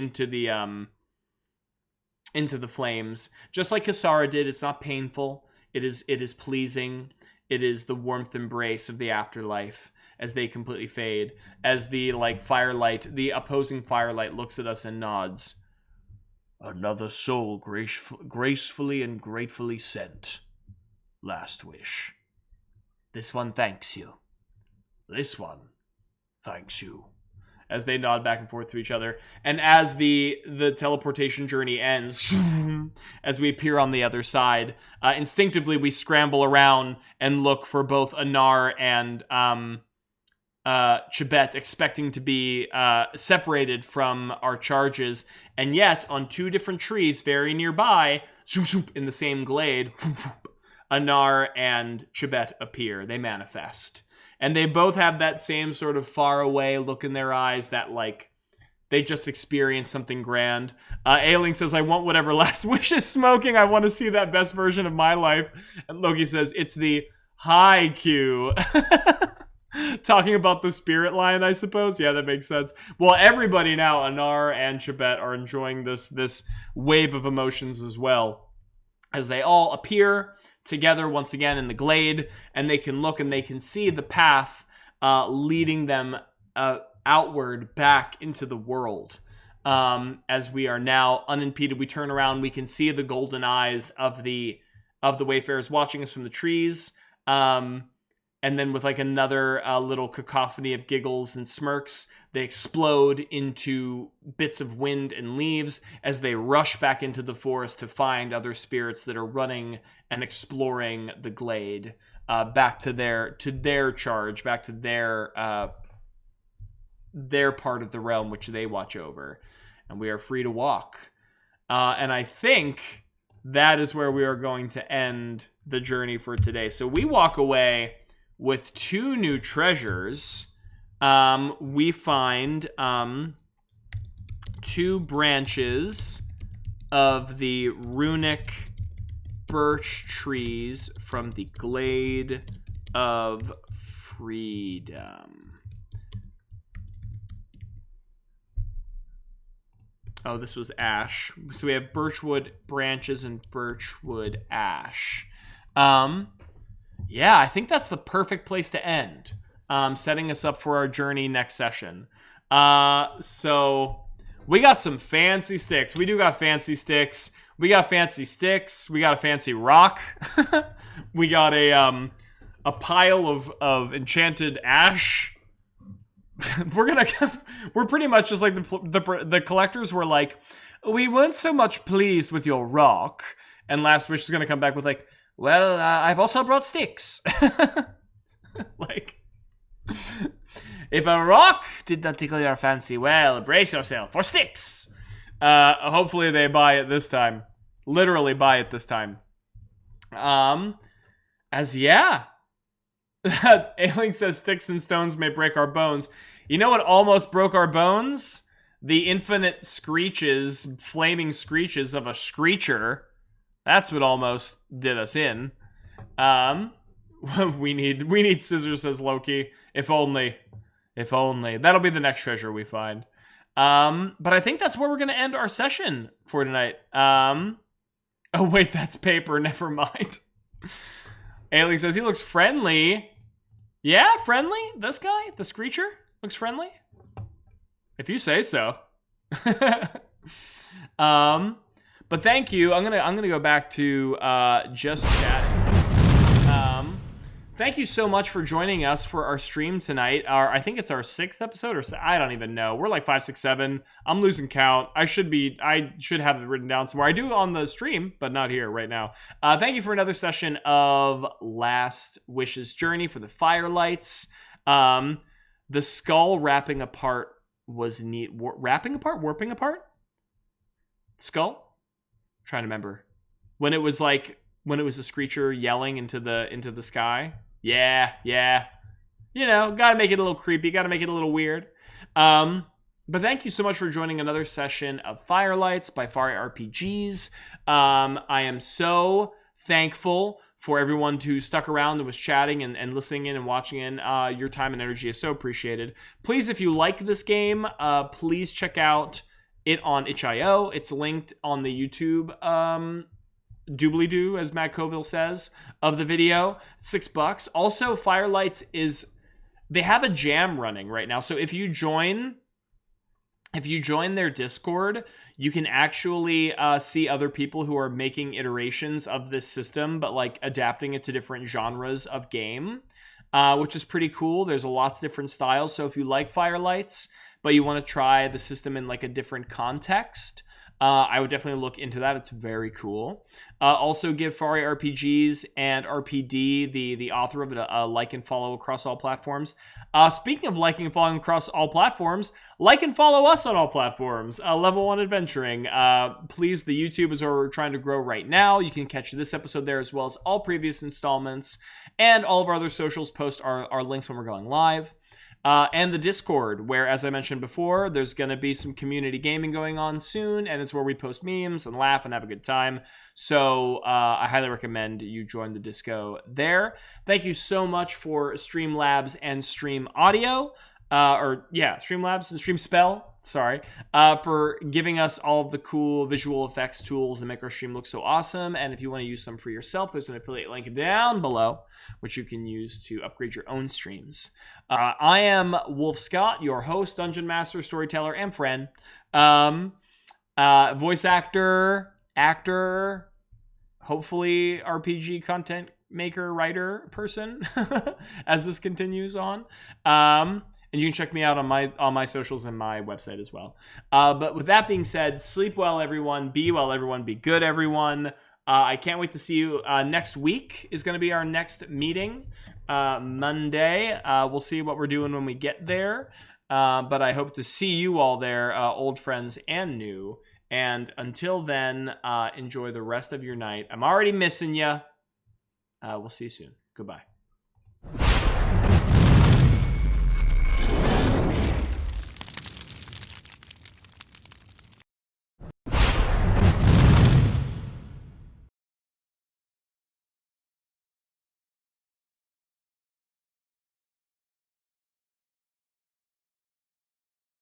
flames, just like Kisara did. It's not painful. It is pleasing. It is the warmth embrace of the afterlife, as they completely fade, as the the opposing firelight looks at us and nods. Another soul gracefully and gratefully sent. Last Wish. This one thanks you. This one thanks you. As they nod back and forth to each other, and as the teleportation journey ends, as we appear on the other side, instinctively we scramble around and look for both Anar and Chibet, expecting to be separated from our charges, and yet on two different trees very nearby, in the same glade, Anar and Chibet appear. They manifest, and they both have that same sort of far away look in their eyes, that like they just experienced something grand. Ailing says, I want whatever Last Wish is smoking. I want to see that best version of my life. And Loki says, it's the high Q. Talking about the spirit line, I suppose. Yeah, that makes sense. Well, everybody now, Anar and Chibet, are enjoying this wave of emotions as well, as they all appear together once again in the glade, and they can look and they can see the path leading them outward back into the world. As we are now unimpeded, we turn around, we can see the golden eyes of the wayfarers watching us from the trees. And then with like another little cacophony of giggles and smirks, they explode into bits of wind and leaves as they rush back into the forest to find other spirits that are running and exploring the glade, back to their charge, back to their part of the realm which they watch over. And we are free to walk. And I think that is where we are going to end the journey for today. So we walk away with 2 new treasures. We find 2 branches of the runic birch trees from the Glade of Freedom. Oh, this was ash. So we have birchwood branches and birchwood ash. Yeah, I think that's the perfect place to end. Setting us up for our journey next session. So we got some fancy sticks. We do got fancy sticks. We got fancy sticks. We got a fancy rock. We got a pile of enchanted ash. We're pretty much just like the collectors were like, we weren't so much pleased with your rock. And Last Wish is gonna come back with like, well, I've also brought sticks. Like, if a rock did not tickle your fancy, well, brace yourself for sticks. Hopefully they buy it this time. Literally buy it this time. Ailing says sticks and stones may break our bones. You know what almost broke our bones? The infinite screeches, flaming screeches of a screecher. That's what almost did us in. We need scissors, says Loki. If only. That'll be the next treasure we find. But I think that's where we're going to end our session for tonight. Oh, wait, that's paper. Never mind. Ailing says he looks friendly. Yeah, friendly? This guy? The screecher? Looks friendly? If you say so. But thank you. I'm gonna go back to just chatting. Thank you so much for joining us for our stream tonight. I think it's our 6th episode, or I don't even know. We're like 5, 6, 7. I'm losing count. I should have it written down somewhere. I do on the stream, but not here right now. Thank you for another session of Last Wish's Journey for the Firelights. The skull wrapping apart was neat. Warping apart? Skull? I'm trying to remember. When it was a screecher yelling into the sky. Yeah. You know, gotta make it a little creepy, gotta make it a little weird. But thank you so much for joining another session of Firelights by Fari RPGs. I am so thankful for everyone who stuck around and was chatting and listening in and watching in. Your time and energy is so appreciated. Please, if you like this game, please check out it on itch.io. It's linked on the YouTube doobly-doo, as Matt Colville says, of the video. $6. Also, Firelights they have a jam running right now. So if you join their Discord, you can actually see other people who are making iterations of this system, but like adapting it to different genres of game, which is pretty cool. There's lots of different styles. So if you like Firelights, but you want to try the system in like a different context, I would definitely look into that. It's very cool. Also give Fari RPGs and RPD, the author of it, a like and follow across all platforms. Speaking of liking and following across all platforms, like and follow us on all platforms. Level 1 Adventuring. Please, the YouTube is where we're trying to grow right now. You can catch this episode there as well as all previous installments. And all of our other socials post our links when we're going live. and the Discord, where, as I mentioned before, there's going to be some community gaming going on soon, and it's where we post memes and laugh and have a good time. So I highly recommend you join the Disco there. Thank you so much for Streamlabs and Stream Audio, Streamlabs and Stream Spell. Sorry, for giving us all of the cool visual effects tools that make our stream look so awesome. And if you want to use some for yourself, there's an affiliate link down below, which you can use to upgrade your own streams. I am Wolfe Scott, your host, dungeon master, storyteller, and friend. Voice actor, hopefully RPG content maker, writer, person, as this continues on. And you can check me out on my socials and my website as well. But with that being said, sleep well, everyone. Be well, everyone. Be good, everyone. I can't wait to see you. Next week is going to be our next meeting. Monday. We'll see what we're doing when we get there. But I hope to see you all there, old friends and new. And until then, enjoy the rest of your night. I'm already missing you. We'll see you soon. Goodbye.